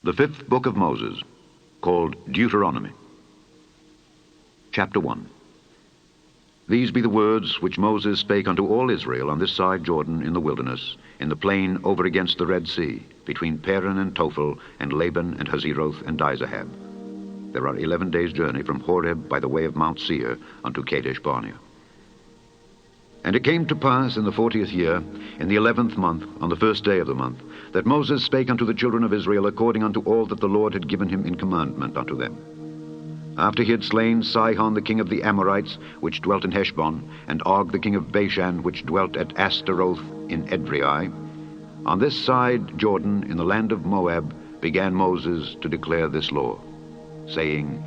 The fifth book of Moses, called Deuteronomy. Chapter 1. These be the words which Moses spake unto all Israel on this side Jordan in the wilderness, in the plain over against the Red Sea, between Paran and Tophel, and Laban and Hazeroth and Dizahab. There are 11 days' journey from Horeb by the way of Mount Seir unto Kadesh Barnea. And it came to pass in the 40th year, in the 11th month, on the first day of the month, that Moses spake unto the children of Israel according unto all that the Lord had given him in commandment unto them. After he had slain Sihon the king of the Amorites, which dwelt in Heshbon, and Og the king of Bashan, which dwelt at Ashtaroth in Edrei, on this side Jordan, in the land of Moab, began Moses to declare this law, saying,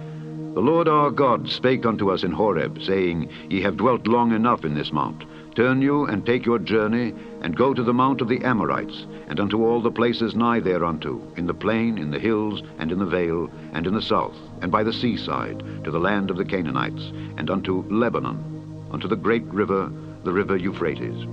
The Lord our God spake unto us in Horeb, saying, Ye have dwelt long enough in this mount. Turn you and take your journey, and go to the mount of the Amorites, and unto all the places nigh thereunto, in the plain, in the hills, and in the vale, and in the south, and by the seaside, to the land of the Canaanites, and unto Lebanon, unto the great river, the river Euphrates.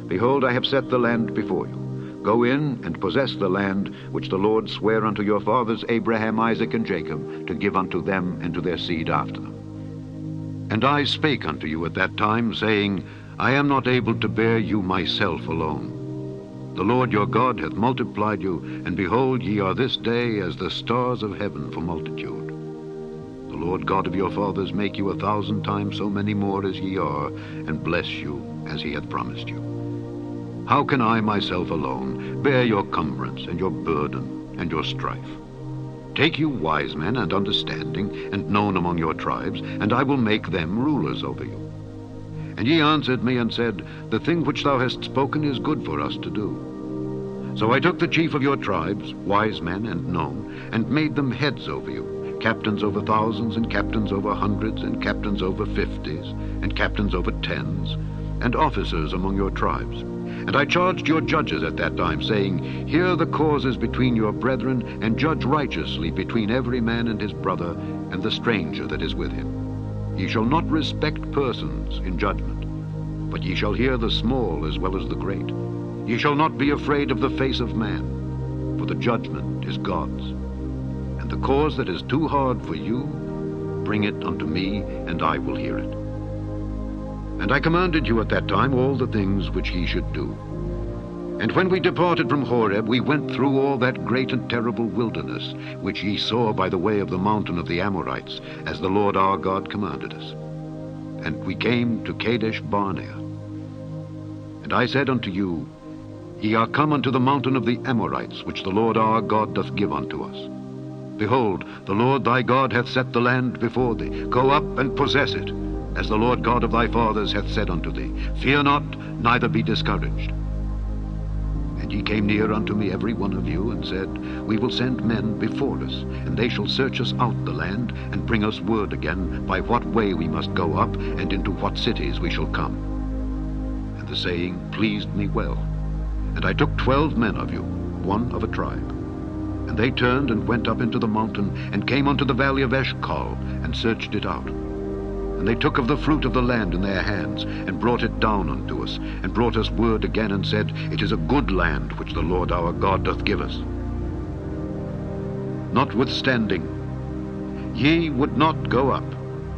Behold, I have set the land before you. Go in and possess the land which the Lord sware unto your fathers Abraham, Isaac, and Jacob, to give unto them and to their seed after them. And I spake unto you at that time, saying, I am not able to bear you myself alone. The Lord your God hath multiplied you, and behold, ye are this day as the stars of heaven for multitude. The Lord God of your fathers make you 1,000 times so many more as ye are, and bless you as he hath promised you. How can I myself alone bear your cumbrance and your burden and your strife? Take you wise men and understanding and known among your tribes, and I will make them rulers over you. And ye answered me and said, The thing which thou hast spoken is good for us to do. So I took the chief of your tribes, wise men and known, and made them heads over you, captains over thousands, and captains over hundreds, and captains over 50s, and captains over 10s, and officers among your tribes. And I charged your judges at that time, saying, Hear the causes between your brethren, and judge righteously between every man and his brother, and the stranger that is with him. Ye shall not respect persons in judgment, but ye shall hear the small as well as the great. Ye shall not be afraid of the face of man, for the judgment is God's. And the cause that is too hard for you, bring it unto me, and I will hear it. And I commanded you at that time all the things which ye should do. And when we departed from Horeb, we went through all that great and terrible wilderness, which ye saw by the way of the mountain of the Amorites, as the Lord our God commanded us. And we came to Kadesh Barnea. And I said unto you, Ye are come unto the mountain of the Amorites, which the Lord our God doth give unto us. Behold, the Lord thy God hath set the land before thee. Go up and possess it, as the Lord God of thy fathers hath said unto thee. Fear not, neither be discouraged. And ye came near unto me every one of you, and said, We will send men before us, and they shall search us out the land, and bring us word again by what way we must go up, and into what cities we shall come. And the saying pleased me well. And I took 12 men of you, one of a tribe. And they turned and went up into the mountain, and came unto the valley of Eshcol, and searched it out. And they took of the fruit of the land in their hands, and brought it down unto us, and brought us word again, and said, It is a good land which the Lord our God doth give us. Notwithstanding, ye would not go up,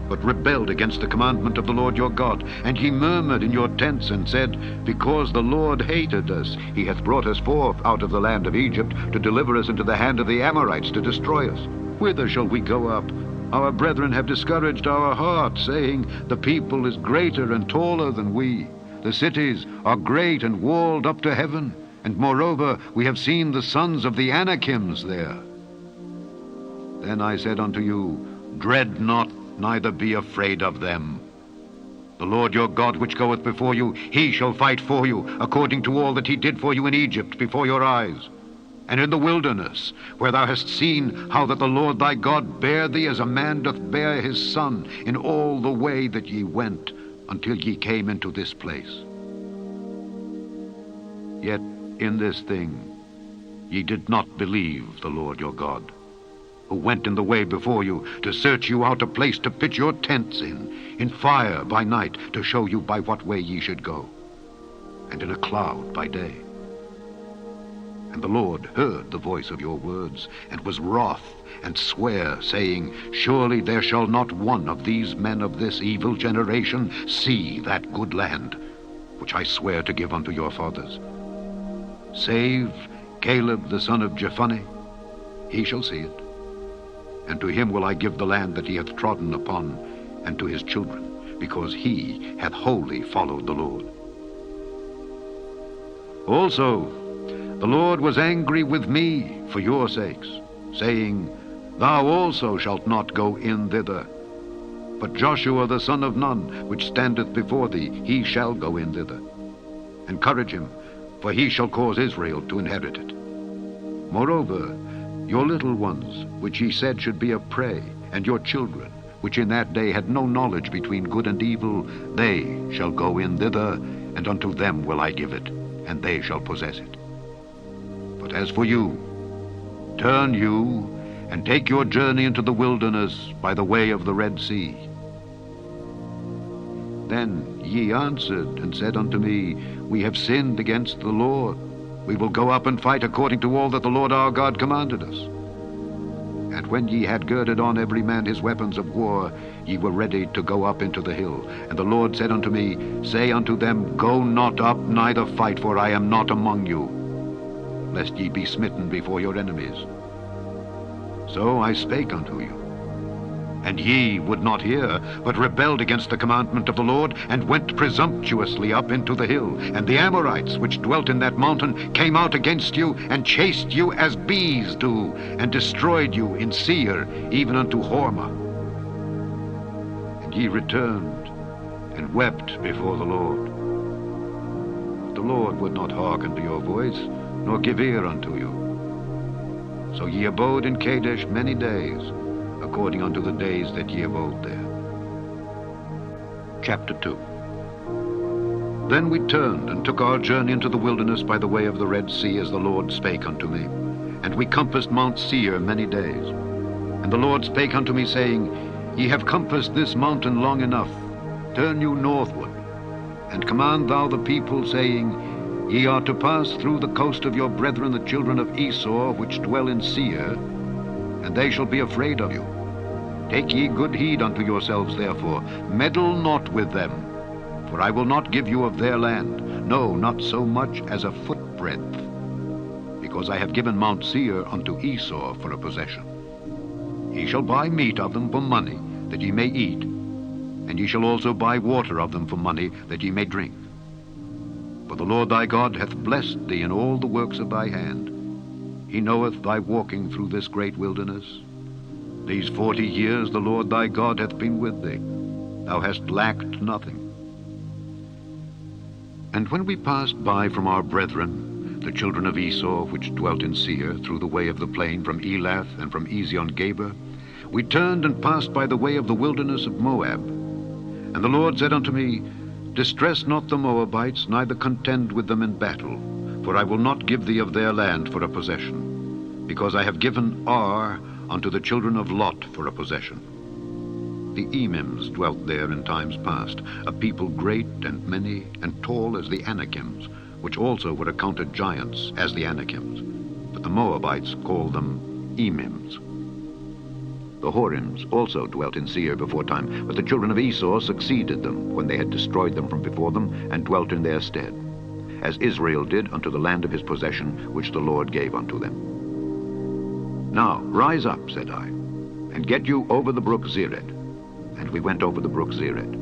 but rebelled against the commandment of the Lord your God. And ye murmured in your tents, and said, Because the Lord hated us, he hath brought us forth out of the land of Egypt, to deliver us into the hand of the Amorites, to destroy us. Whither shall we go up? Our brethren have discouraged our heart, saying, The people is greater and taller than we. The cities are great and walled up to heaven. And moreover, we have seen the sons of the Anakims there. Then I said unto you, Dread not, neither be afraid of them. The Lord your God which goeth before you, he shall fight for you, according to all that he did for you in Egypt before your eyes. And in the wilderness, where thou hast seen how that the Lord thy God bare thee as a man doth bear his son, in all the way that ye went, until ye came into this place. Yet in this thing ye did not believe the Lord your God, who went in the way before you, to search you out a place to pitch your tents in fire by night, to show you by what way ye should go, and in a cloud by day. And the Lord heard the voice of your words, and was wroth, and sware, saying, Surely there shall not one of these men of this evil generation see that good land, which I swear to give unto your fathers. Save Caleb the son of Jephunneh, he shall see it. And to him will I give the land that he hath trodden upon, and to his children, because he hath wholly followed the Lord. Also, the Lord was angry with me for your sakes, saying, Thou also shalt not go in thither. But Joshua the son of Nun, which standeth before thee, he shall go in thither. Encourage him, for he shall cause Israel to inherit it. Moreover, your little ones, which ye said should be a prey, and your children, which in that day had no knowledge between good and evil, they shall go in thither, and unto them will I give it, and they shall possess it. But as for you, turn you, and take your journey into the wilderness by the way of the Red Sea. Then ye answered and said unto me, We have sinned against the Lord. We will go up and fight according to all that the Lord our God commanded us. And when ye had girded on every man his weapons of war, ye were ready to go up into the hill. And the Lord said unto me, Say unto them, Go not up, neither fight, for I am not among you, lest ye be smitten before your enemies. So I spake unto you. And ye would not hear, but rebelled against the commandment of the Lord, and went presumptuously up into the hill. And the Amorites, which dwelt in that mountain, came out against you, and chased you as bees do, and destroyed you in Seir, even unto Hormah. And ye returned, and wept before the Lord. But the Lord would not hearken to your voice, nor give ear unto you. So ye abode in Kadesh many days, according unto the days that ye abode there. Chapter 2. Then we turned and took our journey into the wilderness by the way of the Red Sea, as the Lord spake unto me. And we compassed Mount Seir many days. And the Lord spake unto me, saying, Ye have compassed this mountain long enough. Turn you northward, and command thou the people, saying, Ye are to pass through the coast of your brethren the children of Esau, which dwell in Seir, and they shall be afraid of you. Take ye good heed unto yourselves, therefore, meddle not with them, for I will not give you of their land, no, not so much as a footbreadth, because I have given Mount Seir unto Esau for a possession. Ye shall buy meat of them for money, that ye may eat, and ye shall also buy water of them for money, that ye may drink. For the Lord thy God hath blessed thee in all the works of thy hand. He knoweth thy walking through this great wilderness. These 40 years the Lord thy God hath been with thee. Thou hast lacked nothing. And when we passed by from our brethren, the children of Esau, which dwelt in Seir, through the way of the plain from Elath and from Ezion-Geber, we turned and passed by the way of the wilderness of Moab. And the Lord said unto me, Distress not the Moabites, neither contend with them in battle, for I will not give thee of their land for a possession, because I have given Ar unto the children of Lot for a possession. The Emims dwelt there in times past, a people great and many, and tall as the Anakims, which also were accounted giants as the Anakims, but the Moabites called them Emims. The Horims also dwelt in Seir before time, but the children of Esau succeeded them, when they had destroyed them from before them, and dwelt in their stead, as Israel did unto the land of his possession, which the Lord gave unto them. Now rise up, said I, and get you over the brook Zered. And we went over the brook Zered.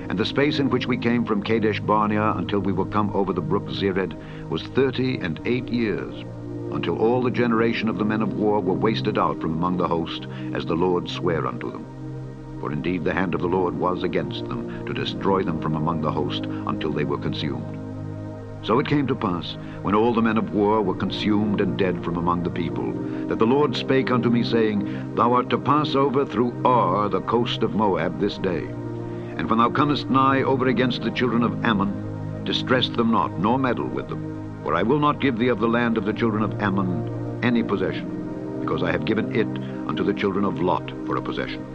And the space in which we came from Kadesh Barnea until we were come over the brook Zered was 38 years, until all the generation of the men of war were wasted out from among the host, as the Lord sware unto them. For indeed the hand of the Lord was against them, to destroy them from among the host, until they were consumed. So it came to pass, when all the men of war were consumed and dead from among the people, that the Lord spake unto me, saying, Thou art to pass over through Ar, the coast of Moab, this day. And when thou comest nigh over against the children of Ammon, distress them not, nor meddle with them. For I will not give thee of the land of the children of Ammon any possession, because I have given it unto the children of Lot for a possession.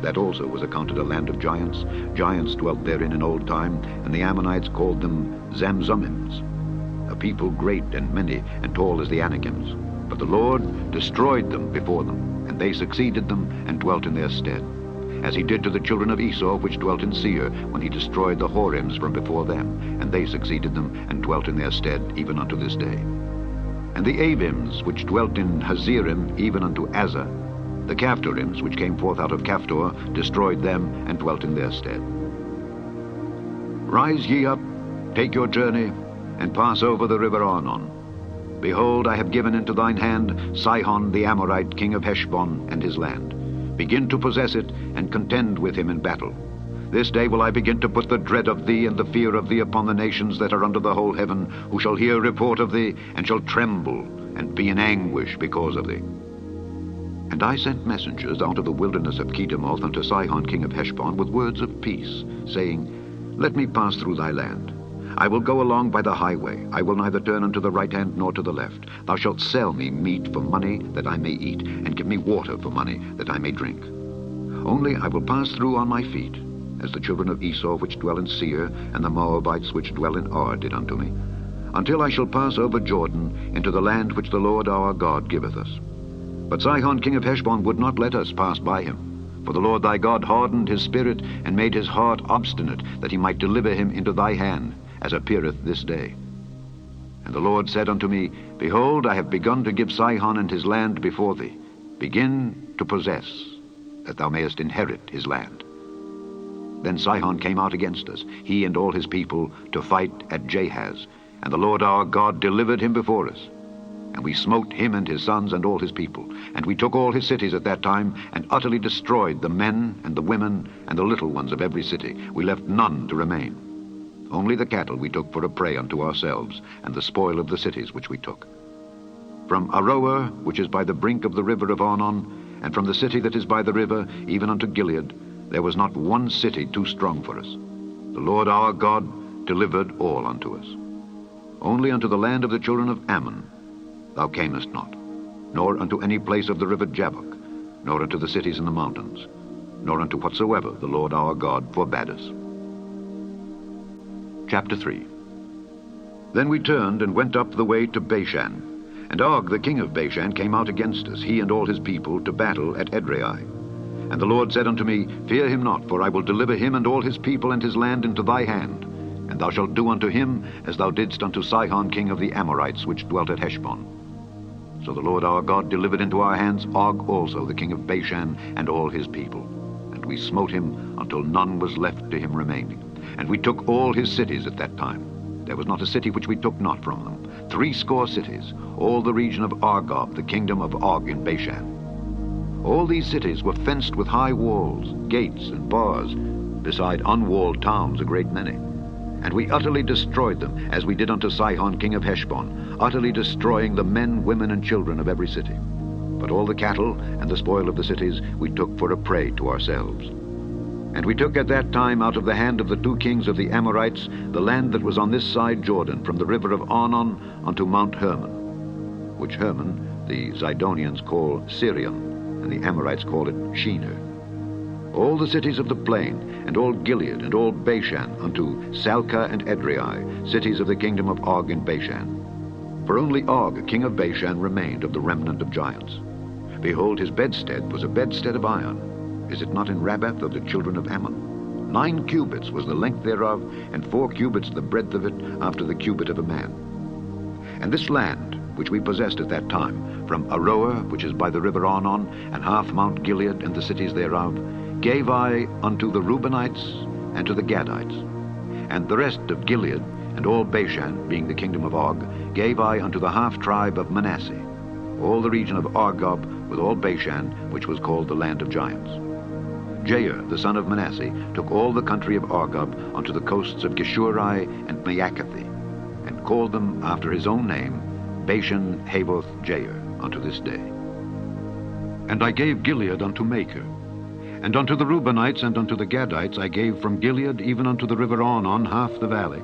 That also was accounted a land of giants. Giants dwelt therein in old time, and the Ammonites called them Zamzummims. A people great and many and tall as the Anakims. But the Lord destroyed them before them, and they succeeded them and dwelt in their stead, as he did to the children of Esau which dwelt in Seir, when he destroyed the Horims from before them, and they succeeded them and dwelt in their stead even unto this day. And the Abims which dwelt in Hazerim even unto Azza, the Caphtorims which came forth out of Caphtor, destroyed them and dwelt in their stead. Rise ye up, take your journey, and pass over the river Arnon. Behold, I have given into thine hand Sihon the Amorite, king of Heshbon, and his land. Begin to possess it, and contend with him in battle. This day will I begin to put the dread of thee and the fear of thee upon the nations that are under the whole heaven, who shall hear report of thee, and shall tremble, and be in anguish because of thee. And I sent messengers out of the wilderness of Kedemoth unto Sihon king of Heshbon with words of peace, saying, Let me pass through thy land. I will go along by the highway. I will neither turn unto the right hand nor to the left. Thou shalt sell me meat for money that I may eat, and give me water for money that I may drink. Only I will pass through on my feet, as the children of Esau which dwell in Seir, and the Moabites which dwell in Ar did unto me, until I shall pass over Jordan into the land which the Lord our God giveth us. But Sihon king of Heshbon would not let us pass by him. For the Lord thy God hardened his spirit, and made his heart obstinate, that he might deliver him into thy hand, as appeareth this day. And the Lord said unto me, Behold, I have begun to give Sihon and his land before thee. Begin to possess, that thou mayest inherit his land. Then Sihon came out against us, he and all his people, to fight at Jahaz, and the Lord our God delivered him before us. And we smote him and his sons and all his people. And we took all his cities at that time, and utterly destroyed the men and the women and the little ones of every city. We left none to remain. Only the cattle we took for a prey unto ourselves, and the spoil of the cities which we took. From Aroer, which is by the brink of the river of Arnon, and from the city that is by the river, even unto Gilead, there was not one city too strong for us. The Lord our God delivered all unto us. Only unto the land of the children of Ammon thou camest not, nor unto any place of the river Jabbok, nor unto the cities in the mountains, nor unto whatsoever the Lord our God forbade us. Chapter 3. Then we turned and went up the way to Bashan, and Og the king of Bashan came out against us, he and all his people, to battle at Edrei. And the Lord said unto me, Fear him not, for I will deliver him and all his people and his land into thy hand, and thou shalt do unto him as thou didst unto Sihon king of the Amorites, which dwelt at Heshbon. So the Lord our God delivered into our hands Og also, the king of Bashan, and all his people. And we smote him until none was left to him remaining. And we took all his cities at that time. There was not a city which we took not from them. 60 cities, all the region of Argob, the kingdom of Og in Bashan. All these cities were fenced with high walls, gates, and bars, beside unwalled towns a great many. And we utterly destroyed them, as we did unto Sihon king of Heshbon, utterly destroying the men, women, and children of every city. But all the cattle and the spoil of the cities we took for a prey to ourselves. And we took at that time out of the hand of the 2 kings of the Amorites the land that was on this side Jordan, from the river of Arnon unto Mount Hermon, which Hermon the Zidonians call Sirion, and the Amorites call it Shinar. All the cities of the plain, and all Gilead, and all Bashan, unto Salcah and Edrei, cities of the kingdom of Og in Bashan. For only Og, king of Bashan, remained of the remnant of giants. Behold, his bedstead was a bedstead of iron. Is it not in Rabbath of the children of Ammon? 9 cubits was the length thereof, and 4 cubits the breadth of it, after the cubit of a man. And this land, which we possessed at that time, from Aroer, which is by the river Arnon, and half Mount Gilead and the cities thereof, gave I unto the Reubenites and to the Gadites. And the rest of Gilead, and all Bashan, being the kingdom of Og, gave I unto the half-tribe of Manasseh, all the region of Argob, with all Bashan, which was called the land of giants. Jair, the son of Manasseh, took all the country of Argob unto the coasts of Geshuri and Maacathi, and called them after his own name, Bashan Havoth Jair, unto this day. And I gave Gilead unto Machir. And unto the Reubenites and unto the Gadites I gave from Gilead even unto the river Arnon half the valley,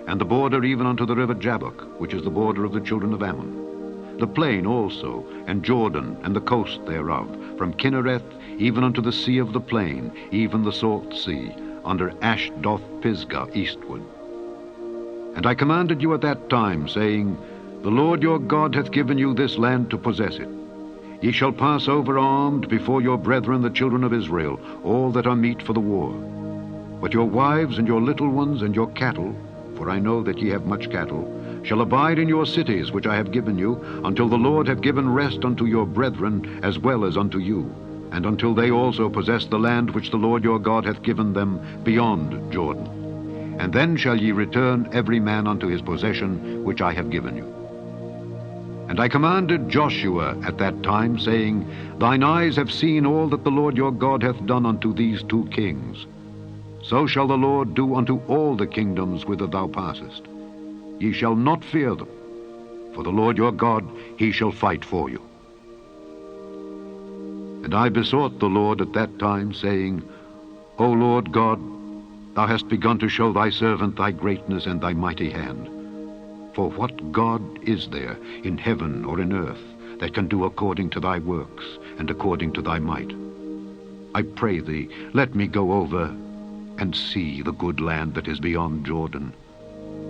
and the border even unto the river Jabbok, which is the border of the children of Ammon. The plain also, and Jordan, and the coast thereof, from Kinnereth even unto the sea of the plain, even the salt sea, under Ashdoth Pisgah eastward. And I commanded you at that time, saying, The Lord your God hath given you this land to possess it. Ye shall pass over armed before your brethren the children of Israel, all that are meet for the war. But your wives and your little ones and your cattle, for I know that ye have much cattle, shall abide in your cities which I have given you, until the Lord have given rest unto your brethren as well as unto you, and until they also possess the land which the Lord your God hath given them beyond Jordan. And then shall ye return every man unto his possession which I have given you. And I commanded Joshua at that time, saying, Thine eyes have seen all that the Lord your God hath done unto these 2 kings. So shall the Lord do unto all the kingdoms whither thou passest. Ye shall not fear them, for the Lord your God, he shall fight for you. And I besought the Lord at that time, saying, O Lord God, thou hast begun to show thy servant thy greatness and thy mighty hand. For what God is there in heaven or in earth that can do according to thy works and according to thy might? I pray thee, let me go over and see the good land that is beyond Jordan,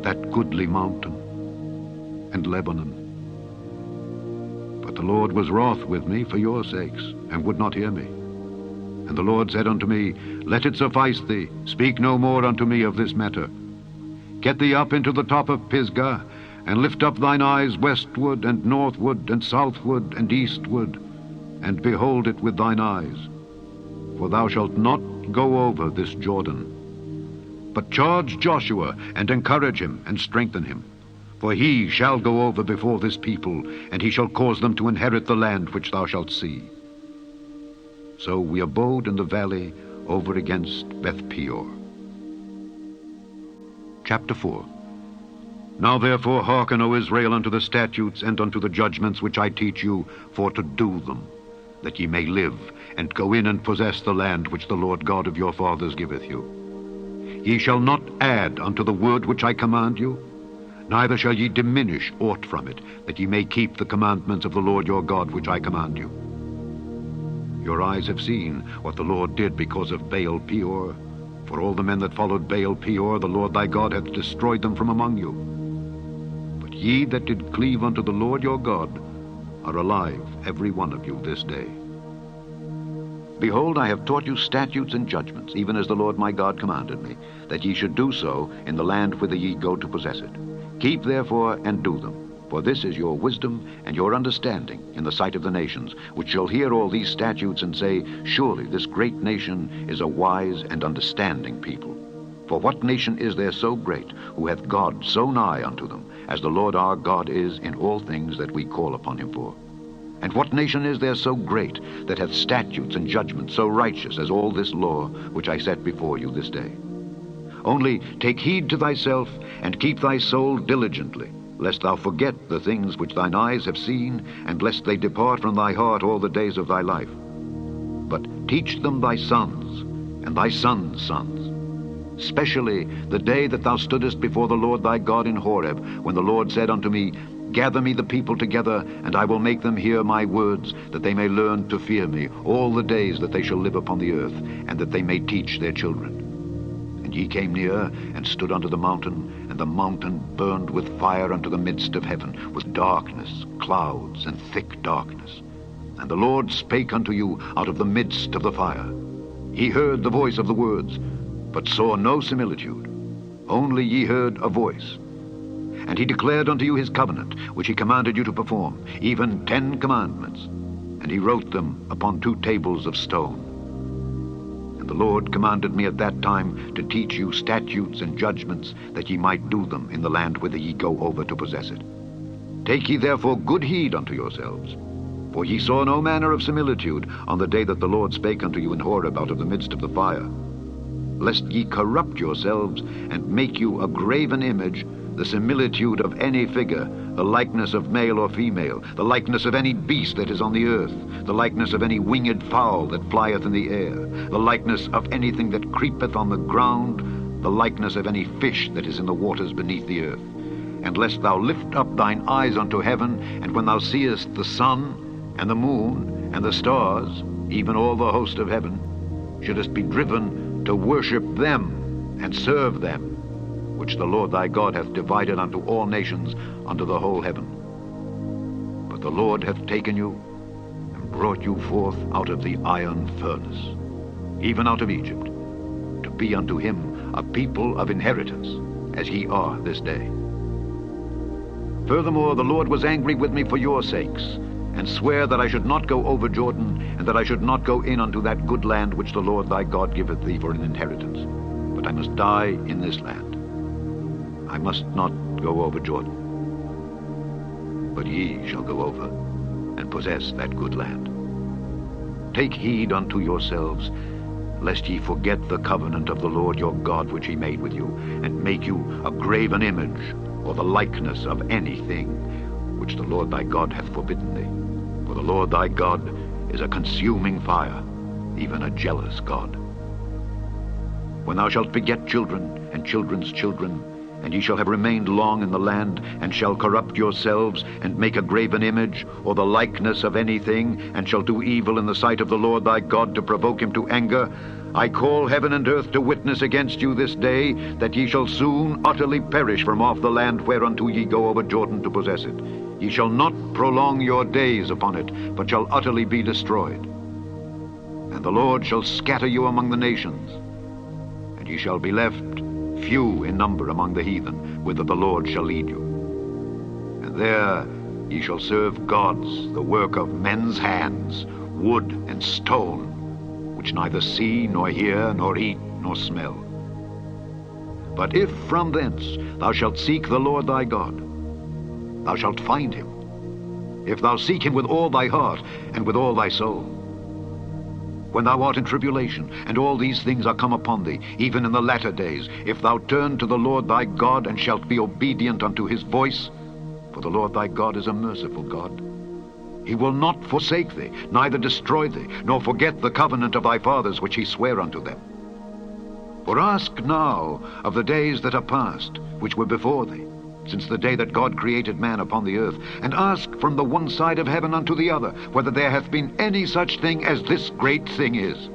that goodly mountain, and Lebanon. But the Lord was wroth with me for your sakes, and would not hear me. And the Lord said unto me, Let it suffice thee, speak no more unto me of this matter. Get thee up into the top of Pisgah, and lift up thine eyes westward, and northward, and southward, and eastward, and behold it with thine eyes. For thou shalt not go over this Jordan. But charge Joshua, and encourage him, and strengthen him. For he shall go over before this people, and he shall cause them to inherit the land which thou shalt see. So we abode in the valley over against Beth-peor. Chapter 4. Now therefore hearken, O Israel, unto the statutes and unto the judgments which I teach you, for to do them, that ye may live, and go in and possess the land which the Lord God of your fathers giveth you. Ye shall not add unto the word which I command you, neither shall ye diminish aught from it, that ye may keep the commandments of the Lord your God which I command you. Your eyes have seen what the Lord did because of Baal-peor. For all the men that followed Baal-peor, the Lord thy God hath destroyed them from among you. But ye that did cleave unto the Lord your God are alive, every one of you, this day. Behold, I have taught you statutes and judgments, even as the Lord my God commanded me, that ye should do so in the land whither ye go to possess it. Keep therefore and do them. For this is your wisdom and your understanding in the sight of the nations, which shall hear all these statutes and say, Surely this great nation is a wise and understanding people. For what nation is there so great, who hath God so nigh unto them, as the Lord our God is in all things that we call upon him for? And what nation is there so great, that hath statutes and judgments so righteous as all this law which I set before you this day? Only take heed to thyself, and keep thy soul diligently, lest thou forget the things which thine eyes have seen, and lest they depart from thy heart all the days of thy life. But teach them thy sons, and thy sons' sons, especially the day that thou stoodest before the Lord thy God in Horeb, when the Lord said unto me, Gather me the people together, and I will make them hear my words, that they may learn to fear me all the days that they shall live upon the earth, and that they may teach their children. And ye came near, and stood unto the mountain, and the mountain burned with fire unto the midst of heaven, with darkness, clouds, and thick darkness. And the Lord spake unto you out of the midst of the fire. Ye heard the voice of the words, but saw no similitude, only ye heard a voice. And he declared unto you his covenant, which he commanded you to perform, even 10 commandments, and he wrote them upon 2 tables of stone. The Lord commanded me at that time to teach you statutes and judgments, that ye might do them in the land whither ye go over to possess it. Take ye therefore good heed unto yourselves, for ye saw no manner of similitude on the day that the Lord spake unto you in Horeb out of the midst of the fire, lest ye corrupt yourselves, and make you a graven image, the similitude of any figure, the likeness of male or female, the likeness of any beast that is on the earth, the likeness of any winged fowl that flieth in the air, the likeness of anything that creepeth on the ground, the likeness of any fish that is in the waters beneath the earth. And lest thou lift up thine eyes unto heaven, and when thou seest the sun, and the moon, and the stars, even all the host of heaven, shouldest be driven to worship them and serve them, which the Lord thy God hath divided unto all nations under the whole heaven. But the Lord hath taken you, and brought you forth out of the iron furnace, even out of Egypt, to be unto him a people of inheritance, as ye are this day. Furthermore, the Lord was angry with me for your sakes, and sware that I should not go over Jordan, and that I should not go in unto that good land which the Lord thy God giveth thee for an inheritance, but I must die in this land. I must not go over Jordan, but ye shall go over, and possess that good land. Take heed unto yourselves, lest ye forget the covenant of the Lord your God which he made with you, and make you a graven image, or the likeness of anything which the Lord thy God hath forbidden thee. For the Lord thy God is a consuming fire, even a jealous God. When thou shalt beget children, and children's children, and ye shall have remained long in the land, and shall corrupt yourselves, and make a graven image, or the likeness of anything, and shall do evil in the sight of the Lord thy God to provoke him to anger, I call heaven and earth to witness against you this day, that ye shall soon utterly perish from off the land whereunto ye go over Jordan to possess it. Ye shall not prolong your days upon it, but shall utterly be destroyed. And the Lord shall scatter you among the nations, and ye shall be left few in number among the heathen, whither the Lord shall lead you. And there ye shall serve gods, the work of men's hands, wood and stone, which neither see, nor hear, nor eat, nor smell. But if from thence thou shalt seek the Lord thy God, thou shalt find him, if thou seek him with all thy heart and with all thy soul. When thou art in tribulation, and all these things are come upon thee, even in the latter days, if thou turn to the Lord thy God, and shalt be obedient unto his voice, for the Lord thy God is a merciful God. He will not forsake thee, neither destroy thee, nor forget the covenant of thy fathers which he sware unto them. For ask now of the days that are past, which were before thee, since the day that God created man upon the earth, and ask from the one side of heaven unto the other, whether there hath been any such thing as this great thing is,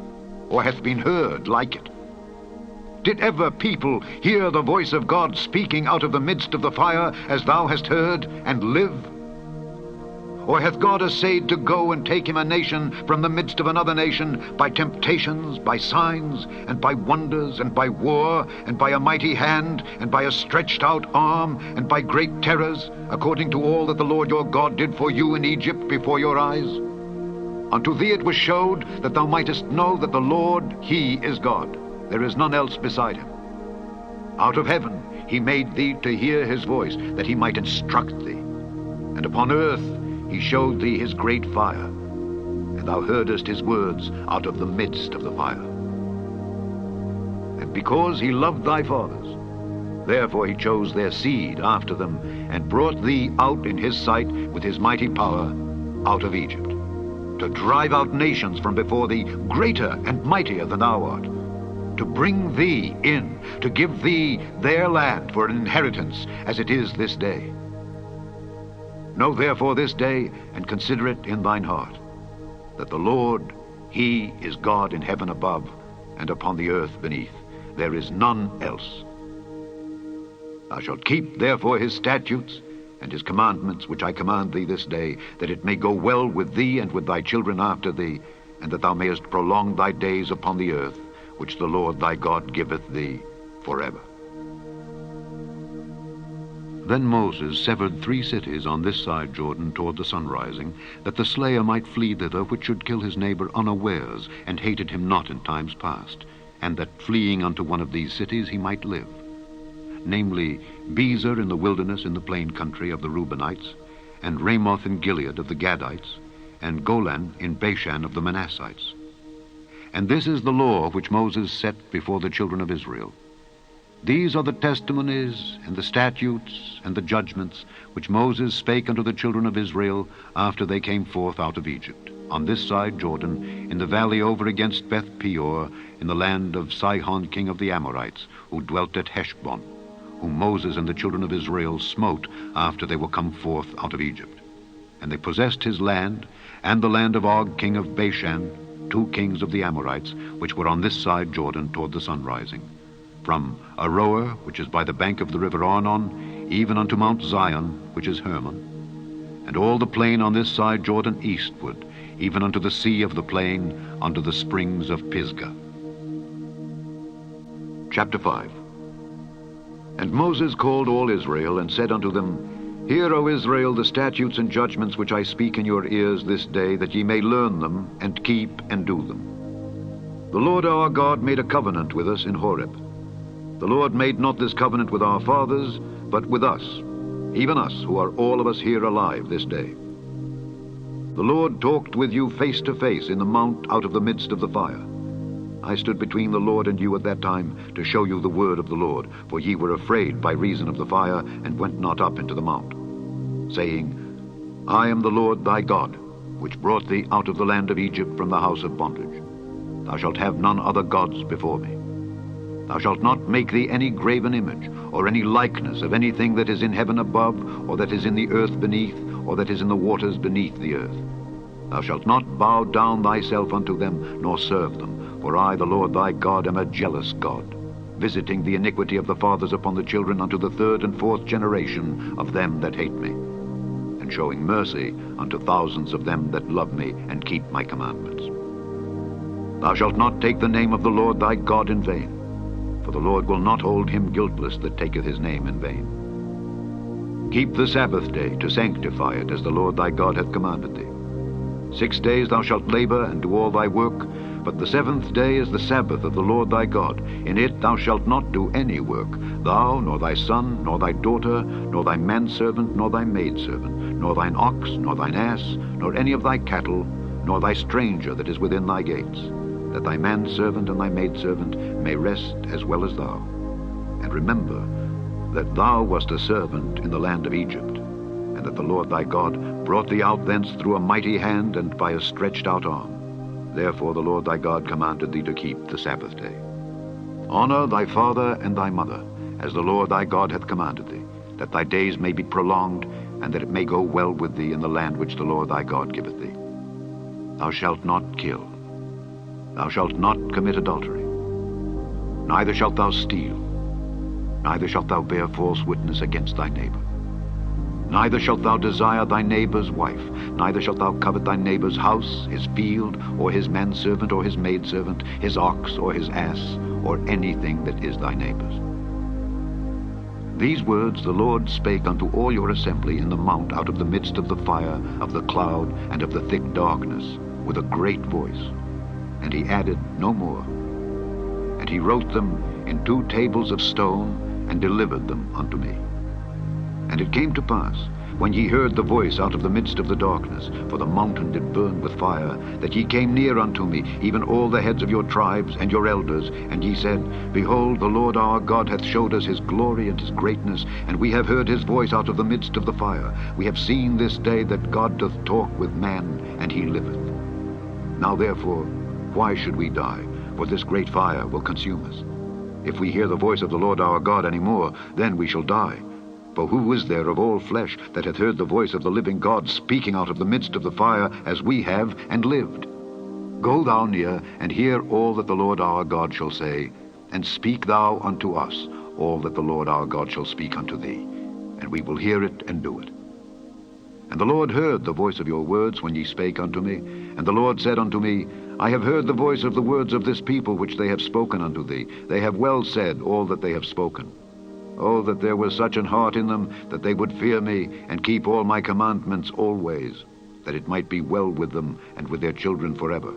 or hath been heard like it. Did ever people hear the voice of God speaking out of the midst of the fire, as thou hast heard, and live? Or hath God essayed to go and take him a nation from the midst of another nation, by temptations, by signs, and by wonders, and by war, and by a mighty hand, and by a stretched out arm, and by great terrors, according to all that the Lord your God did for you in Egypt before your eyes? Unto thee it was showed, that thou mightest know that the Lord, he is God. There is none else beside him. Out of heaven he made thee to hear his voice, that he might instruct thee. And upon earth he showed thee his great fire, and thou heardest his words out of the midst of the fire. And because he loved thy fathers, therefore he chose their seed after them, and brought thee out in his sight with his mighty power out of Egypt, to drive out nations from before thee, greater and mightier than thou art, to bring thee in, to give thee their land for an inheritance, as it is this day. Know therefore this day, and consider it in thine heart, that the Lord, he is God in heaven above, and upon the earth beneath. There is none else. Thou shalt keep therefore his statutes and his commandments, which I command thee this day, that it may go well with thee and with thy children after thee, and that thou mayest prolong thy days upon the earth, which the Lord thy God giveth thee forever. Then Moses severed 3 cities on this side Jordan toward the sunrising, that the slayer might flee thither which should kill his neighbor unawares, and hated him not in times past, and that fleeing unto one of these cities he might live. Namely, Bezer in the wilderness in the plain country of the Reubenites, and Ramoth in Gilead of the Gadites, and Golan in Bashan of the Manassites. And this is the law which Moses set before the children of Israel. These are the testimonies, and the statutes, and the judgments, which Moses spake unto the children of Israel after they came forth out of Egypt, on this side Jordan, in the valley over against Beth Peor, in the land of Sihon king of the Amorites, who dwelt at Heshbon, whom Moses and the children of Israel smote after they were come forth out of Egypt. And they possessed his land, and the land of Og king of Bashan, 2 kings of the Amorites, which were on this side Jordan toward the sunrising. from Aroer, which is by the bank of the river Arnon, even unto Mount Zion, which is Hermon, and all the plain on this side Jordan eastward, even unto the sea of the plain, unto the springs of Pisgah. Chapter 5. And Moses called all Israel, and said unto them, Hear, O Israel, the statutes and judgments which I speak in your ears this day, that ye may learn them, and keep and do them. The Lord our God made a covenant with us in Horeb. The Lord made not this covenant with our fathers, but with us, even us, who are all of us here alive this day. The Lord talked with you face to face in the mount out of the midst of the fire. I stood between the Lord and you at that time to show you the word of the Lord, for ye were afraid by reason of the fire, and went not up into the mount, saying, I am the Lord thy God, which brought thee out of the land of Egypt from the house of bondage. Thou shalt have none other gods before me. Thou shalt not make thee any graven image, or any likeness of anything that is in heaven above, or that is in the earth beneath, or that is in the waters beneath the earth. Thou shalt not bow down thyself unto them, nor serve them. For I, the Lord thy God, am a jealous God, visiting the iniquity of the fathers upon the children unto the third and fourth generation of them that hate me, and showing mercy unto thousands of them that love me and keep my commandments. Thou shalt not take the name of the Lord thy God in vain, for the Lord will not hold him guiltless that taketh his name in vain. Keep the Sabbath day to sanctify it, as the Lord thy God hath commanded thee. 6 days thou shalt labor and do all thy work, but the 7th day is the Sabbath of the Lord thy God. In it thou shalt not do any work, thou, nor thy son, nor thy daughter, nor thy manservant, nor thy maidservant, nor thine ox, nor thine ass, nor any of thy cattle, nor thy stranger that is within thy gates, that thy manservant and thy maidservant may rest as well as thou. And remember that thou wast a servant in the land of Egypt, and that the Lord thy God brought thee out thence through a mighty hand and by a stretched out arm. Therefore the Lord thy God commanded thee to keep the Sabbath day. Honor thy father and thy mother, as the Lord thy God hath commanded thee, that thy days may be prolonged, and that it may go well with thee in the land which the Lord thy God giveth thee. Thou shalt not kill. Thou shalt not commit adultery. Neither shalt thou steal. Neither shalt thou bear false witness against thy neighbor. Neither shalt thou desire thy neighbor's wife. Neither shalt thou covet thy neighbor's house, his field, or his manservant, or his maidservant, his ox, or his ass, or anything that is thy neighbor's. These words the Lord spake unto all your assembly in the mount out of the midst of the fire, of the cloud, and of the thick darkness, with a great voice. And he added no more. And he wrote them in 2 tables of stone, and delivered them unto me. And it came to pass, when ye heard the voice out of the midst of the darkness, for the mountain did burn with fire, that ye came near unto me, even all the heads of your tribes and your elders, and ye said, Behold, the Lord our God hath showed us his glory and his greatness, and we have heard his voice out of the midst of the fire. We have seen this day that God doth talk with man, and he liveth. Now therefore, why should we die? For this great fire will consume us. If we hear the voice of the Lord our God any more, then we shall die. For who is there of all flesh that hath heard the voice of the living God speaking out of the midst of the fire, as we have, and lived? Go thou near, and hear all that the Lord our God shall say, and speak thou unto us all that the Lord our God shall speak unto thee, and we will hear it and do it. And the Lord heard the voice of your words when ye spake unto me. And the Lord said unto me, I have heard the voice of the words of this people which they have spoken unto thee. They have well said all that they have spoken. Oh, that there was such an heart in them, that they would fear me, and keep all my commandments always, that it might be well with them, and with their children forever.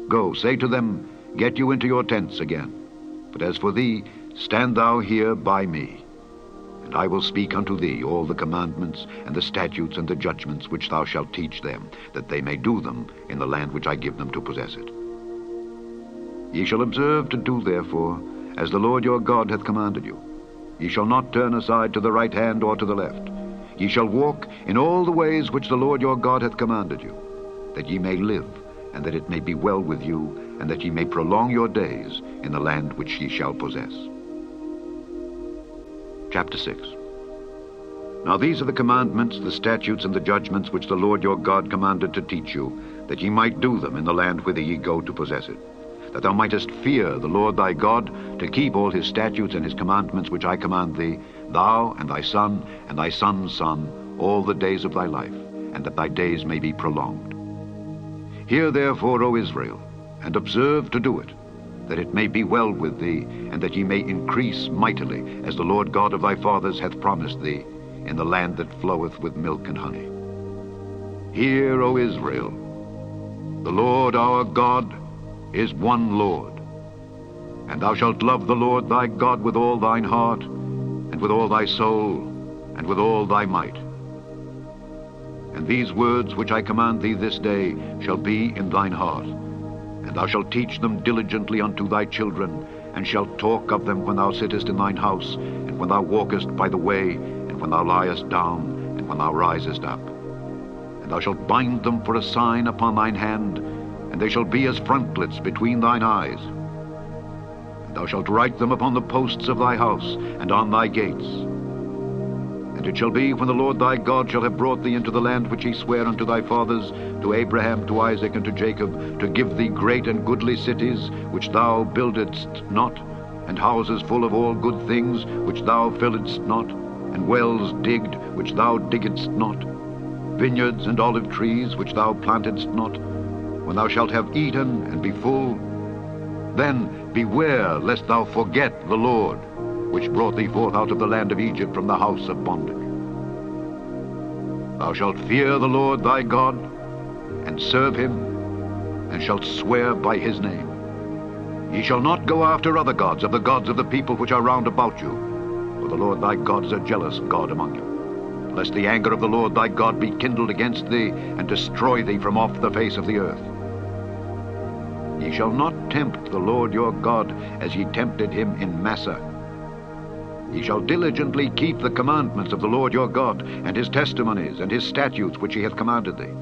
Go, say to them, Get you into your tents again. But as for thee, stand thou here by me. And I will speak unto thee all the commandments, and the statutes, and the judgments which thou shalt teach them, that they may do them in the land which I give them to possess it. Ye shall observe to do therefore, as the Lord your God hath commanded you. Ye shall not turn aside to the right hand or to the left. Ye shall walk in all the ways which the Lord your God hath commanded you, that ye may live, and that it may be well with you, and that ye may prolong your days in the land which ye shall possess. Chapter 6. Now these are the commandments, the statutes, and the judgments which the Lord your God commanded to teach you, that ye might do them in the land whither ye go to possess it, that thou mightest fear the Lord thy God, to keep all his statutes and his commandments which I command thee, thou and thy son and thy son's son, all the days of thy life, and that thy days may be prolonged. Hear therefore, O Israel, and observe to do it, that it may be well with thee, and that ye may increase mightily, as the Lord God of thy fathers hath promised thee, in the land that floweth with milk and honey. Hear, O Israel, the Lord our God is one Lord, and thou shalt love the Lord thy God with all thine heart, and with all thy soul, and with all thy might. And these words which I command thee this day shall be in thine heart, and thou shalt teach them diligently unto thy children, and shalt talk of them when thou sittest in thine house, and when thou walkest by the way, and when thou liest down, and when thou risest up. And thou shalt bind them for a sign upon thine hand, and they shall be as frontlets between thine eyes. And thou shalt write them upon the posts of thy house, and on thy gates. And it shall be, when the Lord thy God shall have brought thee into the land which he sware unto thy fathers, to Abraham, to Isaac, and to Jacob, to give thee great and goodly cities, which thou buildedst not, and houses full of all good things, which thou filledst not, and wells digged, which thou diggedst not, vineyards and olive trees, which thou plantedst not, when thou shalt have eaten and be full, then beware lest thou forget the Lord, which brought thee forth out of the land of Egypt from the house of bondage. Thou shalt fear the Lord thy God, and serve him, and shalt swear by his name. Ye shall not go after other gods of the gods of the people which are round about you, for the Lord thy God is a jealous God among you, lest the anger of the Lord thy God be kindled against thee, and destroy thee from off the face of the earth. Ye shall not tempt the Lord your God as ye tempted him in Massah. Ye shall diligently keep the commandments of the Lord your God, and his testimonies, and his statutes which he hath commanded thee.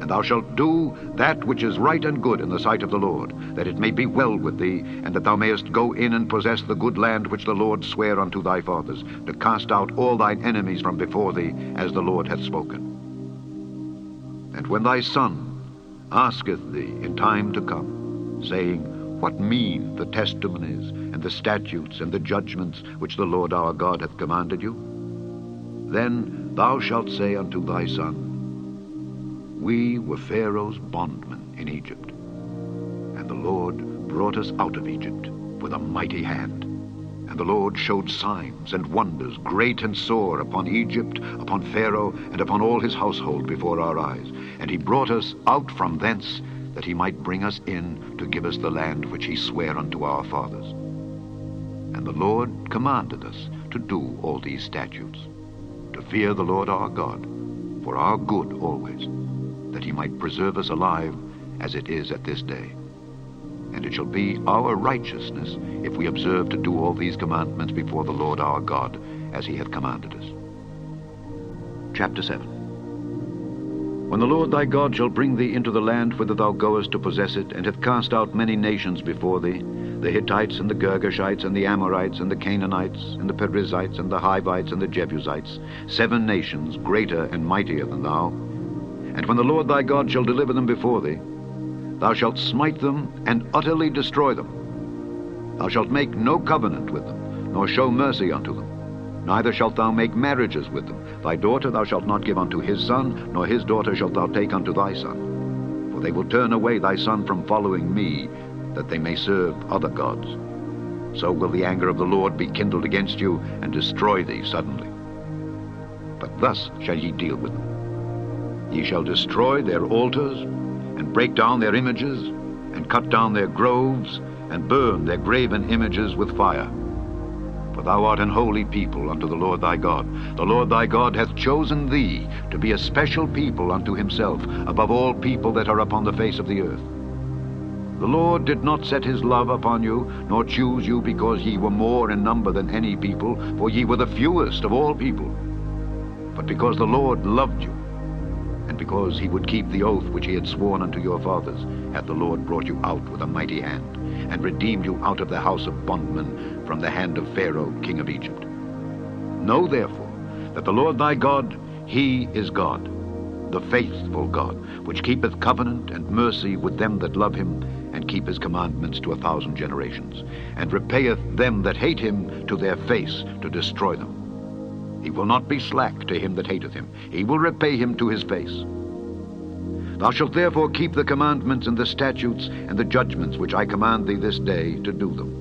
And thou shalt do that which is right and good in the sight of the Lord, that it may be well with thee, and that thou mayest go in and possess the good land which the Lord sware unto thy fathers, to cast out all thine enemies from before thee, as the Lord hath spoken. And when thy son asketh thee in time to come, saying, What mean the testimonies, and the statutes, and the judgments which the Lord our God hath commanded you? Then thou shalt say unto thy son, We were Pharaoh's bondmen in Egypt, and the Lord brought us out of Egypt with a mighty hand. And the Lord showed signs and wonders great and sore upon Egypt, upon Pharaoh, and upon all his household before our eyes. And he brought us out from thence, that he might bring us in to give us the land which he sware unto our fathers. And the Lord commanded us to do all these statutes, to fear the Lord our God, for our good always, that he might preserve us alive, as it is at this day. And it shall be our righteousness, if we observe to do all these commandments before the Lord our God, as he hath commanded us. Chapter 7. When the Lord thy God shall bring thee into the land whither thou goest to possess it, and hath cast out many nations before thee, the Hittites, and the Girgashites, and the Amorites, and the Canaanites, and the Perizzites, and the Hivites, and the Jebusites, 7 nations greater and mightier than thou. And when the Lord thy God shall deliver them before thee, thou shalt smite them and utterly destroy them. Thou shalt make no covenant with them, nor show mercy unto them. Neither shalt thou make marriages with them. Thy daughter thou shalt not give unto his son, nor his daughter shalt thou take unto thy son. For they will turn away thy son from following me, that they may serve other gods. So will the anger of the Lord be kindled against you, and destroy thee suddenly. But thus shall ye deal with them. Ye shall destroy their altars, and break down their images, and cut down their groves, and burn their graven images with fire. For thou art an holy people unto the Lord thy God. The Lord thy God hath chosen thee to be a special people unto himself, above all people that are upon the face of the earth. The Lord did not set his love upon you, nor choose you because ye were more in number than any people, for ye were the fewest of all people. But because the Lord loved you, and because he would keep the oath which he had sworn unto your fathers, hath the Lord brought you out with a mighty hand, and redeemed you out of the house of bondmen, from the hand of Pharaoh king of Egypt. Know therefore that the Lord thy God, he is God, the faithful God, which keepeth covenant and mercy with them that love him, and keep his commandments to 1,000 generations, and repayeth them that hate him to their face to destroy them. He will not be slack to him that hateth him. He will repay him to his face. Thou shalt therefore keep the commandments and the statutes and the judgments which I command thee this day to do them.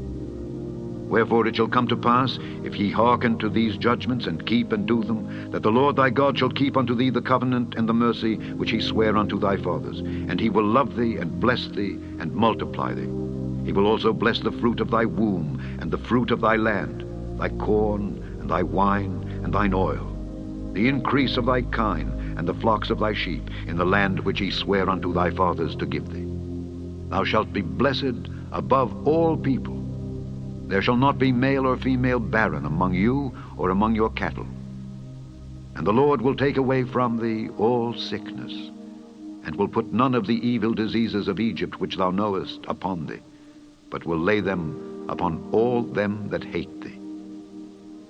Wherefore it shall come to pass, if ye hearken to these judgments, and keep and do them, that the Lord thy God shall keep unto thee the covenant and the mercy which he sware unto thy fathers. And he will love thee, and bless thee, and multiply thee. He will also bless the fruit of thy womb, and the fruit of thy land, thy corn, and thy wine, and thine oil, the increase of thy kine, and the flocks of thy sheep, in the land which he sware unto thy fathers to give thee. Thou shalt be blessed above all people. There shall not be male or female barren among you or among your cattle. And the Lord will take away from thee all sickness, and will put none of the evil diseases of Egypt which thou knowest upon thee, but will lay them upon all them that hate thee.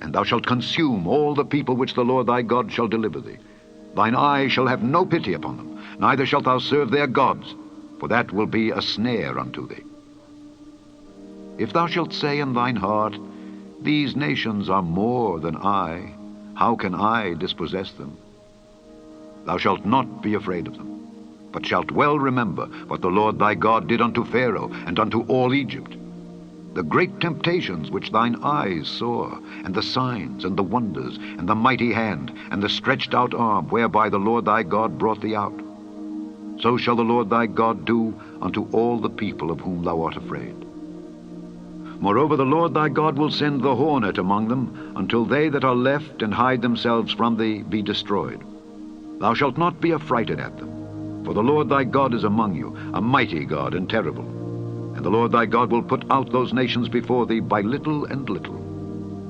And thou shalt consume all the people which the Lord thy God shall deliver thee. Thine eye shall have no pity upon them, neither shalt thou serve their gods, for that will be a snare unto thee. If thou shalt say in thine heart, These nations are more than I, how can I dispossess them? Thou shalt not be afraid of them, but shalt well remember what the Lord thy God did unto Pharaoh and unto all Egypt, the great temptations which thine eyes saw, and the signs, and the wonders, and the mighty hand, and the stretched out arm, whereby the Lord thy God brought thee out. So shall the Lord thy God do unto all the people of whom thou art afraid. Moreover, the Lord thy God will send the hornet among them, until they that are left and hide themselves from thee be destroyed. Thou shalt not be affrighted at them, for the Lord thy God is among you, a mighty God and terrible. And the Lord thy God will put out those nations before thee by little and little.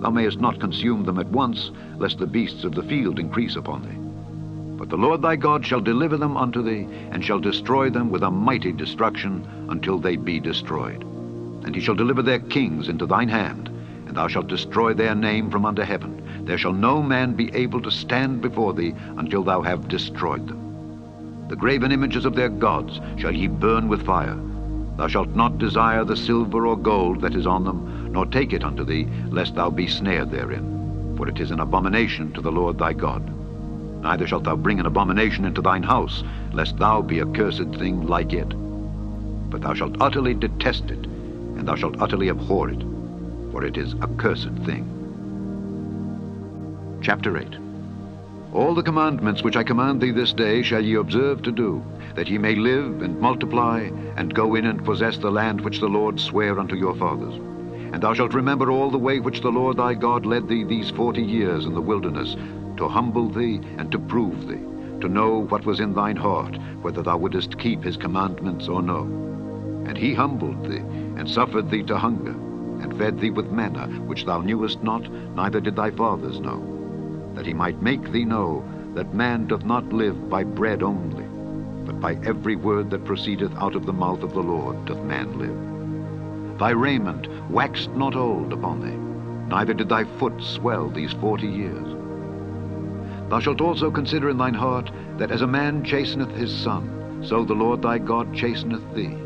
Thou mayest not consume them at once, lest the beasts of the field increase upon thee. But the Lord thy God shall deliver them unto thee, and shall destroy them with a mighty destruction, until they be destroyed. And he shall deliver their kings into thine hand, and thou shalt destroy their name from under heaven. There shall no man be able to stand before thee until thou have destroyed them. The graven images of their gods shall ye burn with fire. Thou shalt not desire the silver or gold that is on them, nor take it unto thee, lest thou be snared therein. For it is an abomination to the Lord thy God. Neither shalt thou bring an abomination into thine house, lest thou be a cursed thing like it. But thou shalt utterly detest it, and thou shalt utterly abhor it, for it is a cursed thing. Chapter 8. All the commandments which I command thee this day shall ye observe to do, that ye may live and multiply, and go in and possess the land which the Lord sware unto your fathers. And thou shalt remember all the way which the Lord thy God led thee these 40 years in the wilderness, to humble thee and to prove thee, to know what was in thine heart, whether thou wouldest keep his commandments or no. And he humbled thee, and suffered thee to hunger, and fed thee with manna, which thou knewest not, neither did thy fathers know, that he might make thee know that man doth not live by bread only, but by every word that proceedeth out of the mouth of the Lord doth man live. Thy raiment waxed not old upon thee, neither did thy foot swell these 40 years. Thou shalt also consider in thine heart, that as a man chasteneth his son, so the Lord thy God chasteneth thee.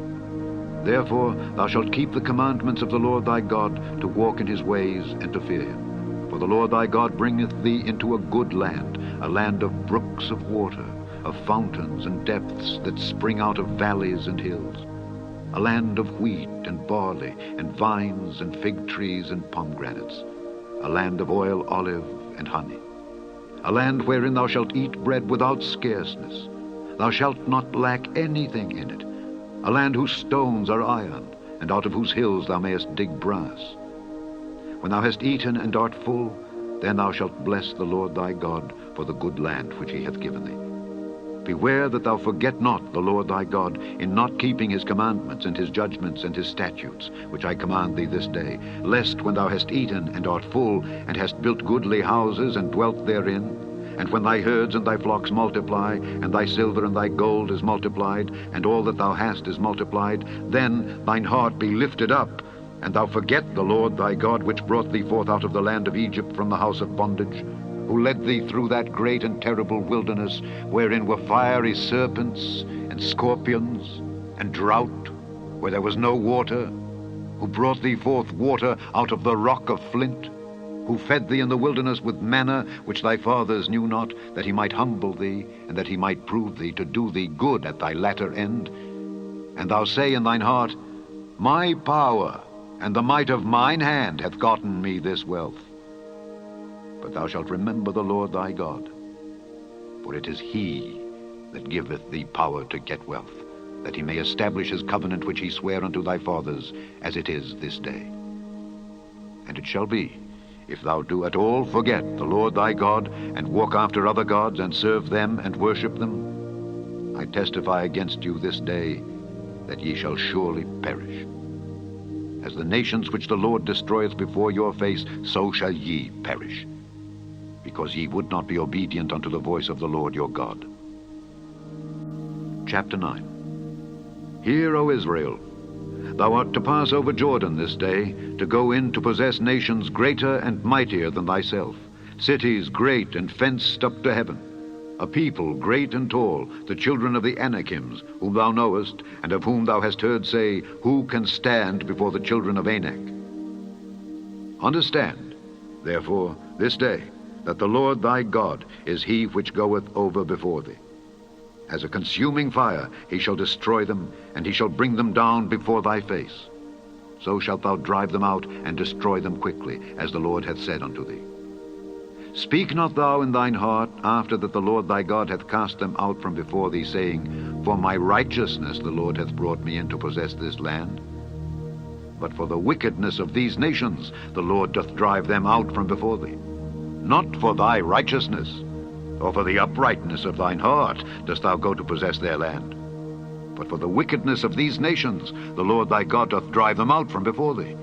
Therefore thou shalt keep the commandments of the Lord thy God, to walk in his ways and to fear him. For the Lord thy God bringeth thee into a good land, a land of brooks of water, of fountains and depths that spring out of valleys and hills, a land of wheat and barley and vines and fig trees and pomegranates, a land of oil, olive, and honey, a land wherein thou shalt eat bread without scarceness. Thou shalt not lack anything in it, a land whose stones are iron, and out of whose hills thou mayest dig brass. When thou hast eaten and art full, then thou shalt bless the Lord thy God for the good land which he hath given thee. Beware that thou forget not the Lord thy God in not keeping his commandments and his judgments and his statutes, which I command thee this day, lest when thou hast eaten and art full, and hast built goodly houses and dwelt therein, and when thy herds and thy flocks multiply, and thy silver and thy gold is multiplied, and all that thou hast is multiplied, then thine heart be lifted up, and thou forget the Lord thy God, which brought thee forth out of the land of Egypt from the house of bondage, who led thee through that great and terrible wilderness, wherein were fiery serpents, and scorpions, and drought, where there was no water, who brought thee forth water out of the rock of flint, who fed thee in the wilderness with manna which thy fathers knew not, that he might humble thee, and that he might prove thee to do thee good at thy latter end. And thou say in thine heart, My power and the might of mine hand hath gotten me this wealth. But thou shalt remember the Lord thy God, for it is he that giveth thee power to get wealth, that he may establish his covenant which he sware unto thy fathers, as it is this day. And it shall be, if thou do at all forget the Lord thy God, and walk after other gods, and serve them, and worship them, I testify against you this day, that ye shall surely perish. As the nations which the Lord destroyeth before your face, so shall ye perish, because ye would not be obedient unto the voice of the Lord your God. Chapter 9. Hear, O Israel, thou art to pass over Jordan this day, to go in to possess nations greater and mightier than thyself, cities great and fenced up to heaven, a people great and tall, the children of the Anakims, whom thou knowest, and of whom thou hast heard say, Who can stand before the children of Anak? Understand, therefore, this day, that the Lord thy God is he which goeth over before thee. As a consuming fire he shall destroy them, and he shall bring them down before thy face. So shalt thou drive them out, and destroy them quickly, as the Lord hath said unto thee. Speak not thou in thine heart, after that the Lord thy God hath cast them out from before thee, saying, For my righteousness the Lord hath brought me in to possess this land. But for the wickedness of these nations the Lord doth drive them out from before thee. Not for thy righteousness, or for the uprightness of thine heart dost thou go to possess their land. But for the wickedness of these nations the Lord thy God doth drive them out from before thee,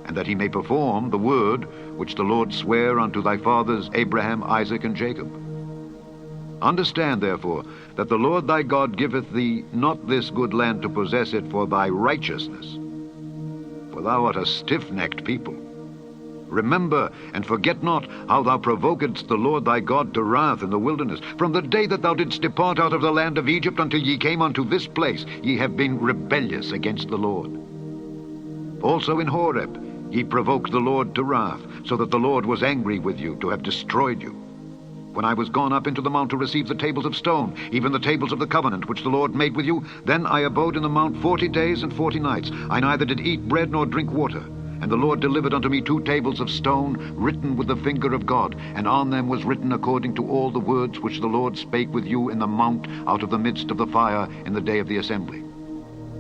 and that he may perform the word which the Lord sware unto thy fathers Abraham, Isaac, and Jacob. Understand, therefore, that the Lord thy God giveth thee not this good land to possess it for thy righteousness, for thou art a stiff-necked people. Remember, and forget not how thou provokedst the Lord thy God to wrath in the wilderness. From the day that thou didst depart out of the land of Egypt until ye came unto this place, ye have been rebellious against the Lord. Also in Horeb ye provoked the Lord to wrath, so that the Lord was angry with you to have destroyed you. When I was gone up into the mount to receive the tables of stone, even the tables of the covenant which the Lord made with you, then I abode in the mount 40 days and 40 nights. I neither did eat bread nor drink water. And the Lord delivered unto me 2 tables of stone, written with the finger of God, and on them was written according to all the words which the Lord spake with you in the mount out of the midst of the fire in the day of the assembly.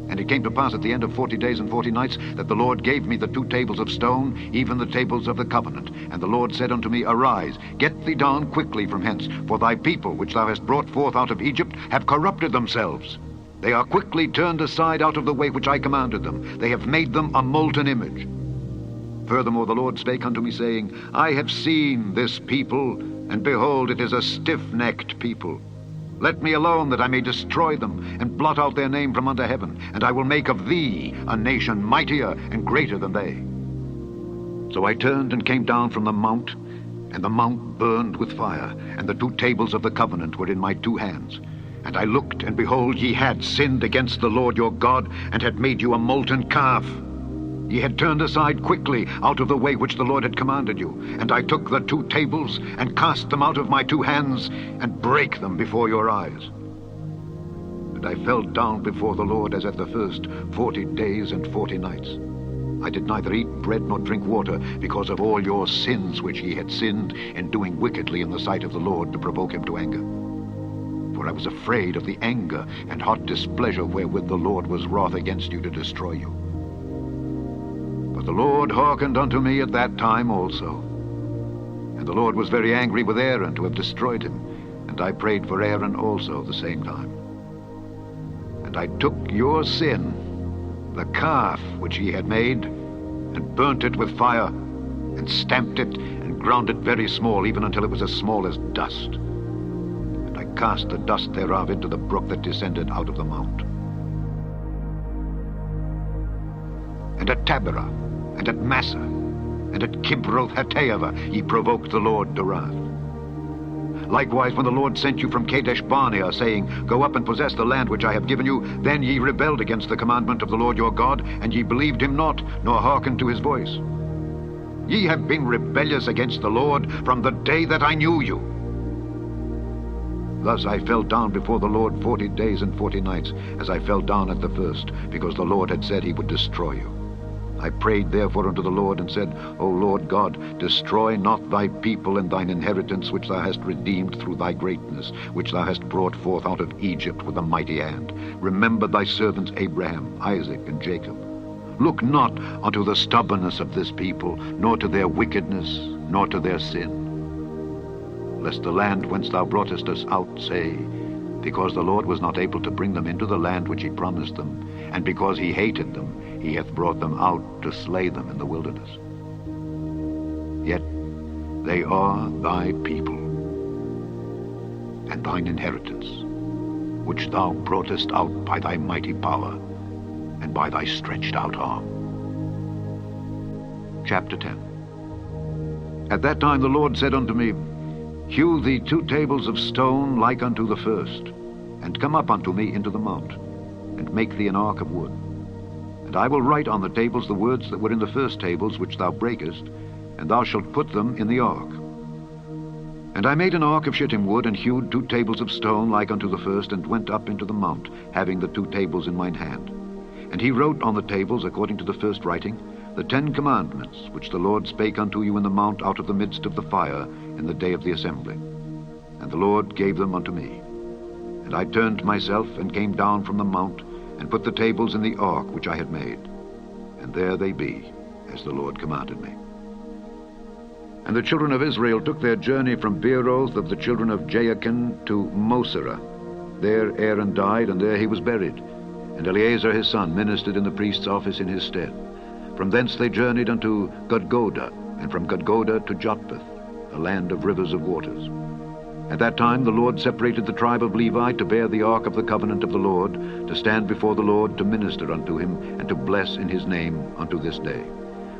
And it came to pass at the end of 40 days and 40 nights that the Lord gave me the 2 tables of stone, even the tables of the covenant. And the Lord said unto me, Arise, get thee down quickly from hence, for thy people which thou hast brought forth out of Egypt have corrupted themselves. They are quickly turned aside out of the way which I commanded them. They have made them a molten image. Furthermore the Lord spake unto me, saying, I have seen this people, and behold, it is a stiff-necked people. Let me alone, that I may destroy them, and blot out their name from under heaven, and I will make of thee a nation mightier and greater than they. So I turned and came down from the mount, and the mount burned with fire, and the 2 tables of the covenant were in my 2 hands. And I looked, and behold, ye had sinned against the Lord your God, and had made you a molten calf. Ye had turned aside quickly out of the way which the Lord had commanded you. And I took the 2 tables, and cast them out of my 2 hands, and brake them before your eyes. And I fell down before the Lord as at the first 40 days and 40 nights. I did neither eat bread nor drink water, because of all your sins which ye had sinned in doing wickedly in the sight of the Lord to provoke him to anger. For I was afraid of the anger and hot displeasure wherewith the Lord was wroth against you to destroy you. But the Lord hearkened unto me at that time also. And the Lord was very angry with Aaron to have destroyed him, and I prayed for Aaron also the same time. And I took your sin, the calf which ye had made, and burnt it with fire, and stamped it, and ground it very small, even until it was as small as dust. And I cast the dust thereof into the brook that descended out of the mount. And at Taberah, and at Massa, and at Kibroth-Hattaavah ye provoked the Lord to wrath. Likewise, when the Lord sent you from Kadesh Barnea, saying, Go up and possess the land which I have given you, then ye rebelled against the commandment of the Lord your God, and ye believed him not, nor hearkened to his voice. Ye have been rebellious against the Lord from the day that I knew you. Thus I fell down before the Lord 40 days and 40 nights, as I fell down at the first, because the Lord had said he would destroy you. I prayed therefore unto the Lord, and said, O Lord God, destroy not thy people and thine inheritance, which thou hast redeemed through thy greatness, which thou hast brought forth out of Egypt with a mighty hand. Remember thy servants Abraham, Isaac, and Jacob. Look not unto the stubbornness of this people, nor to their wickedness, nor to their sin. Lest the land whence thou broughtest us out say, Because the Lord was not able to bring them into the land which he promised them, and because he hated them, he hath brought them out to slay them in the wilderness. Yet they are thy people, and thine inheritance, which thou broughtest out by thy mighty power, and by thy stretched out arm. Chapter 10. At that time the Lord said unto me, Hew thee 2 tables of stone like unto the first, and come up unto me into the mount, and make thee an ark of wood. And I will write on the tables the words that were in the first tables which thou breakest, and thou shalt put them in the ark. And I made an ark of shittim wood, and hewed 2 tables of stone like unto the first, and went up into the mount, having the 2 tables in mine hand. And he wrote on the tables, according to the first writing, the 10 commandments, which the Lord spake unto you in the mount out of the midst of the fire in the day of the assembly. And the Lord gave them unto me. And I turned myself, and came down from the mount, and put the tables in the ark which I had made. And there they be, as the Lord commanded me. And the children of Israel took their journey from Beeroth of the children of Jaakan to Moserah. There Aaron died, and there he was buried. And Eleazar his son ministered in the priest's office in his stead. From thence they journeyed unto Gudgodah, and from Gudgodah to Jotbath, a land of rivers of waters. At that time the Lord separated the tribe of Levi to bear the ark of the covenant of the Lord, to stand before the Lord, to minister unto him, and to bless in his name unto this day.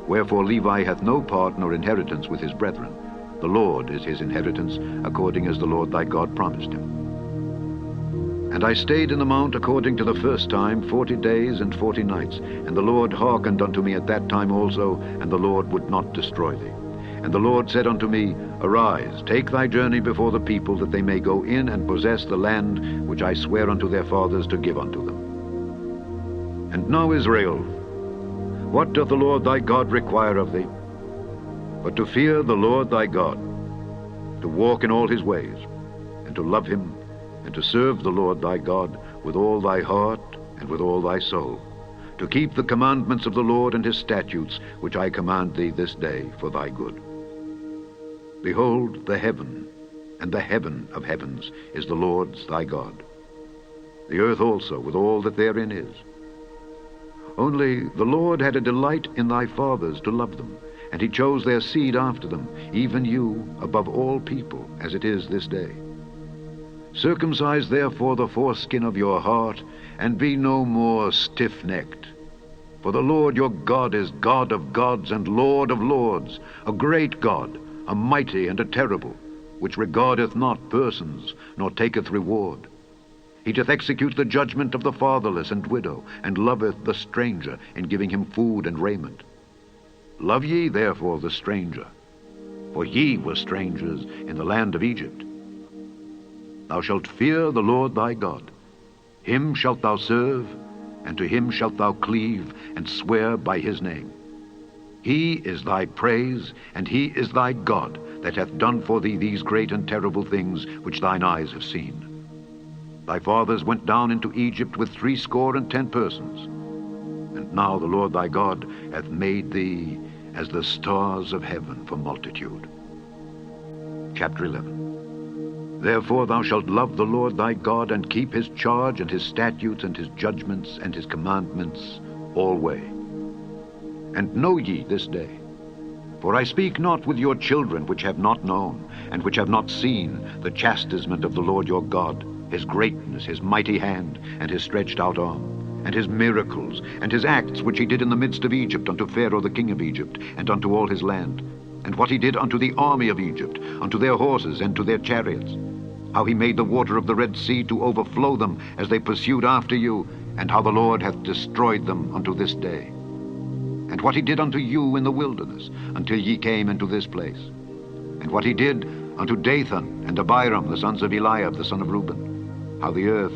Wherefore Levi hath no part nor inheritance with his brethren. The Lord is his inheritance, according as the Lord thy God promised him. And I stayed in the mount according to the first time 40 days and 40 nights. And the Lord hearkened unto me at that time also, and the Lord would not destroy thee. And the Lord said unto me, Arise, take thy journey before the people, that they may go in and possess the land which I swear unto their fathers to give unto them. And now, Israel, what doth the Lord thy God require of thee? But to fear the Lord thy God, to walk in all his ways, and to love him, and to serve the Lord thy God with all thy heart and with all thy soul, to keep the commandments of the Lord and his statutes, which I command thee this day for thy good. Behold, the heaven and the heaven of heavens is the Lord's thy God, the earth also with all that therein is. Only the Lord had a delight in thy fathers to love them, and he chose their seed after them, even you above all people, as it is this day. Circumcise therefore the foreskin of your heart, and be no more stiff-necked. For the Lord your God is God of gods and Lord of lords, a great God, a mighty and a terrible, which regardeth not persons, nor taketh reward. He doth execute the judgment of the fatherless and widow, and loveth the stranger, in giving him food and raiment. Love ye therefore the stranger, for ye were strangers in the land of Egypt. Thou shalt fear the Lord thy God. Him shalt thou serve, and to him shalt thou cleave, and swear by his name. He is thy praise, and he is thy God, that hath done for thee these great and terrible things which thine eyes have seen. Thy fathers went down into Egypt with 60 persons. And now the Lord thy God hath made thee as the stars of heaven for multitude. Chapter 11. Therefore thou shalt love the Lord thy God, and keep his charge, and his statutes, and his judgments, and his commandments alway. And know ye this day, for I speak not with your children which have not known, and which have not seen the chastisement of the Lord your God, his greatness, his mighty hand, and his stretched out arm, and his miracles, and his acts which he did in the midst of Egypt unto Pharaoh the king of Egypt, and unto all his land, and what he did unto the army of Egypt, unto their horses and to their chariots, how he made the water of the Red Sea to overflow them as they pursued after you, and how the Lord hath destroyed them unto this day. And what he did unto you in the wilderness, until ye came into this place. And what he did unto Dathan and Abiram, the sons of Eliab, the son of Reuben, how the earth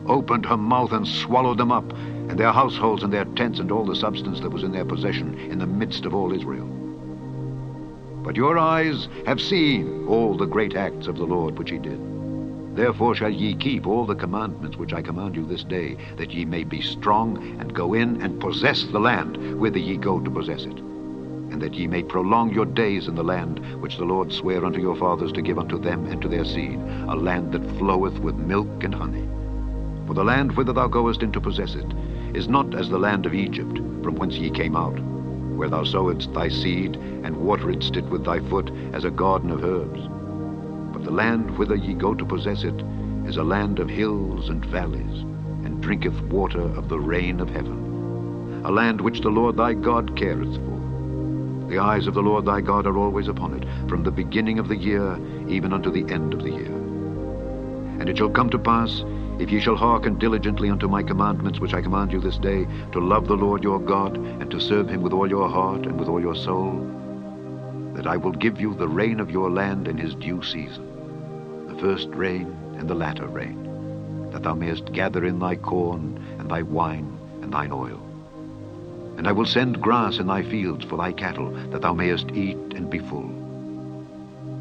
opened her mouth and swallowed them up, and their households and their tents and all the substance that was in their possession in the midst of all Israel. But your eyes have seen all the great acts of the Lord which he did. Therefore shall ye keep all the commandments which I command you this day, that ye may be strong, and go in and possess the land whither ye go to possess it, and that ye may prolong your days in the land which the Lord sware unto your fathers to give unto them and to their seed, a land that floweth with milk and honey. For the land whither thou goest in to possess it is not as the land of Egypt, from whence ye came out, where thou sowedst thy seed, and wateredst it with thy foot as a garden of herbs. But the land whither ye go to possess it is a land of hills and valleys, and drinketh water of the rain of heaven, a land which the Lord thy God careth for. The eyes of the Lord thy God are always upon it, from the beginning of the year even unto the end of the year. And it shall come to pass, if ye shall hearken diligently unto my commandments which I command you this day, to love the Lord your God, and to serve him with all your heart and with all your soul, that I will give you the rain of your land in his due season, the first rain and the latter rain, that thou mayest gather in thy corn and thy wine and thine oil. And I will send grass in thy fields for thy cattle, that thou mayest eat and be full.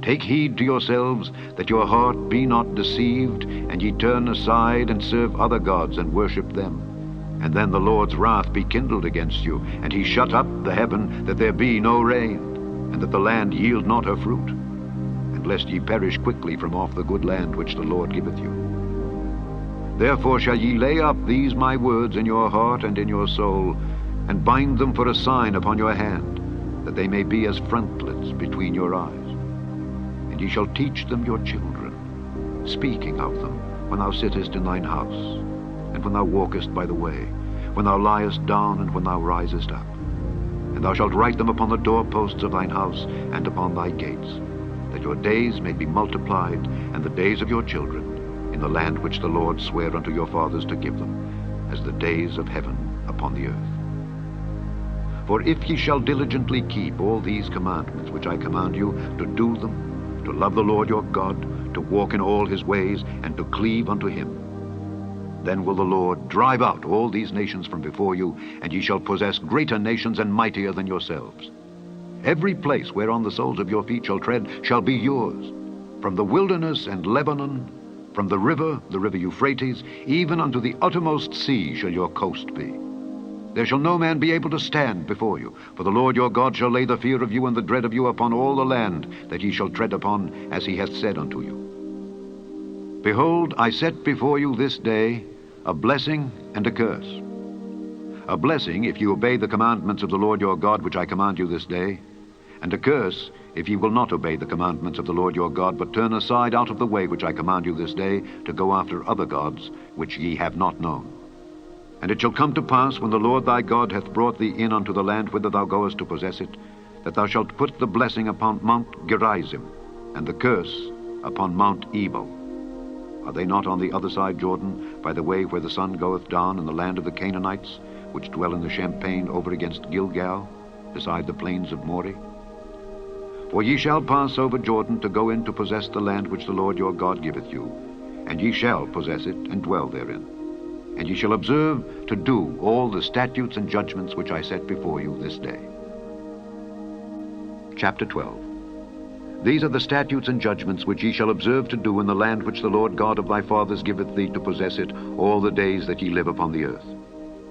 Take heed to yourselves that your heart be not deceived, and ye turn aside and serve other gods and worship them. And then the Lord's wrath be kindled against you, and he shut up the heaven, that there be no rain, and that the land yield not her fruit, and lest ye perish quickly from off the good land which the Lord giveth you. Therefore shall ye lay up these my words in your heart and in your soul, and bind them for a sign upon your hand, that they may be as frontlets between your eyes. And ye shall teach them your children, speaking of them when thou sittest in thine house, and when thou walkest by the way, when thou liest down, and when thou risest up. And thou shalt write them upon the doorposts of thine house and upon thy gates, that your days may be multiplied, and the days of your children, in the land which the Lord sware unto your fathers to give them, as the days of heaven upon the earth. For if ye shall diligently keep all these commandments which I command you, to do them, to love the Lord your God, to walk in all his ways, and to cleave unto him, then will the Lord drive out all these nations from before you, and ye shall possess greater nations and mightier than yourselves. Every place whereon the soles of your feet shall tread shall be yours, from the wilderness and Lebanon, from the river Euphrates, even unto the uttermost sea shall your coast be. There shall no man be able to stand before you, for the Lord your God shall lay the fear of you and the dread of you upon all the land that ye shall tread upon, as he hath said unto you. Behold, I set before you this day a blessing and a curse. A blessing, if ye obey the commandments of the Lord your God, which I command you this day, and a curse, if ye will not obey the commandments of the Lord your God, but turn aside out of the way which I command you this day, to go after other gods, which ye have not known. And it shall come to pass, when the Lord thy God hath brought thee in unto the land whither thou goest to possess it, that thou shalt put the blessing upon Mount Gerizim, and the curse upon Mount Ebal. Are they not on the other side Jordan, by the way where the sun goeth down, in the land of the Canaanites, which dwell in the champaign over against Gilgal, beside the plains of Moreh? For ye shall pass over Jordan to go in to possess the land which the Lord your God giveth you, and ye shall possess it and dwell therein. And ye shall observe to do all the statutes and judgments which I set before you this day. Chapter 12. These are the statutes and judgments which ye shall observe to do in the land which the Lord God of thy fathers giveth thee to possess it all the days that ye live upon the earth.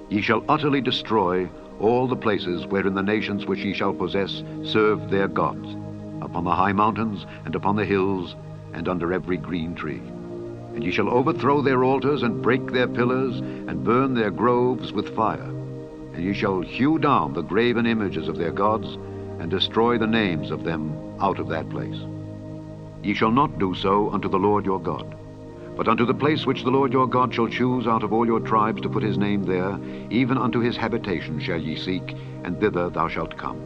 Ye shall utterly destroy all the places wherein the nations which ye shall possess serve their gods, upon the high mountains, and upon the hills, and under every green tree. And ye shall overthrow their altars, and break their pillars, and burn their groves with fire. And ye shall hew down the graven images of their gods, and destroy the names of them out of that place. Ye shall not do so unto the Lord your God, but unto the place which the Lord your God shall choose out of all your tribes to put his name there, even unto his habitation shall ye seek, and thither thou shalt come.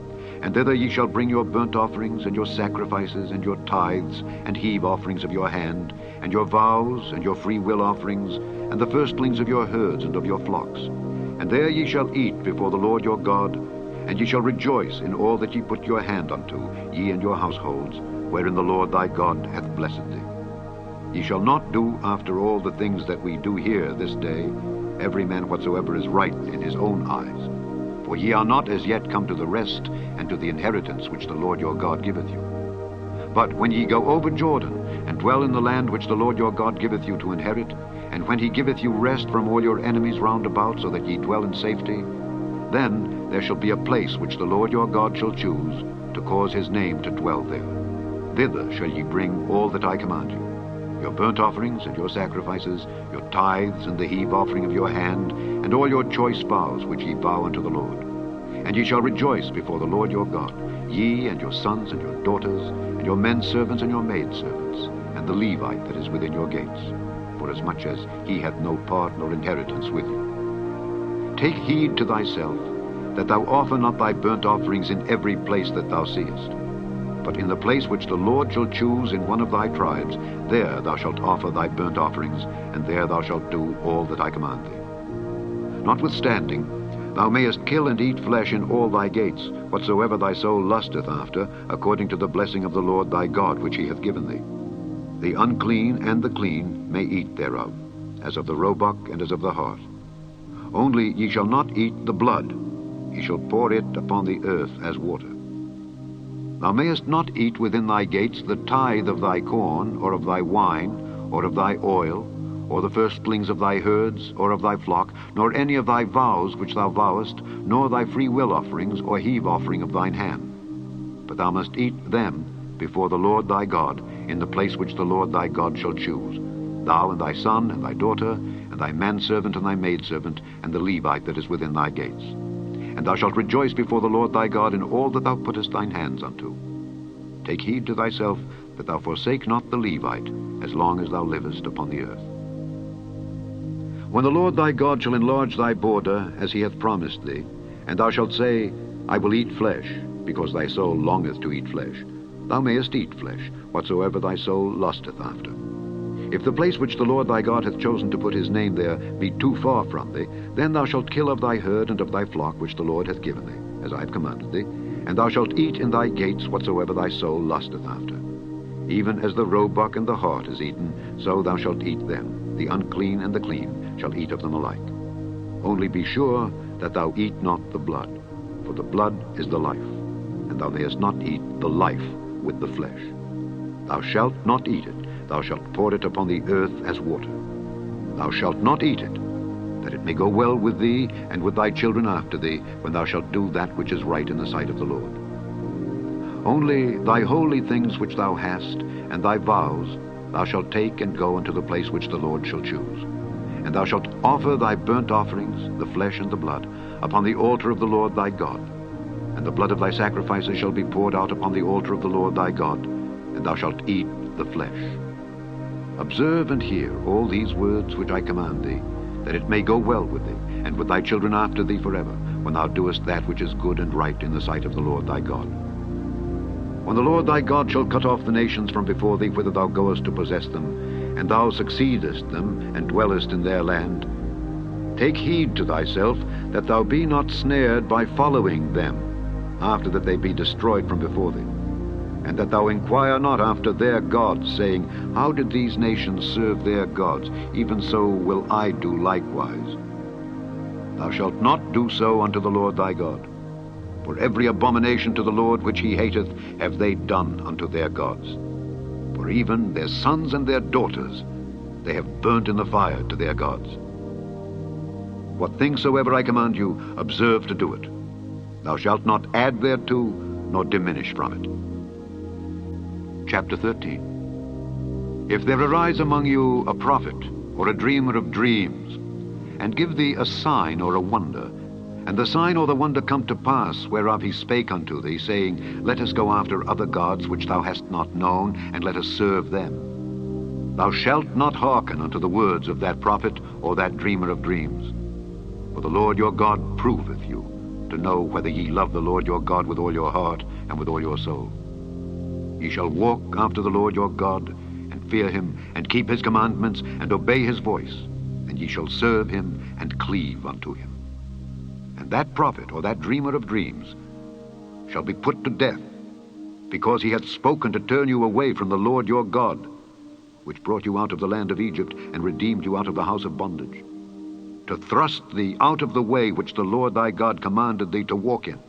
And thither ye shall bring your burnt offerings, and your sacrifices, and your tithes, and heave offerings of your hand, and your vows, and your free will offerings, and the firstlings of your herds and of your flocks. And there ye shall eat before the Lord your God, and ye shall rejoice in all that ye put your hand unto, ye and your households, wherein the Lord thy God hath blessed thee. Ye shall not do after all the things that we do here this day, every man whatsoever is right in his own eyes. For ye are not as yet come to the rest and to the inheritance which the Lord your God giveth you. But when ye go over Jordan, and dwell in the land which the Lord your God giveth you to inherit, and when he giveth you rest from all your enemies round about, so that ye dwell in safety, then there shall be a place which the Lord your God shall choose, to cause his name to dwell there. Thither shall ye bring all that I command you, your burnt offerings and your sacrifices, your tithes and the heave offering of your hand, and all your choice vows which ye vow unto the Lord. And ye shall rejoice before the Lord your God, ye and your sons and your daughters, and your men servants and your maid servants, and the Levite that is within your gates, forasmuch as he hath no part nor inheritance with you. Take heed to thyself, that thou offer not thy burnt offerings in every place that thou seest. But in the place which the Lord shall choose in one of thy tribes, there thou shalt offer thy burnt offerings, and there thou shalt do all that I command thee. Notwithstanding, thou mayest kill and eat flesh in all thy gates, whatsoever thy soul lusteth after, according to the blessing of the Lord thy God which he hath given thee. The unclean and the clean may eat thereof, as of the roebuck and as of the hart. Only ye shall not eat the blood, ye shall pour it upon the earth as water. Thou mayest not eat within thy gates the tithe of thy corn, or of thy wine, or of thy oil, or the firstlings of thy herds, or of thy flock, nor any of thy vows which thou vowest, nor thy free will offerings, or heave offering of thine hand. But thou must eat them before the Lord thy God, in the place which the Lord thy God shall choose, thou and thy son and thy daughter, and thy manservant and thy maidservant, and the Levite that is within thy gates. And thou shalt rejoice before the Lord thy God in all that thou puttest thine hands unto. Take heed to thyself that thou forsake not the Levite, as long as thou livest upon the earth. When the Lord thy God shall enlarge thy border, as he hath promised thee, and thou shalt say, I will eat flesh, because thy soul longeth to eat flesh, thou mayest eat flesh, whatsoever thy soul lusteth after. If the place which the Lord thy God hath chosen to put his name there be too far from thee, then thou shalt kill of thy herd and of thy flock which the Lord hath given thee, as I have commanded thee, and thou shalt eat in thy gates whatsoever thy soul lusteth after. Even as the roebuck and the hart is eaten, so thou shalt eat them. The unclean and the clean shall eat of them alike. Only be sure that thou eat not the blood, for the blood is the life, and thou mayest not eat the life with the flesh. Thou shalt not eat it. Thou shalt pour it upon the earth as water. Thou shalt not eat it, that it may go well with thee and with thy children after thee, when thou shalt do that which is right in the sight of the Lord. Only thy holy things which thou hast, and thy vows, thou shalt take and go unto the place which the Lord shall choose. And thou shalt offer thy burnt offerings, the flesh and the blood, upon the altar of the Lord thy God. And the blood of thy sacrifices shall be poured out upon the altar of the Lord thy God, and thou shalt eat the flesh. Observe and hear all these words which I command thee, that it may go well with thee, and with thy children after thee forever, when thou doest that which is good and right in the sight of the Lord thy God. When the Lord thy God shall cut off the nations from before thee, whither thou goest to possess them, and thou succeedest them, and dwellest in their land, take heed to thyself, that thou be not snared by following them, after that they be destroyed from before thee. And that thou inquire not after their gods, saying, How did these nations serve their gods? Even so will I do likewise. Thou shalt not do so unto the Lord thy God. For every abomination to the Lord which he hateth have they done unto their gods. For even their sons and their daughters they have burnt in the fire to their gods. What things soever I command you, observe to do it. Thou shalt not add thereto, nor diminish from it. Chapter 13. If there arise among you a prophet, or a dreamer of dreams, and give thee a sign or a wonder, and the sign or the wonder come to pass, whereof he spake unto thee, saying, Let us go after other gods which thou hast not known, and let us serve them, thou shalt not hearken unto the words of that prophet or that dreamer of dreams. For the Lord your God proveth you, to know whether ye love the Lord your God with all your heart and with all your soul. Ye shall walk after the Lord your God, and fear him, and keep his commandments, and obey his voice, and ye shall serve him, and cleave unto him. And that prophet, or that dreamer of dreams, shall be put to death, because he hath spoken to turn you away from the Lord your God, which brought you out of the land of Egypt, and redeemed you out of the house of bondage, to thrust thee out of the way which the Lord thy God commanded thee to walk in.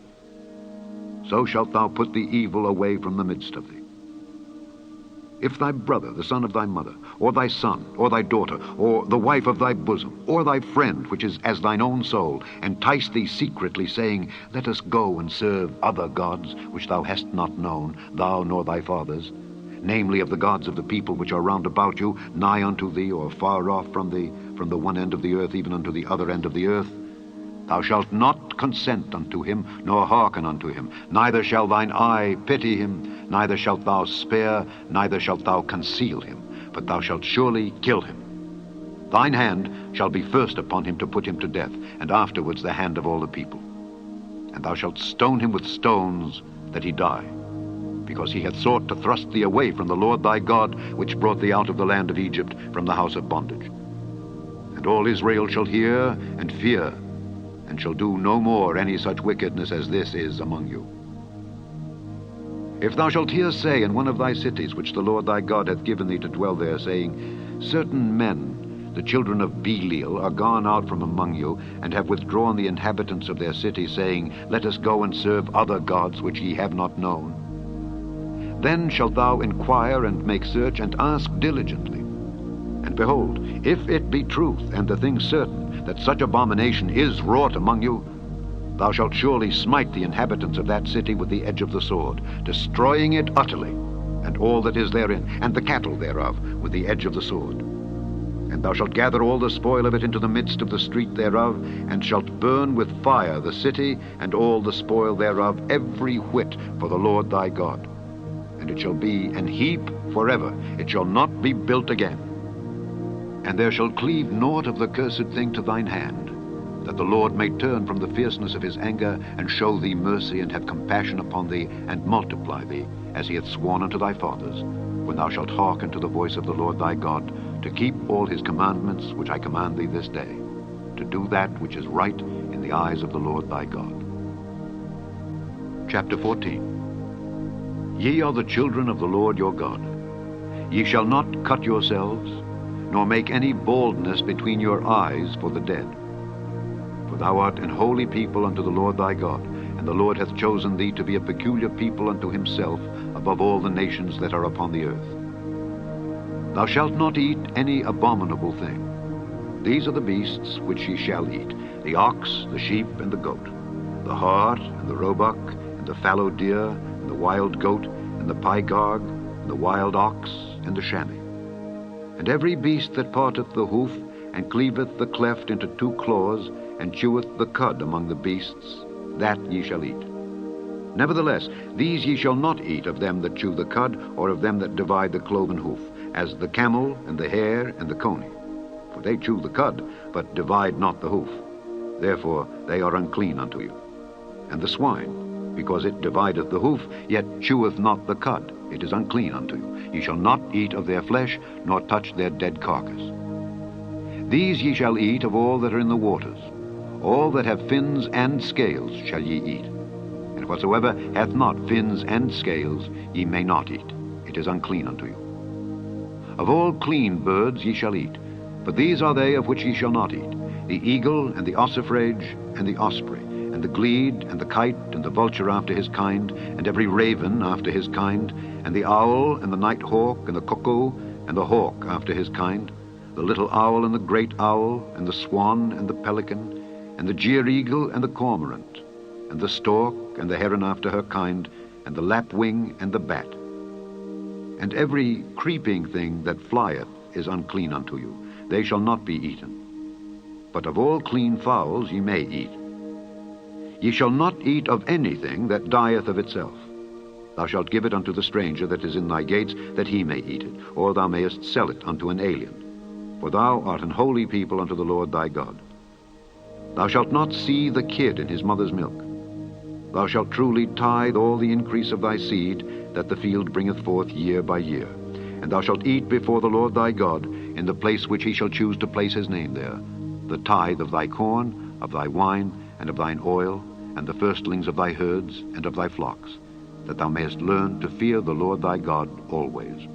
So shalt thou put the evil away from the midst of thee. If thy brother, the son of thy mother, or thy son, or thy daughter, or the wife of thy bosom, or thy friend, which is as thine own soul, entice thee secretly, saying, Let us go and serve other gods, which thou hast not known, thou nor thy fathers, namely of the gods of the people which are round about you, nigh unto thee, or far off from thee, from the one end of the earth even unto the other end of the earth, thou shalt not consent unto him, nor hearken unto him, neither shall thine eye pity him, neither shalt thou spare, neither shalt thou conceal him, but thou shalt surely kill him. Thine hand shall be first upon him to put him to death, and afterwards the hand of all the people. And thou shalt stone him with stones, that he die, because he hath sought to thrust thee away from the Lord thy God, which brought thee out of the land of Egypt, from the house of bondage. And all Israel shall hear and fear, and shall do no more any such wickedness as this is among you. If thou shalt hear say in one of thy cities, which the Lord thy God hath given thee to dwell there, saying, Certain men, the children of Belial, are gone out from among you, and have withdrawn the inhabitants of their city, saying, Let us go and serve other gods which ye have not known. Then shalt thou inquire and make search, and ask diligently. And behold, if it be truth, and the thing certain, that such abomination is wrought among you, thou shalt surely smite the inhabitants of that city with the edge of the sword, destroying it utterly, and all that is therein, and the cattle thereof, with the edge of the sword. And thou shalt gather all the spoil of it into the midst of the street thereof, and shalt burn with fire the city, and all the spoil thereof, every whit, for the Lord thy God. And it shall be an heap forever, it shall not be built again. And there shall cleave naught of the cursed thing to thine hand, that the Lord may turn from the fierceness of his anger, and show thee mercy, and have compassion upon thee, and multiply thee, as he hath sworn unto thy fathers, when thou shalt hearken to the voice of the Lord thy God, to keep all his commandments which I command thee this day, to do that which is right in the eyes of the Lord thy God. Chapter 14. Ye are the children of the Lord your God. Ye shall not cut yourselves, nor make any baldness between your eyes for the dead. For thou art an holy people unto the Lord thy God, and the Lord hath chosen thee to be a peculiar people unto himself above all the nations that are upon the earth. Thou shalt not eat any abominable thing. These are the beasts which ye shall eat, the ox, the sheep, and the goat, the hart, and the roebuck, and the fallow deer, and the wild goat, and the pygarg, and the wild ox, and the chamois. And every beast that parteth the hoof, and cleaveth the cleft into two claws, and cheweth the cud among the beasts, that ye shall eat. Nevertheless, these ye shall not eat of them that chew the cud, or of them that divide the cloven hoof, as the camel, and the hare, and the coney. For they chew the cud, but divide not the hoof. Therefore they are unclean unto you. And the swine, because it divideth the hoof, yet cheweth not the cud, it is unclean unto you. Ye shall not eat of their flesh, nor touch their dead carcass. These ye shall eat of all that are in the waters. All that have fins and scales shall ye eat. And whatsoever hath not fins and scales ye may not eat. It is unclean unto you. Of all clean birds ye shall eat, but these are they of which ye shall not eat: the eagle, and the ossifrage, and the osprey, and the glede, and the kite, and the vulture after his kind, and every raven after his kind, and the owl, and the night hawk, and the cuckoo, and the hawk after his kind, the little owl, and the great owl, and the swan, and the pelican, and the jeer-eagle, and the cormorant, and the stork, and the heron after her kind, and the lapwing, and the bat. And every creeping thing that flieth is unclean unto you. They shall not be eaten. But of all clean fowls ye may eat. Ye shall not eat of anything that dieth of itself. Thou shalt give it unto the stranger that is in thy gates, that he may eat it, or thou mayest sell it unto an alien. For thou art an holy people unto the Lord thy God. Thou shalt not see the kid in his mother's milk. Thou shalt truly tithe all the increase of thy seed that the field bringeth forth year by year. And thou shalt eat before the Lord thy God in the place which he shall choose to place his name there, the tithe of thy corn, of thy wine, and of thine oil, and the firstlings of thy herds and of thy flocks, that thou mayest learn to fear the Lord thy God always.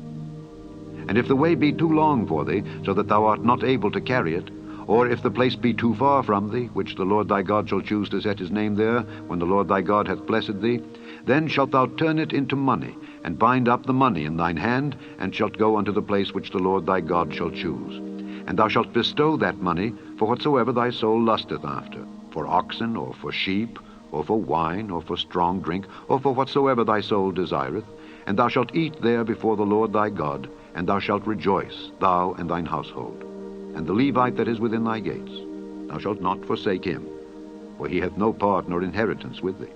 And if the way be too long for thee, so that thou art not able to carry it, or if the place be too far from thee, which the Lord thy God shall choose to set his name there, when the Lord thy God hath blessed thee, then shalt thou turn it into money, and bind up the money in thine hand, and shalt go unto the place which the Lord thy God shall choose. And thou shalt bestow that money for whatsoever thy soul lusteth after, for oxen, or for sheep, or for wine, or for strong drink, or for whatsoever thy soul desireth, and thou shalt eat there before the Lord thy God, and thou shalt rejoice, thou and thine household. And the Levite that is within thy gates, thou shalt not forsake him, for he hath no part nor inheritance with thee.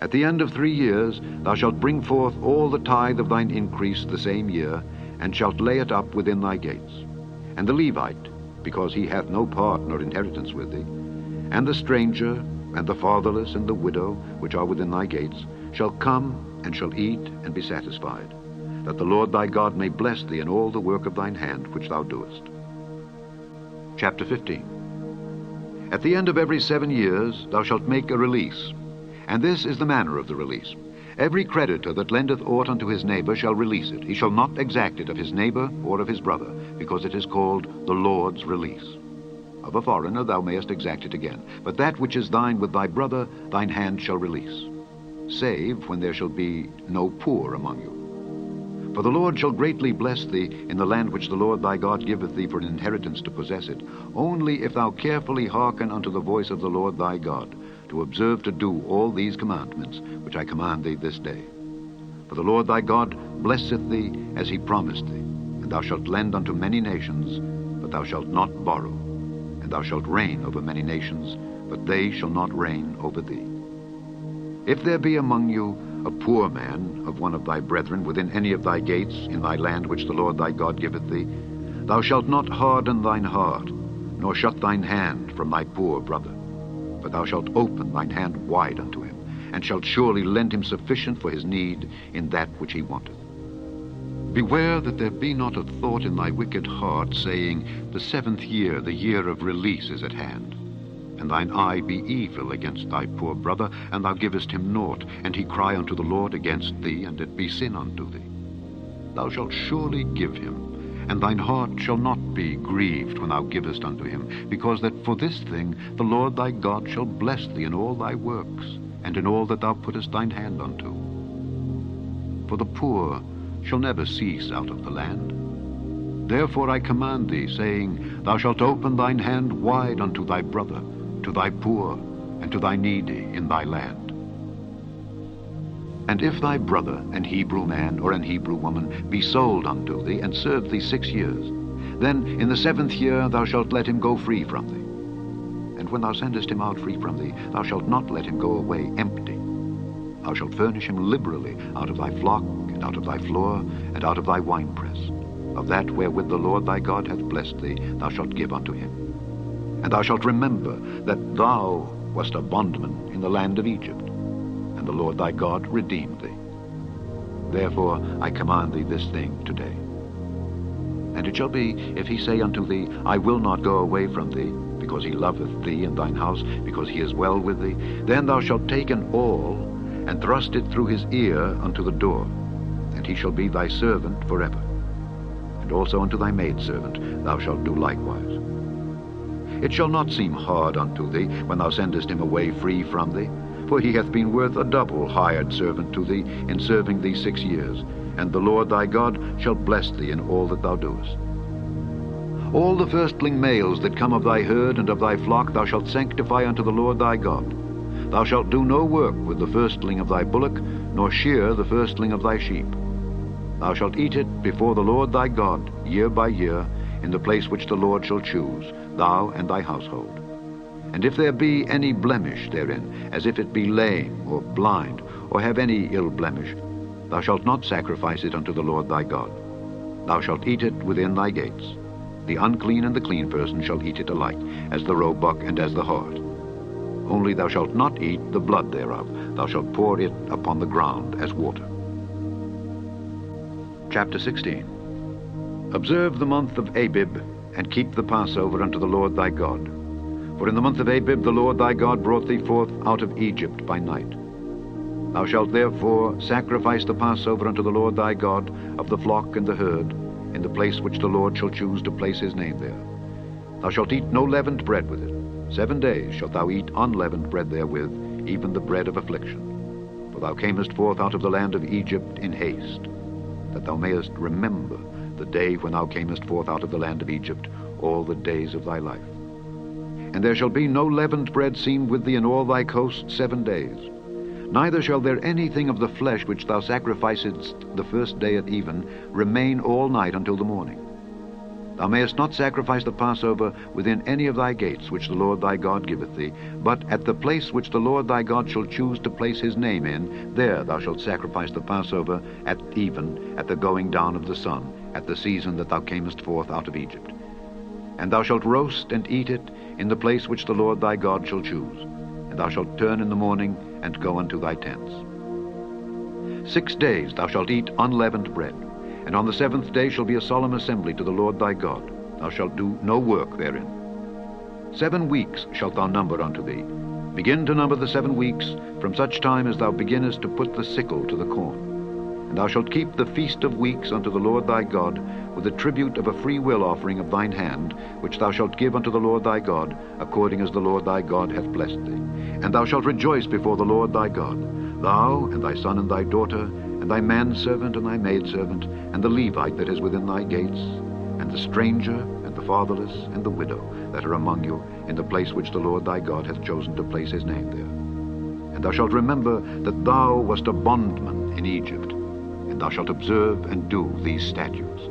At the end of 3 years thou shalt bring forth all the tithe of thine increase the same year, and shalt lay it up within thy gates. And the Levite, because he hath no part nor inheritance with thee, and the stranger, and the fatherless, and the widow, which are within thy gates, shall come and shall eat and be satisfied, that the Lord thy God may bless thee in all the work of thine hand which thou doest. Chapter 15. At the end of every 7 years thou shalt make a release, and this is the manner of the release. Every creditor that lendeth aught unto his neighbor shall release it. He shall not exact it of his neighbor or of his brother, because it is called the Lord's release. Of a foreigner thou mayest exact it again, but that which is thine with thy brother thine hand shall release, save when there shall be no poor among you. For the Lord shall greatly bless thee in the land which the Lord thy God giveth thee for an inheritance to possess it, only if thou carefully hearken unto the voice of the Lord thy God, to observe to do all these commandments which I command thee this day. For the Lord thy God blesseth thee as he promised thee, and thou shalt lend unto many nations, but thou shalt not borrow, and thou shalt reign over many nations, but they shall not reign over thee. If there be among you a poor man of one of thy brethren within any of thy gates in thy land which the Lord thy God giveth thee, thou shalt not harden thine heart, nor shut thine hand from thy poor brother, but thou shalt open thine hand wide unto him, and shalt surely lend him sufficient for his need in that which he wanteth. Beware that there be not a thought in thy wicked heart, saying, the 7th year, the year of release, is at hand. And thine eye be evil against thy poor brother, and thou givest him naught, and he cry unto the Lord against thee, and it be sin unto thee. Thou shalt surely give him, and thine heart shall not be grieved when thou givest unto him, because that for this thing the Lord thy God shall bless thee in all thy works, and in all that thou puttest thine hand unto. For the poor shall never cease out of the land. Therefore I command thee, saying, thou shalt open thine hand wide unto thy brother, to thy poor, and to thy needy in thy land. And if thy brother, an Hebrew man or an Hebrew woman, be sold unto thee, and serve thee 6 years, then in the 7th year thou shalt let him go free from thee. And when thou sendest him out free from thee, thou shalt not let him go away empty. Thou shalt furnish him liberally out of thy flock, and out of thy floor, and out of thy winepress. Of that wherewith the Lord thy God hath blessed thee, thou shalt give unto him. And thou shalt remember that thou wast a bondman in the land of Egypt, and the Lord thy God redeemed thee. Therefore I command thee this thing today. And it shall be, if he say unto thee, I will not go away from thee, because he loveth thee and thine house, because he is well with thee, then thou shalt take an awl, and thrust it through his ear unto the door, and he shall be thy servant forever. And also unto thy maidservant thou shalt do likewise. It shall not seem hard unto thee when thou sendest him away free from thee, for he hath been worth a double hired servant to thee in serving thee 6 years, and the Lord thy God shall bless thee in all that thou doest. All the firstling males that come of thy herd and of thy flock thou shalt sanctify unto the Lord thy God. Thou shalt do no work with the firstling of thy bullock, nor shear the firstling of thy sheep. Thou shalt eat it before the Lord thy God, year by year, in the place which the Lord shall choose, thou and thy household. And if there be any blemish therein, as if it be lame, or blind, or have any ill blemish, thou shalt not sacrifice it unto the Lord thy God. Thou shalt eat it within thy gates. The unclean and the clean person shall eat it alike, as the roebuck and as the hart. only thou shalt not eat the blood thereof. Thou shalt pour it upon the ground as water. Chapter 16. Observe the month of Abib, and keep the Passover unto the Lord thy God. For in the month of Abib the Lord thy God brought thee forth out of Egypt by night. Thou shalt therefore sacrifice the Passover unto the Lord thy God of the flock and the herd, in the place which the Lord shall choose to place his name there. Thou shalt eat no leavened bread with it. 7 days shalt thou eat unleavened bread therewith, even the bread of affliction. For thou camest forth out of the land of Egypt in haste, that thou mayest remember the day when thou camest forth out of the land of Egypt all the days of thy life. And there shall be no leavened bread seen with thee in all thy coasts 7 days. Neither shall there anything of the flesh which thou sacrificedst the first day at even remain all night until the morning. Thou mayest not sacrifice the Passover within any of thy gates which the Lord thy God giveth thee, but at the place which the Lord thy God shall choose to place his name in, there thou shalt sacrifice the Passover at even, at the going down of the sun, at the season that thou camest forth out of Egypt. And thou shalt roast and eat it in the place which the Lord thy God shall choose. And thou shalt turn in the morning and go unto thy tents. 6 days thou shalt eat unleavened bread, and on the 7th day shall be a solemn assembly to the Lord thy God. Thou shalt do no work therein. 7 weeks shalt thou number unto thee. Begin to number the 7 weeks from such time as thou beginnest to put the sickle to the corn. And thou shalt keep the feast of weeks unto the Lord thy God, with a tribute of a free will offering of thine hand, which thou shalt give unto the Lord thy God, according as the Lord thy God hath blessed thee. And thou shalt rejoice before the Lord thy God, thou and thy son and thy daughter, and thy manservant and thy maidservant, and the Levite that is within thy gates, and the stranger, and the fatherless, and the widow that are among you, in the place which the Lord thy God hath chosen to place his name there. And thou shalt remember that thou wast a bondman in Egypt, and thou shalt observe and do these statutes.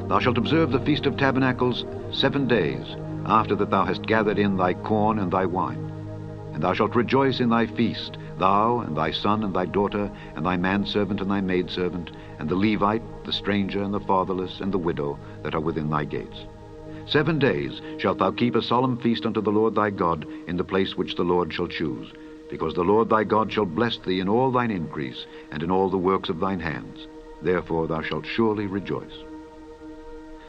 Thou shalt observe the Feast of Tabernacles 7 days, after that thou hast gathered in thy corn and thy wine. And thou shalt rejoice in thy feast, thou and thy son and thy daughter, and thy manservant and thy maidservant, and the Levite, the stranger, and the fatherless, and the widow that are within thy gates. 7 days shalt thou keep a solemn feast unto the Lord thy God in the place which the Lord shall choose, because the Lord thy God shall bless thee in all thine increase, and in all the works of thine hands. Therefore thou shalt surely rejoice.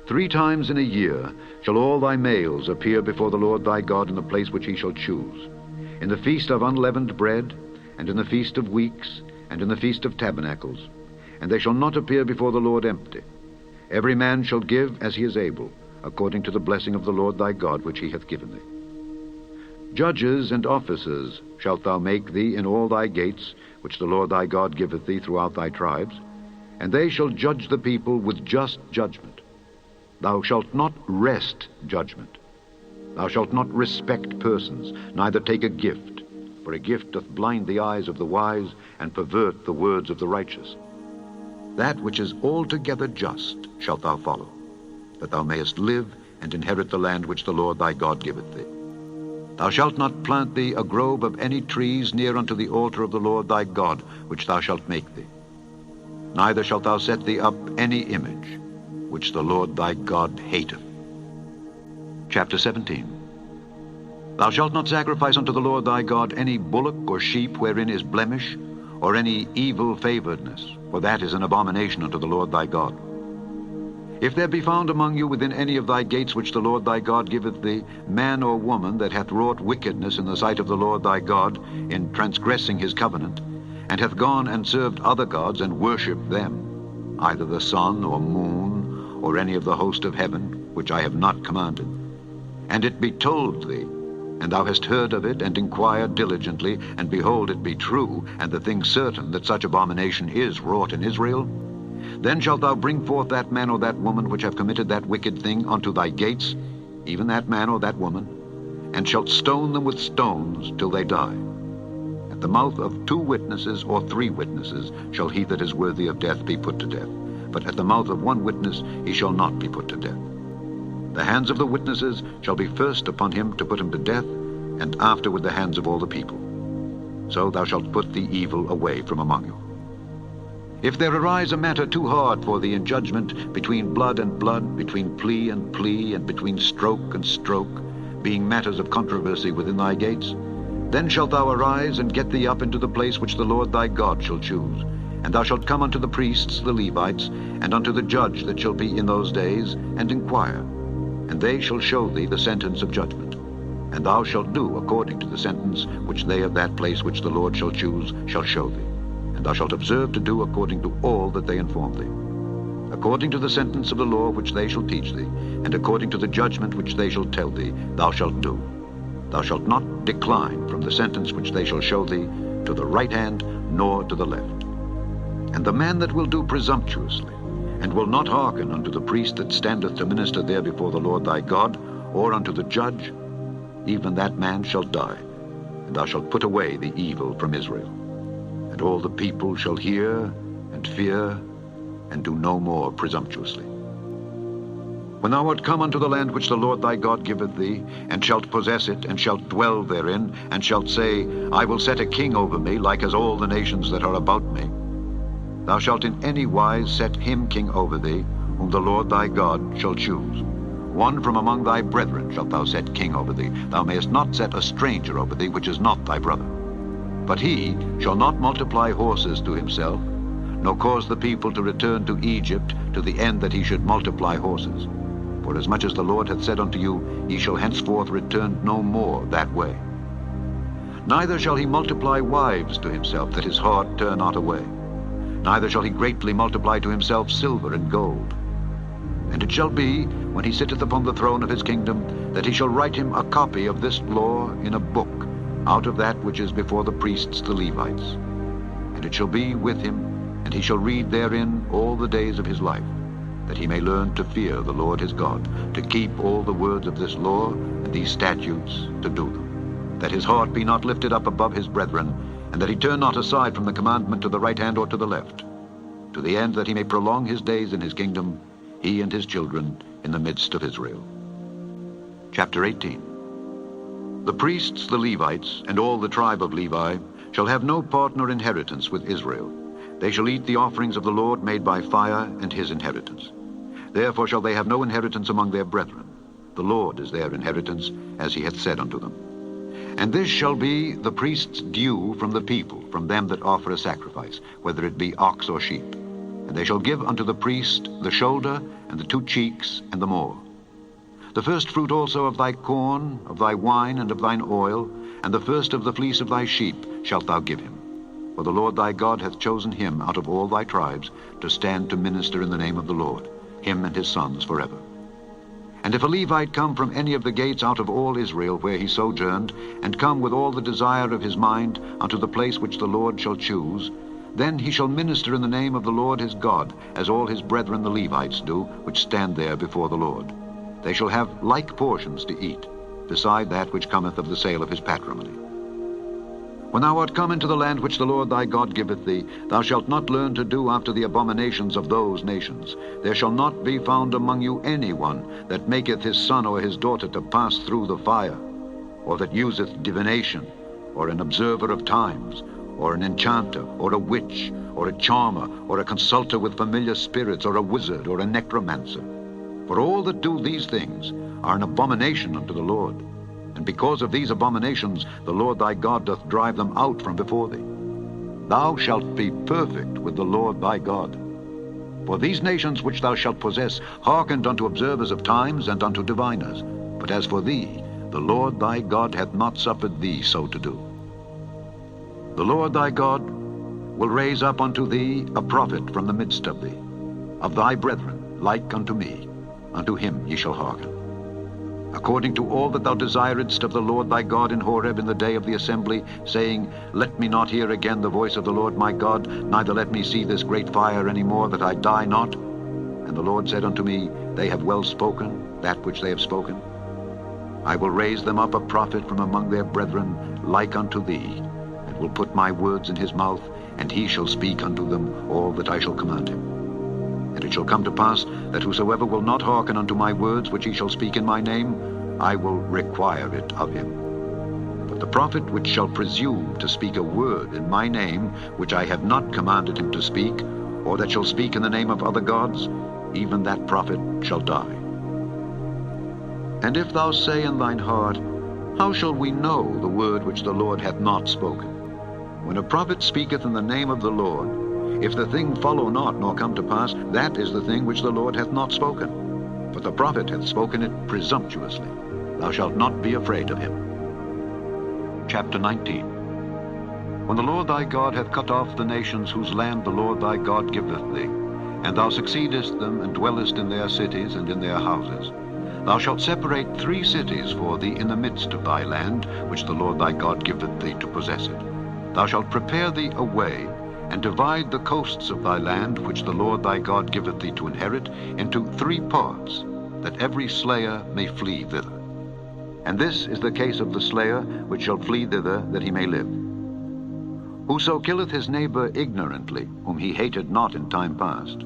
3 times in a year shall all thy males appear before the Lord thy God in the place which he shall choose, in the feast of unleavened bread, and in the feast of weeks, and in the feast of tabernacles. And they shall not appear before the Lord empty. Every man shall give as he is able, according to the blessing of the Lord thy God which he hath given thee. Judges and officers shalt thou make thee in all thy gates, which the Lord thy God giveth thee throughout thy tribes, and they shall judge the people with just judgment. Thou shalt not wrest judgment. Thou shalt not respect persons, neither take a gift, for a gift doth blind the eyes of the wise, and pervert the words of the righteous. That which is altogether just shalt thou follow, that thou mayest live and inherit the land which the Lord thy God giveth thee. Thou shalt not plant thee a grove of any trees near unto the altar of the Lord thy God, which thou shalt make thee. Neither shalt thou set thee up any image, which the Lord thy God hateth. Chapter 17. Thou shalt not sacrifice unto the Lord thy God any bullock or sheep wherein is blemish, or any evil favoredness, for that is an abomination unto the Lord thy God. If there be found among you within any of thy gates which the Lord thy God giveth thee, man or woman that hath wrought wickedness in the sight of the Lord thy God, in transgressing his covenant, and hath gone and served other gods and worshipped them, either the sun or moon, or any of the host of heaven, which I have not commanded, and it be told thee, and thou hast heard of it, and inquired diligently, and behold, it be true, and the thing certain, that such abomination is wrought in Israel, then shalt thou bring forth that man or that woman which have committed that wicked thing unto thy gates, even that man or that woman, and shalt stone them with stones till they die. At the mouth of 2 witnesses or 3 witnesses shall he that is worthy of death be put to death, but at the mouth of 1 witness he shall not be put to death. The hands of the witnesses shall be first upon him to put him to death, and afterward the hands of all the people. So thou shalt put the evil away from among you. If there arise a matter too hard for thee in judgment, between blood and blood, between plea and plea, and between stroke and stroke, being matters of controversy within thy gates, then shalt thou arise and get thee up into the place which the Lord thy God shall choose. And thou shalt come unto the priests, the Levites, and unto the judge that shall be in those days, and inquire. And they shall show thee the sentence of judgment. And thou shalt do according to the sentence which they of that place which the Lord shall choose shall show thee. And thou shalt observe to do according to all that they inform thee. According to the sentence of the law which they shall teach thee, and according to the judgment which they shall tell thee, thou shalt do. Thou shalt not decline from the sentence which they shall show thee, to the right hand nor to the left. And the man that will do presumptuously, and will not hearken unto the priest that standeth to minister there before the Lord thy God, or unto the judge, even that man shall die, and thou shalt put away the evil from Israel. And all the people shall hear and fear, and do no more presumptuously. When thou art come unto the land which the Lord thy God giveth thee, and shalt possess it, and shalt dwell therein, and shalt say, I will set a king over me, like as all the nations that are about me, thou shalt in any wise set him king over thee, whom the Lord thy God shall choose. One from among thy brethren shalt thou set king over thee. Thou mayest not set a stranger over thee, which is not thy brother. But he shall not multiply horses to himself, nor cause the people to return to Egypt, to the end that he should multiply horses. For as much as the Lord hath said unto you, ye shall henceforth return no more that way. Neither shall he multiply wives to himself, that his heart turn not away. Neither shall he greatly multiply to himself silver and gold. And it shall be, when he sitteth upon the throne of his kingdom, that he shall write him a copy of this law in a book, out of that which is before the priests the Levites. And it shall be with him, and he shall read therein all the days of his life, that he may learn to fear the Lord his God, to keep all the words of this law and these statutes to do them, that his heart be not lifted up above his brethren, and that he turn not aside from the commandment to the right hand or to the left, to the end that he may prolong his days in his kingdom, he and his children in the midst of Israel. Chapter 18. The priests, the Levites, and all the tribe of Levi shall have no part nor inheritance with Israel. They shall eat the offerings of the Lord made by fire, and his inheritance. Therefore shall they have no inheritance among their brethren. The Lord is their inheritance, as he hath said unto them. And this shall be the priest's due from the people, from them that offer a sacrifice, whether it be ox or sheep. And they shall give unto the priest the shoulder, and the 2 cheeks, and the more. The first fruit also of thy corn, of thy wine, and of thine oil, and the first of the fleece of thy sheep shalt thou give him. For the Lord thy God hath chosen him out of all thy tribes to stand to minister in the name of the Lord, him and his sons forever. And if a Levite come from any of the gates out of all Israel where he sojourned, and come with all the desire of his mind unto the place which the Lord shall choose, then he shall minister in the name of the Lord his God, as all his brethren the Levites do, which stand there before the Lord. They shall have like portions to eat, beside that which cometh of the sale of his patrimony. When thou art come into the land which the Lord thy God giveth thee, thou shalt not learn to do after the abominations of those nations. There shall not be found among you any one that maketh his son or his daughter to pass through the fire, or that useth divination, or an observer of times, or an enchanter, or a witch, or a charmer, or a consulter with familiar spirits, or a wizard, or a necromancer. For all that do these things are an abomination unto the Lord. And because of these abominations the Lord thy God doth drive them out from before thee. Thou shalt be perfect with the Lord thy God. For these nations which thou shalt possess hearkened unto observers of times and unto diviners. But as for thee, the Lord thy God hath not suffered thee so to do. The Lord thy God will raise up unto thee a prophet from the midst of thee, of thy brethren, like unto me. Unto him ye shall hearken. According to all that thou desiredst of the Lord thy God in Horeb in the day of the assembly, saying, Let me not hear again the voice of the Lord my God, neither let me see this great fire any more, that I die not. And the Lord said unto me, They have well spoken, that which they have spoken. I will raise them up a prophet from among their brethren, like unto thee, and will put my words in his mouth, and he shall speak unto them all that I shall command him. And it shall come to pass, that whosoever will not hearken unto my words which he shall speak in my name, I will require it of him. But the prophet which shall presume to speak a word in my name, which I have not commanded him to speak, or that shall speak in the name of other gods, even that prophet shall die. And if thou say in thine heart, How shall we know the word which the Lord hath not spoken? When a prophet speaketh in the name of the Lord, if the thing follow not, nor come to pass, that is the thing which the Lord hath not spoken. But the prophet hath spoken it presumptuously. Thou shalt not be afraid of him. Chapter 19. When the Lord thy God hath cut off the nations whose land the Lord thy God giveth thee, and thou succeedest them, and dwellest in their cities and in their houses, thou shalt separate 3 cities for thee in the midst of thy land, which the Lord thy God giveth thee to possess it. Thou shalt prepare thee a way, and divide the coasts of thy land, which the Lord thy God giveth thee to inherit, into 3 parts, that every slayer may flee thither. And this is the case of the slayer which shall flee thither, that he may live. Whoso killeth his neighbor ignorantly, whom he hated not in time past,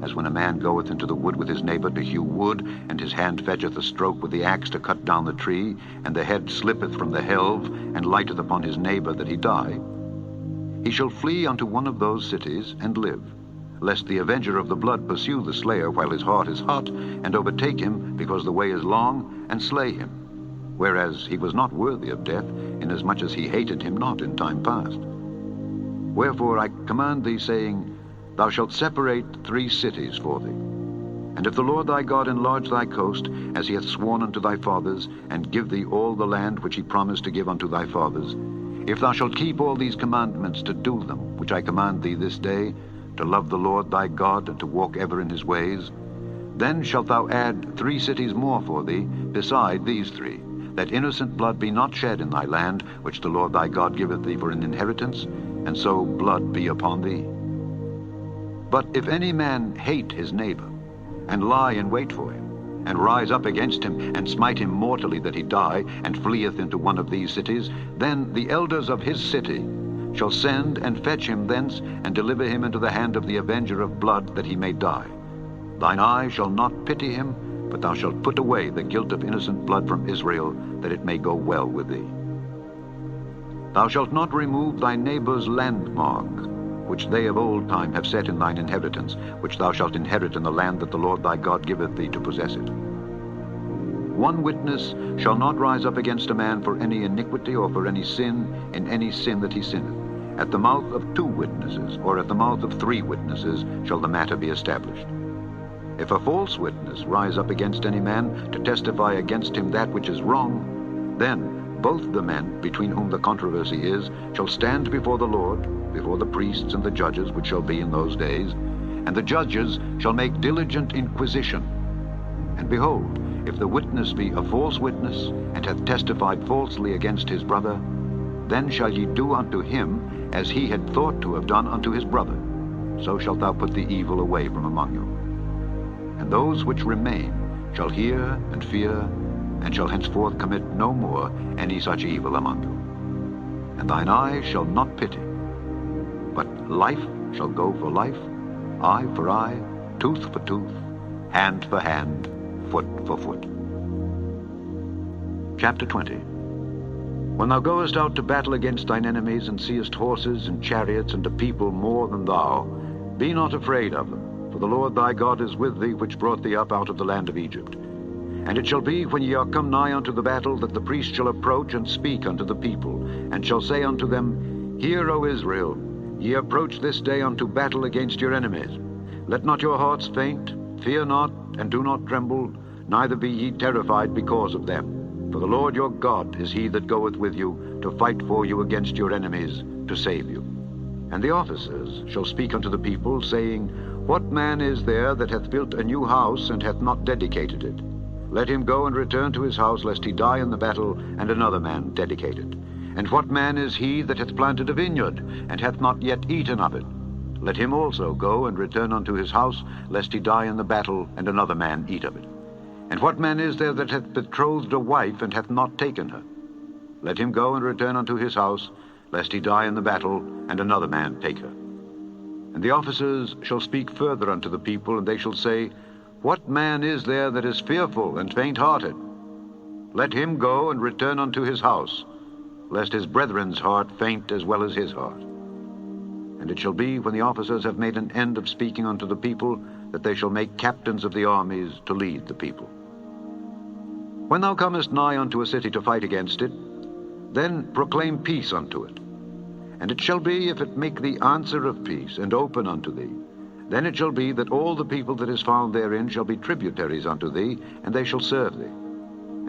as when a man goeth into the wood with his neighbor to hew wood, and his hand fetcheth a stroke with the axe to cut down the tree, and the head slippeth from the helve, and lighteth upon his neighbor that he die, he shall flee unto one of those cities, and live, lest the avenger of the blood pursue the slayer while his heart is hot, and overtake him, because the way is long, and slay him, whereas he was not worthy of death, inasmuch as he hated him not in time past. Wherefore I command thee, saying, Thou shalt separate 3 cities for thee. And if the Lord thy God enlarge thy coast, as he hath sworn unto thy fathers, and give thee all the land which he promised to give unto thy fathers, if thou shalt keep all these commandments to do them, which I command thee this day, to love the Lord thy God, and to walk ever in his ways, then shalt thou add 3 cities more for thee, beside these 3, that innocent blood be not shed in thy land, which the Lord thy God giveth thee for an inheritance, and so blood be upon thee. But if any man hate his neighbor, and lie in wait for him, and rise up against him, and smite him mortally that he die, and fleeth into one of these cities, then the elders of his city shall send and fetch him thence, and deliver him into the hand of the avenger of blood, that he may die. Thine eye shall not pity him, but thou shalt put away the guilt of innocent blood from Israel, that it may go well with thee. Thou shalt not remove thy neighbor's landmark, which they of old time have set in thine inheritance, which thou shalt inherit in the land that the Lord thy God giveth thee to possess it. One witness shall not rise up against a man for any iniquity or for any sin, in any sin that he sinneth. At the mouth of 2 witnesses, or at the mouth of 3 witnesses, shall the matter be established. If a false witness rise up against any man to testify against him that which is wrong, then both the men between whom the controversy is shall stand before the Lord, before the priests and the judges which shall be in those days, and the judges shall make diligent inquisition. And behold, if the witness be a false witness, and hath testified falsely against his brother, then shall ye do unto him as he had thought to have done unto his brother. So shalt thou put the evil away from among you. And those which remain shall hear and fear, and shall henceforth commit no more any such evil among you. And thine eye shall not pity, but life shall go for life, eye for eye, tooth for tooth, hand for hand, foot for foot. Chapter 20. When thou goest out to battle against thine enemies, and seest horses and chariots and a people more than thou, be not afraid of them, for the Lord thy God is with thee, which brought thee up out of the land of Egypt. And it shall be, when ye are come nigh unto the battle, that the priest shall approach and speak unto the people, and shall say unto them, Hear, O Israel, ye approach this day unto battle against your enemies. Let not your hearts faint, fear not, and do not tremble, neither be ye terrified because of them. For the Lord your God is he that goeth with you, to fight for you against your enemies, to save you. And the officers shall speak unto the people, saying, What man is there that hath built a new house, and hath not dedicated it? Let him go and return to his house, lest he die in the battle, and another man dedicate it. And what man is he that hath planted a vineyard, and hath not yet eaten of it? Let him also go and return unto his house, lest he die in the battle, and another man eat of it. And what man is there that hath betrothed a wife, and hath not taken her? Let him go and return unto his house, lest he die in the battle, and another man take her. And the officers shall speak further unto the people, and they shall say, What man is there that is fearful and faint-hearted? Let him go and return unto his house, lest his brethren's heart faint as well as his heart. And it shall be, when the officers have made an end of speaking unto the people, that they shall make captains of the armies to lead the people. When thou comest nigh unto a city to fight against it, then proclaim peace unto it. And it shall be, if it make thee answer of peace, and open unto thee, then it shall be that all the people that is found therein shall be tributaries unto thee, and they shall serve thee.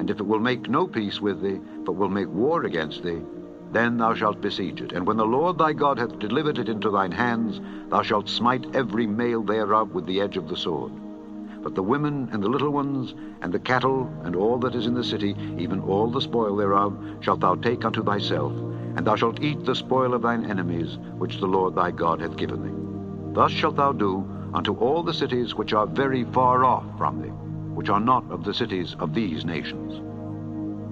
And if it will make no peace with thee, but will make war against thee, then thou shalt besiege it. And when the Lord thy God hath delivered it into thine hands, thou shalt smite every male thereof with the edge of the sword. But the women and the little ones, and the cattle, and all that is in the city, even all the spoil thereof, shalt thou take unto thyself, and thou shalt eat the spoil of thine enemies, which the Lord thy God hath given thee. Thus shalt thou do unto all the cities which are very far off from thee, which are not of the cities of these nations.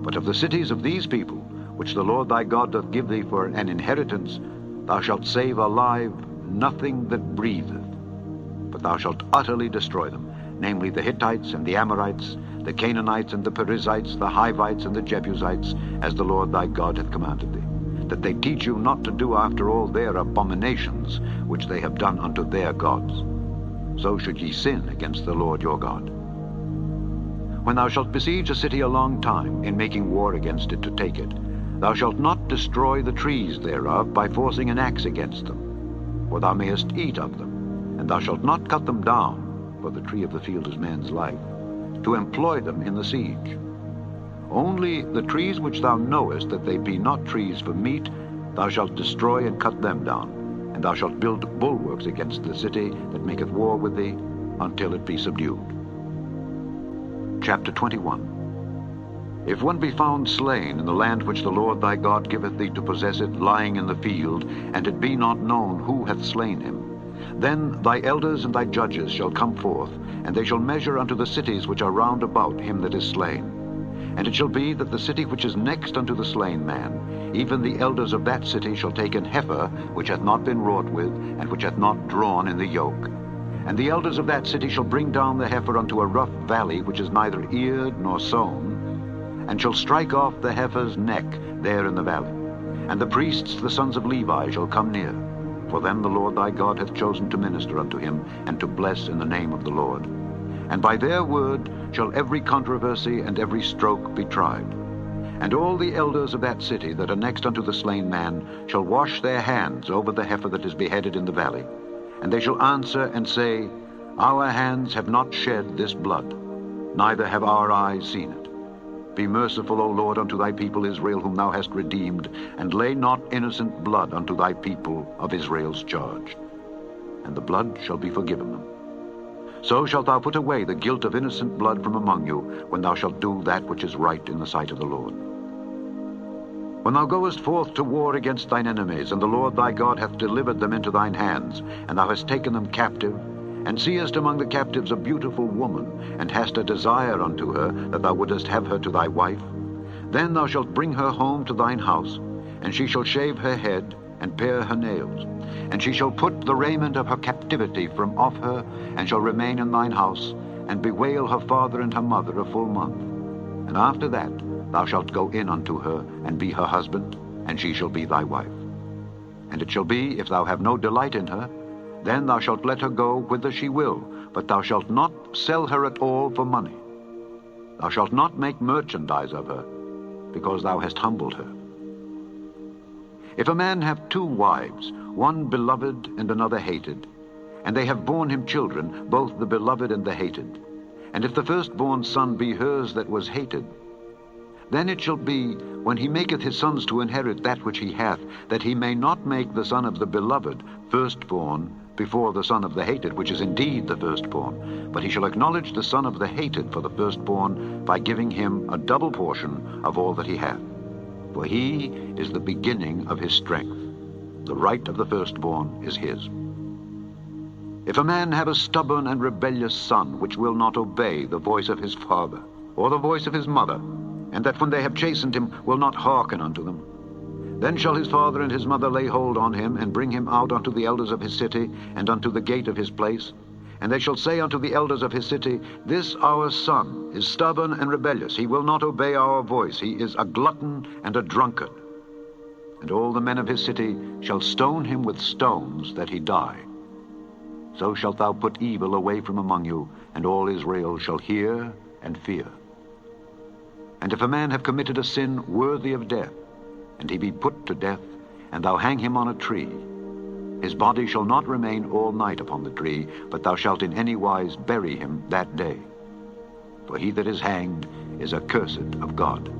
But of the cities of these people, which the Lord thy God doth give thee for an inheritance, thou shalt save alive nothing that breatheth, but thou shalt utterly destroy them, namely the Hittites and the Amorites, the Canaanites and the Perizzites, the Hivites and the Jebusites, as the Lord thy God hath commanded thee, that they teach you not to do after all their abominations which they have done unto their gods. So should ye sin against the Lord your God. When thou shalt besiege a city a long time, in making war against it to take it, thou shalt not destroy the trees thereof by forcing an axe against them, for thou mayest eat of them, and thou shalt not cut them down, for the tree of the field is man's life, to employ them in the siege. Only the trees which thou knowest that they be not trees for meat, thou shalt destroy and cut them down, and thou shalt build bulwarks against the city that maketh war with thee, until it be subdued. Chapter 21. If one be found slain in the land which the Lord thy God giveth thee to possess it, lying in the field, and it be not known who hath slain him, then thy elders and thy judges shall come forth, and they shall measure unto the cities which are round about him that is slain. And it shall be that the city which is next unto the slain man, even the elders of that city shall take an heifer which hath not been wrought with, and which hath not drawn in the yoke. And the elders of that city shall bring down the heifer unto a rough valley which is neither eared nor sown, and shall strike off the heifer's neck there in the valley. And the priests, the sons of Levi, shall come near, for them the Lord thy God hath chosen to minister unto him, and to bless in the name of the Lord. And by their word shall every controversy and every stroke be tried. And all the elders of that city that are next unto the slain man shall wash their hands over the heifer that is beheaded in the valley. And they shall answer and say, Our hands have not shed this blood, neither have our eyes seen it. Be merciful, O Lord, unto thy people Israel, whom thou hast redeemed, and lay not innocent blood unto thy people of Israel's charge. And the blood shall be forgiven them. So shalt thou put away the guilt of innocent blood from among you, when thou shalt do that which is right in the sight of the Lord. When thou goest forth to war against thine enemies, and the Lord thy God hath delivered them into thine hands, and thou hast taken them captive, and seest among the captives a beautiful woman, and hast a desire unto her, that thou wouldest have her to thy wife, then thou shalt bring her home to thine house, and she shall shave her head, and pare her nails, and she shall put the raiment of her captivity from off her, and shall remain in thine house, and bewail her father and her mother a full month. And after that thou shalt go in unto her, and be her husband, and she shall be thy wife. And it shall be, if thou have no delight in her, then thou shalt let her go whither she will, but thou shalt not sell her at all for money. Thou shalt not make merchandise of her, because thou hast humbled her. If a man have two wives, one beloved and another hated, and they have borne him children, both the beloved and the hated, and if the firstborn son be hers that was hated, then it shall be, when he maketh his sons to inherit that which he hath, that he may not make the son of the beloved firstborn before the son of the hated, which is indeed the firstborn, but he shall acknowledge the son of the hated for the firstborn, by giving him a double portion of all that he hath. For he is the beginning of his strength. The right of the firstborn is his. If a man have a stubborn and rebellious son, which will not obey the voice of his father, or the voice of his mother, and that when they have chastened him will not hearken unto them, then shall his father and his mother lay hold on him, and bring him out unto the elders of his city, and unto the gate of his place. And they shall say unto the elders of his city, This our son is stubborn and rebellious. He will not obey our voice. He is a glutton and a drunkard. And all the men of his city shall stone him with stones, that he die. So shalt thou put evil away from among you, and all Israel shall hear and fear. And if a man have committed a sin worthy of death, and he be put to death, and thou hang him on a tree, his body shall not remain all night upon the tree, but thou shalt in any wise bury him that day. For he that is hanged is accursed of God,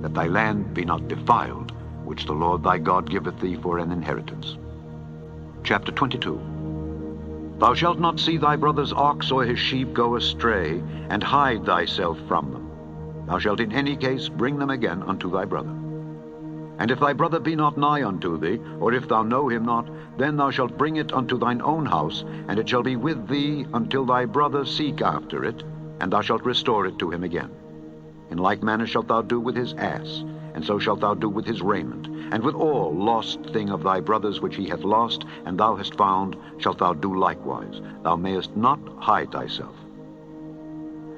that thy land be not defiled, which the Lord thy God giveth thee for an inheritance. Chapter 22. Thou shalt not see thy brother's ox or his sheep go astray, and hide thyself from them. Thou shalt in any case bring them again unto thy brother. And if thy brother be not nigh unto thee, or if thou know him not, then thou shalt bring it unto thine own house, and it shall be with thee until thy brother seek after it, and thou shalt restore it to him again. In like manner shalt thou do with his ass, and so shalt thou do with his raiment, and with all lost thing of thy brother's which he hath lost, and thou hast found, shalt thou do likewise. Thou mayest not hide thyself.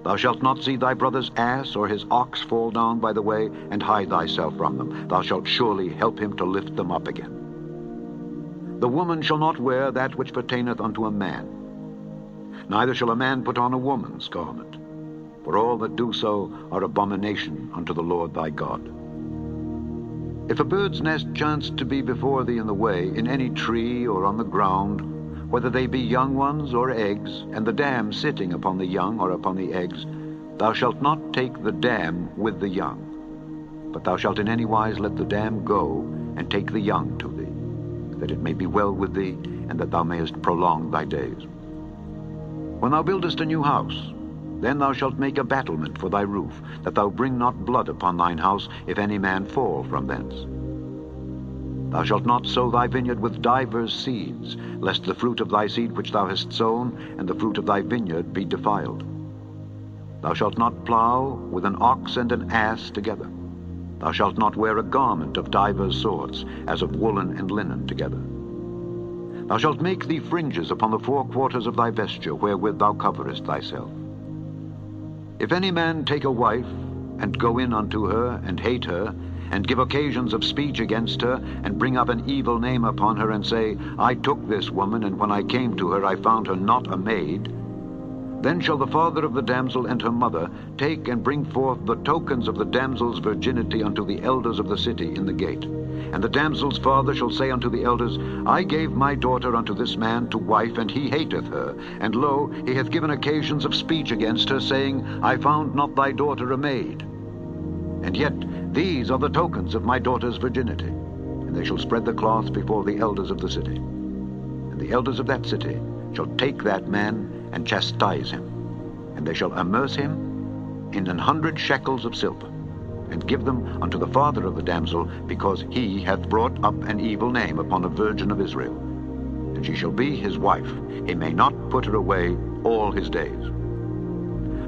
Thou shalt not see thy brother's ass or his ox fall down by the way, and hide thyself from them. Thou shalt surely help him to lift them up again. The woman shall not wear that which pertaineth unto a man, neither shall a man put on a woman's garment, for all that do so are abomination unto the Lord thy God. If a bird's nest chance to be before thee in the way, in any tree or on the ground, whether they be young ones or eggs, and the dam sitting upon the young or upon the eggs, thou shalt not take the dam with the young, but thou shalt in any wise let the dam go, and take the young to thee, that it may be well with thee, and that thou mayest prolong thy days. When thou buildest a new house, then thou shalt make a battlement for thy roof, that thou bring not blood upon thine house, if any man fall from thence. Thou shalt not sow thy vineyard with divers seeds, lest the fruit of thy seed which thou hast sown, and the fruit of thy vineyard be defiled. Thou shalt not plow with an ox and an ass together. Thou shalt not wear a garment of divers sorts, as of woolen and linen together. Thou shalt make thee fringes upon the four quarters of thy vesture, wherewith thou coverest thyself. If any man take a wife, and go in unto her, and hate her, and give occasions of speech against her, and bring up an evil name upon her, and say, I took this woman, and when I came to her I found her not a maid, then shall the father of the damsel and her mother take and bring forth the tokens of the damsel's virginity unto the elders of the city in the gate. And the damsel's father shall say unto the elders, I gave my daughter unto this man to wife, and he hateth her. And lo, he hath given occasions of speech against her, saying, I found not thy daughter a maid. And yet these are the tokens of my daughter's virginity. And they shall spread the cloth before the elders of the city. And the elders of that city shall take that man and chastise him. And they shall amerce him in 100 shekels of silver, and give them unto the father of the damsel, because he hath brought up an evil name upon a virgin of Israel. And she shall be his wife. He may not put her away all his days.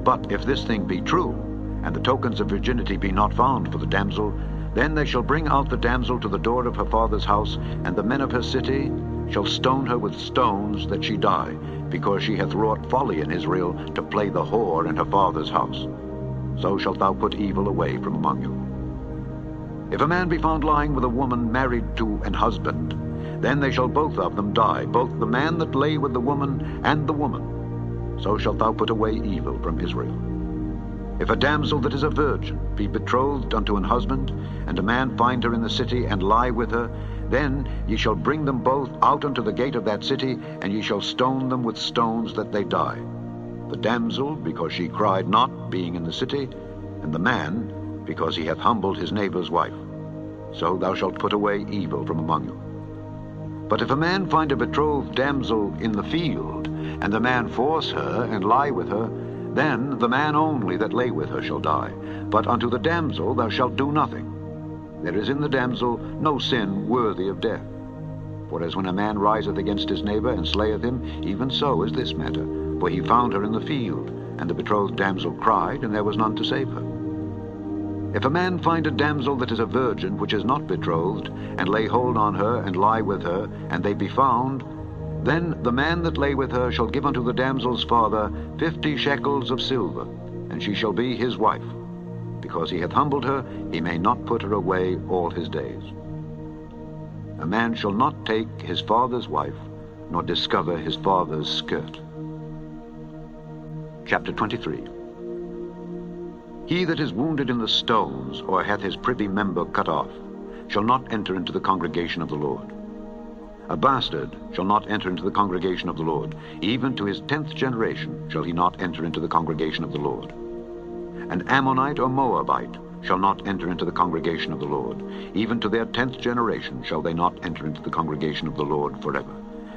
But if this thing be true, and the tokens of virginity be not found for the damsel, then they shall bring out the damsel to the door of her father's house, and the men of her city shall stone her with stones that she die, because she hath wrought folly in Israel, to play the whore in her father's house. So shalt thou put evil away from among you. If a man be found lying with a woman married to an husband, then they shall both of them die, both the man that lay with the woman and the woman. So shalt thou put away evil from Israel. If a damsel that is a virgin be betrothed unto an husband, and a man find her in the city, and lie with her, then ye shall bring them both out unto the gate of that city, and ye shall stone them with stones that they die. The damsel, because she cried not, being in the city, and the man, because he hath humbled his neighbor's wife. So thou shalt put away evil from among you. But if a man find a betrothed damsel in the field, and the man force her, and lie with her, then the man only that lay with her shall die. But unto the damsel thou shalt do nothing. There is in the damsel no sin worthy of death. For as when a man riseth against his neighbor, and slayeth him, even so is this matter. For he found her in the field, and the betrothed damsel cried, and there was none to save her. If a man find a damsel that is a virgin, which is not betrothed, and lay hold on her, and lie with her, and they be found, then the man that lay with her shall give unto the damsel's father 50 shekels of silver, and she shall be his wife. Because he hath humbled her, he may not put her away all his days. A man shall not take his father's wife, nor discover his father's skirt. Chapter 23. He that is wounded in the stones, or hath his privy member cut off, shall not enter into the congregation of the Lord. A bastard shall not enter into the congregation of the Lord. Even to his 10th generation shall he not enter into the congregation of the Lord. An Ammonite or Moabite shall not enter into the congregation of the Lord. Even to their 10th generation shall they not enter into the congregation of the Lord forever.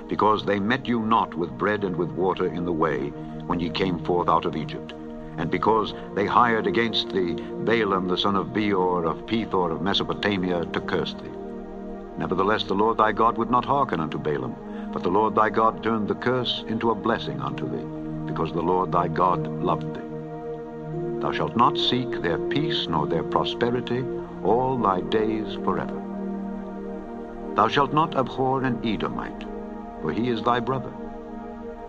Because they met you not with bread and with water in the way, when ye came forth out of Egypt. And because they hired against thee Balaam the son of Beor of Pethor of Mesopotamia to curse thee. Nevertheless the Lord thy God would not hearken unto Balaam, but the Lord thy God turned the curse into a blessing unto thee, because the Lord thy God loved thee. Thou shalt not seek their peace nor their prosperity all thy days forever. Thou shalt not abhor an Edomite, for he is thy brother.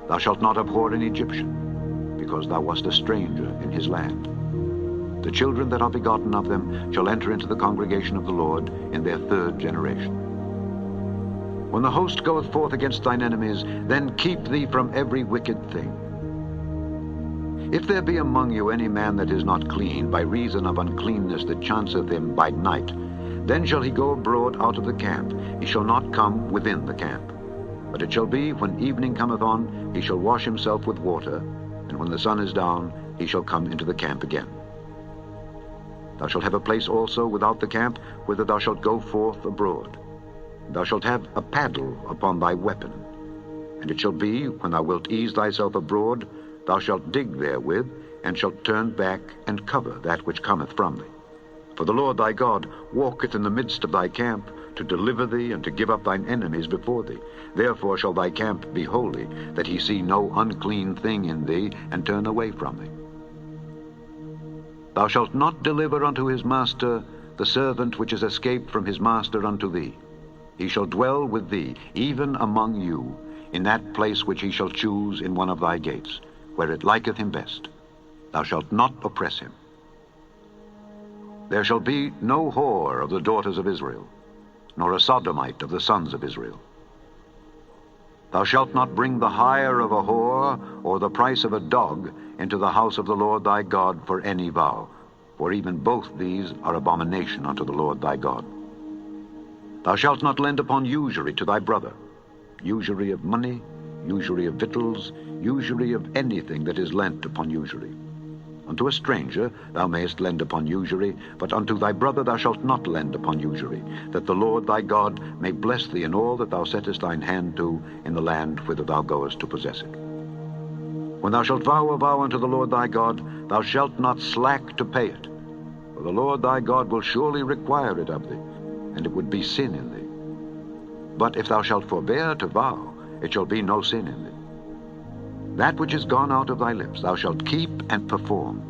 Thou shalt not abhor an Egyptian, because thou wast a stranger in his land. The children that are begotten of them shall enter into the congregation of the Lord in their 3rd generation. When the host goeth forth against thine enemies, then keep thee from every wicked thing. If there be among you any man that is not clean, by reason of uncleanness that chanceth him by night, then shall he go abroad out of the camp. He shall not come within the camp. But it shall be, when evening cometh on, he shall wash himself with water, and when the sun is down, he shall come into the camp again. Thou shalt have a place also without the camp, whither thou shalt go forth abroad. Thou shalt have a paddle upon thy weapon. And it shall be, when thou wilt ease thyself abroad, thou shalt dig therewith, and shalt turn back and cover that which cometh from thee. For the Lord thy God walketh in the midst of thy camp, to deliver thee and to give up thine enemies before thee. Therefore shall thy camp be holy, that he see no unclean thing in thee, and turn away from thee. Thou shalt not deliver unto his master the servant which is escaped from his master unto thee. He shall dwell with thee, even among you, in that place which he shall choose in one of thy gates, where it liketh him best. Thou shalt not oppress him. There shall be no whore of the daughters of Israel, nor a sodomite of the sons of Israel. Thou shalt not bring the hire of a whore, or the price of a dog, into the house of the Lord thy God for any vow, for even both these are abomination unto the Lord thy God. Thou shalt not lend upon usury to thy brother, usury of money, usury of victuals, usury of anything that is lent upon usury. Unto a stranger thou mayest lend upon usury, but unto thy brother thou shalt not lend upon usury, that the Lord thy God may bless thee in all that thou settest thine hand to in the land whither thou goest to possess it. When thou shalt vow a vow unto the Lord thy God, thou shalt not slack to pay it, for the Lord thy God will surely require it of thee, and it would be sin in thee. But if thou shalt forbear to vow, it shall be no sin in thee. That which is gone out of thy lips thou shalt keep and perform,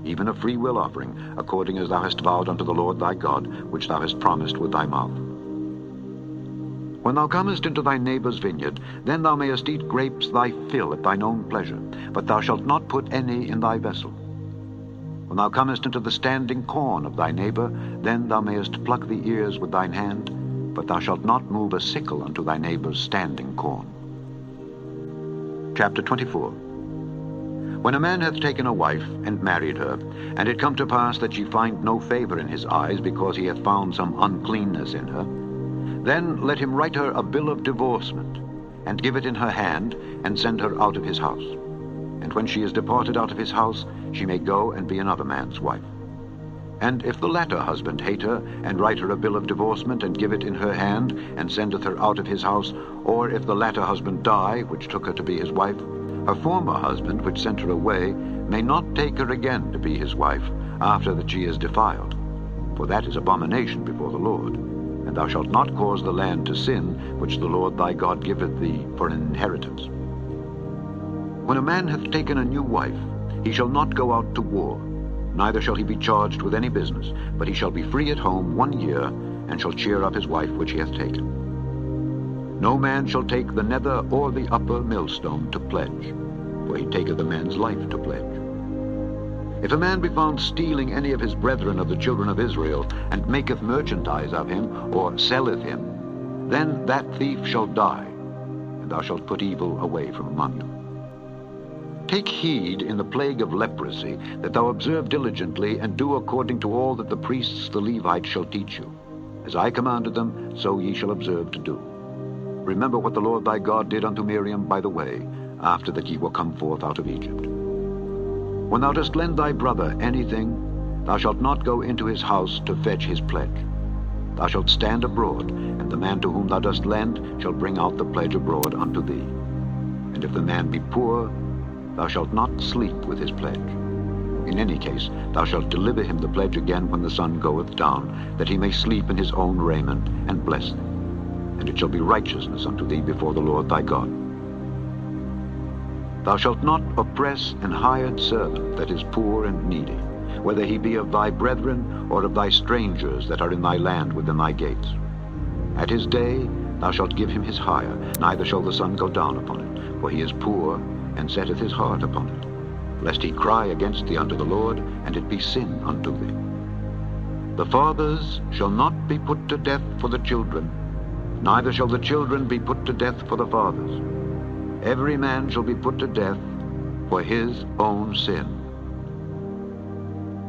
even a free will offering, according as thou hast vowed unto the Lord thy God, which thou hast promised with thy mouth. When thou comest into thy neighbour's vineyard, then thou mayest eat grapes thy fill at thine own pleasure, but thou shalt not put any in thy vessel. When thou comest into the standing corn of thy neighbour, then thou mayest pluck the ears with thine hand, but thou shalt not move a sickle unto thy neighbour's standing corn. Chapter 24. When a man hath taken a wife, and married her, and it come to pass that she find no favour in his eyes, because he hath found some uncleanness in her, then let him write her a bill of divorcement, and give it in her hand, and send her out of his house. And when she is departed out of his house, she may go and be another man's wife. And if the latter husband hate her, and write her a bill of divorcement, and give it in her hand, and sendeth her out of his house, or if the latter husband die, which took her to be his wife, her former husband, which sent her away, may not take her again to be his wife, after that she is defiled. For that is abomination before the Lord. And thou shalt not cause the land to sin, which the Lord thy God giveth thee for an inheritance. When a man hath taken a new wife, he shall not go out to war, neither shall he be charged with any business, but he shall be free at home 1 year, and shall cheer up his wife which he hath taken. No man shall take the nether or the upper millstone to pledge, for he taketh a man's life to pledge. If a man be found stealing any of his brethren of the children of Israel, and maketh merchandise of him, or selleth him, then that thief shall die, and thou shalt put evil away from among you. Take heed in the plague of leprosy, that thou observe diligently, and do according to all that the priests the Levites shall teach you. As I commanded them, so ye shall observe to do. Remember what the Lord thy God did unto Miriam by the way, after that ye were come forth out of Egypt. When thou dost lend thy brother anything, thou shalt not go into his house to fetch his pledge. Thou shalt stand abroad, and the man to whom thou dost lend shall bring out the pledge abroad unto thee. And if the man be poor, thou shalt not sleep with his pledge. In any case, thou shalt deliver him the pledge again when the sun goeth down, that he may sleep in his own raiment, and bless thee. And it shall be righteousness unto thee before the Lord thy God. Thou shalt not oppress an hired servant that is poor and needy, whether he be of thy brethren or of thy strangers that are in thy land within thy gates. At his day thou shalt give him his hire, neither shall the sun go down upon it, for he is poor, and setteth his heart upon it, lest he cry against thee unto the Lord, and it be sin unto thee. The fathers shall not be put to death for the children, neither shall the children be put to death for the fathers. Every man shall be put to death for his own sin.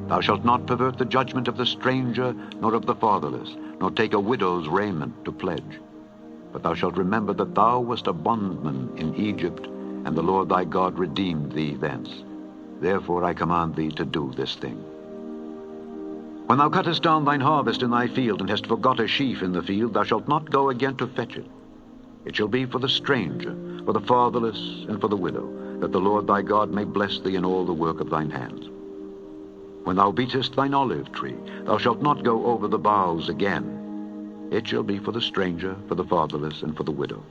Thou shalt not pervert the judgment of the stranger, nor of the fatherless, nor take a widow's raiment to pledge. But thou shalt remember that thou wast a bondman in Egypt, and the Lord thy God redeemed thee thence. Therefore I command thee to do this thing. When thou cuttest down thine harvest in thy field, and hast forgot a sheaf in the field, thou shalt not go again to fetch it. It shall be for the stranger, for the fatherless, and for the widow, that the Lord thy God may bless thee in all the work of thine hands. When thou beatest thine olive tree, thou shalt not go over the boughs again. It shall be for the stranger, for the fatherless, and for the widow.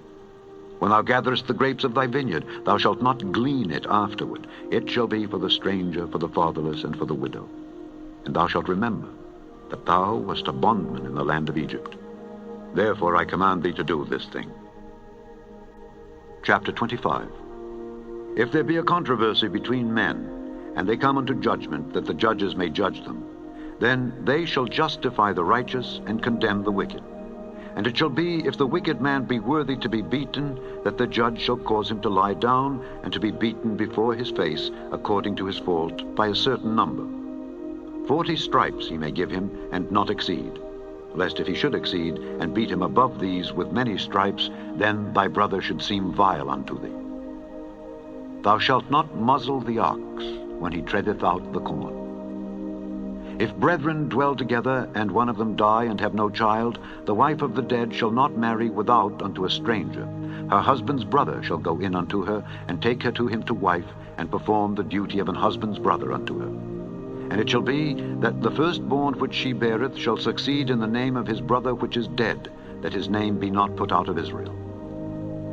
When thou gatherest the grapes of thy vineyard, thou shalt not glean it afterward. It shall be for the stranger, for the fatherless, and for the widow. And thou shalt remember that thou wast a bondman in the land of Egypt. Therefore I command thee to do this thing. Chapter 25. If there be a controversy between men, and they come unto judgment, that the judges may judge them, then they shall justify the righteous and condemn the wicked. And it shall be, if the wicked man be worthy to be beaten, that the judge shall cause him to lie down, and to be beaten before his face, according to his fault, by a certain number. 40 stripes he may give him, and not exceed. Lest if he should exceed, and beat him above these with many stripes, then thy brother should seem vile unto thee. Thou shalt not muzzle the ox when he treadeth out the corn. If brethren dwell together, and one of them die and have no child, the wife of the dead shall not marry without unto a stranger. Her husband's brother shall go in unto her, and take her to him to wife, and perform the duty of an husband's brother unto her. And it shall be, that the firstborn which she beareth shall succeed in the name of his brother which is dead, that his name be not put out of Israel.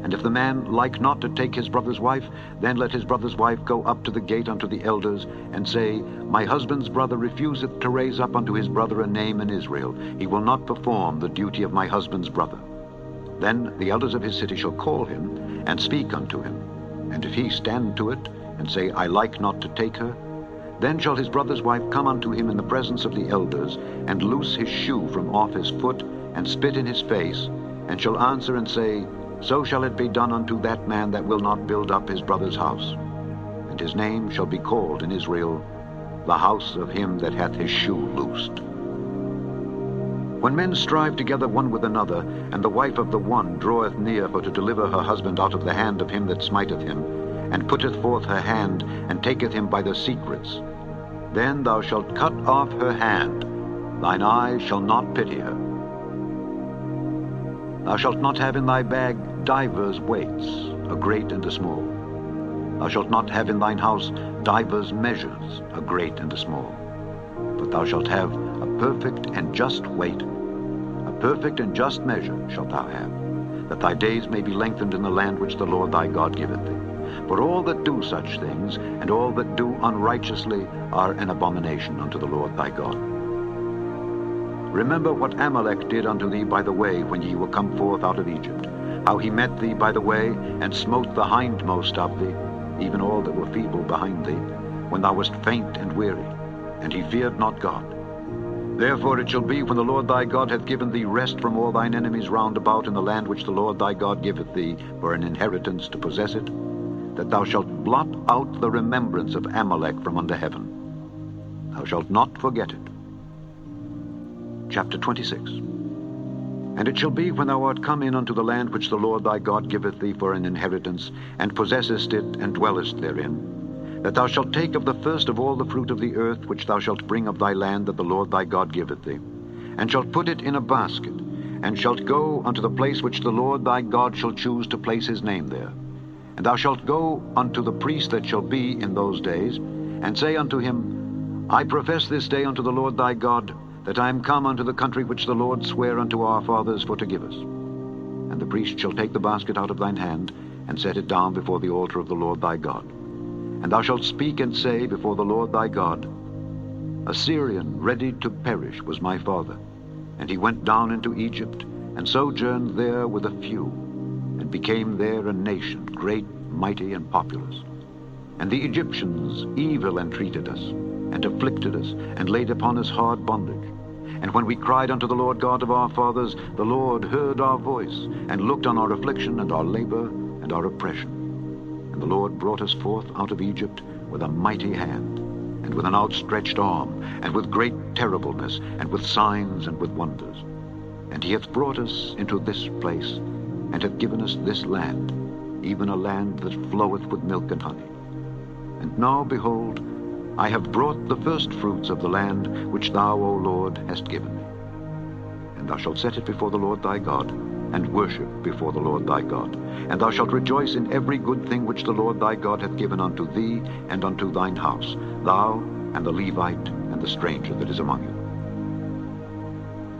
And if the man like not to take his brother's wife, then let his brother's wife go up to the gate unto the elders, and say, My husband's brother refuseth to raise up unto his brother a name in Israel. He will not perform the duty of my husband's brother. Then the elders of his city shall call him, and speak unto him. And if he stand to it, and say, I like not to take her, then shall his brother's wife come unto him in the presence of the elders, and loose his shoe from off his foot, and spit in his face, and shall answer and say, So shall it be done unto that man that will not build up his brother's house. And his name shall be called in Israel, the house of him that hath his shoe loosed. When men strive together one with another, and the wife of the one draweth near for to deliver her husband out of the hand of him that smiteth him, and putteth forth her hand, and taketh him by the secrets, then thou shalt cut off her hand. Thine eye shall not pity her. Thou shalt not have in thy bag divers weights, a great and a small. Thou shalt not have in thine house divers measures, a great and a small. But thou shalt have a perfect and just weight, a perfect and just measure shalt thou have, that thy days may be lengthened in the land which the Lord thy God giveth thee. For all that do such things, and all that do unrighteously, are an abomination unto the Lord thy God. Remember what Amalek did unto thee by the way when ye were come forth out of Egypt, how he met thee by the way, and smote the hindmost of thee, even all that were feeble behind thee, when thou wast faint and weary, and he feared not God. Therefore it shall be, when the Lord thy God hath given thee rest from all thine enemies round about in the land which the Lord thy God giveth thee for an inheritance to possess it, that thou shalt blot out the remembrance of Amalek from under heaven. Thou shalt not forget it. Chapter 26. And it shall be, when thou art come in unto the land which the Lord thy God giveth thee for an inheritance, and possessest it, and dwellest therein, that thou shalt take of the first of all the fruit of the earth which thou shalt bring of thy land that the Lord thy God giveth thee, and shalt put it in a basket, and shalt go unto the place which the Lord thy God shall choose to place his name there. And thou shalt go unto the priest that shall be in those days, and say unto him, I profess this day unto the Lord thy God, that I am come unto the country which the Lord sware unto our fathers for to give us. And the priest shall take the basket out of thine hand, and set it down before the altar of the Lord thy God. And thou shalt speak and say before the Lord thy God, A Syrian ready to perish was my father, and he went down into Egypt, and sojourned there with a few, and became there a nation, great, mighty, and populous. And the Egyptians evil entreated us, and afflicted us, and laid upon us hard bondage. And when we cried unto the Lord God of our fathers, the Lord heard our voice, and looked on our affliction, and our labor, and our oppression. And the Lord brought us forth out of Egypt with a mighty hand, and with an outstretched arm, and with great terribleness, and with signs, and with wonders. And he hath brought us into this place, and hath given us this land, even a land that floweth with milk and honey. And now, behold, I have brought the first fruits of the land which thou, O Lord, hast given me. And thou shalt set it before the Lord thy God, and worship before the Lord thy God. And thou shalt rejoice in every good thing which the Lord thy God hath given unto thee and unto thine house, thou and the Levite and the stranger that is among you.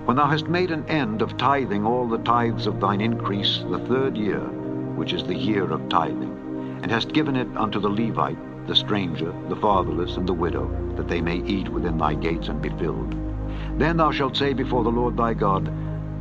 When thou hast made an end of tithing all the tithes of thine increase the third year, which is the year of tithing, and hast given it unto the Levite, the stranger, the fatherless, and the widow, that they may eat within thy gates and be filled, then thou shalt say before the Lord thy God,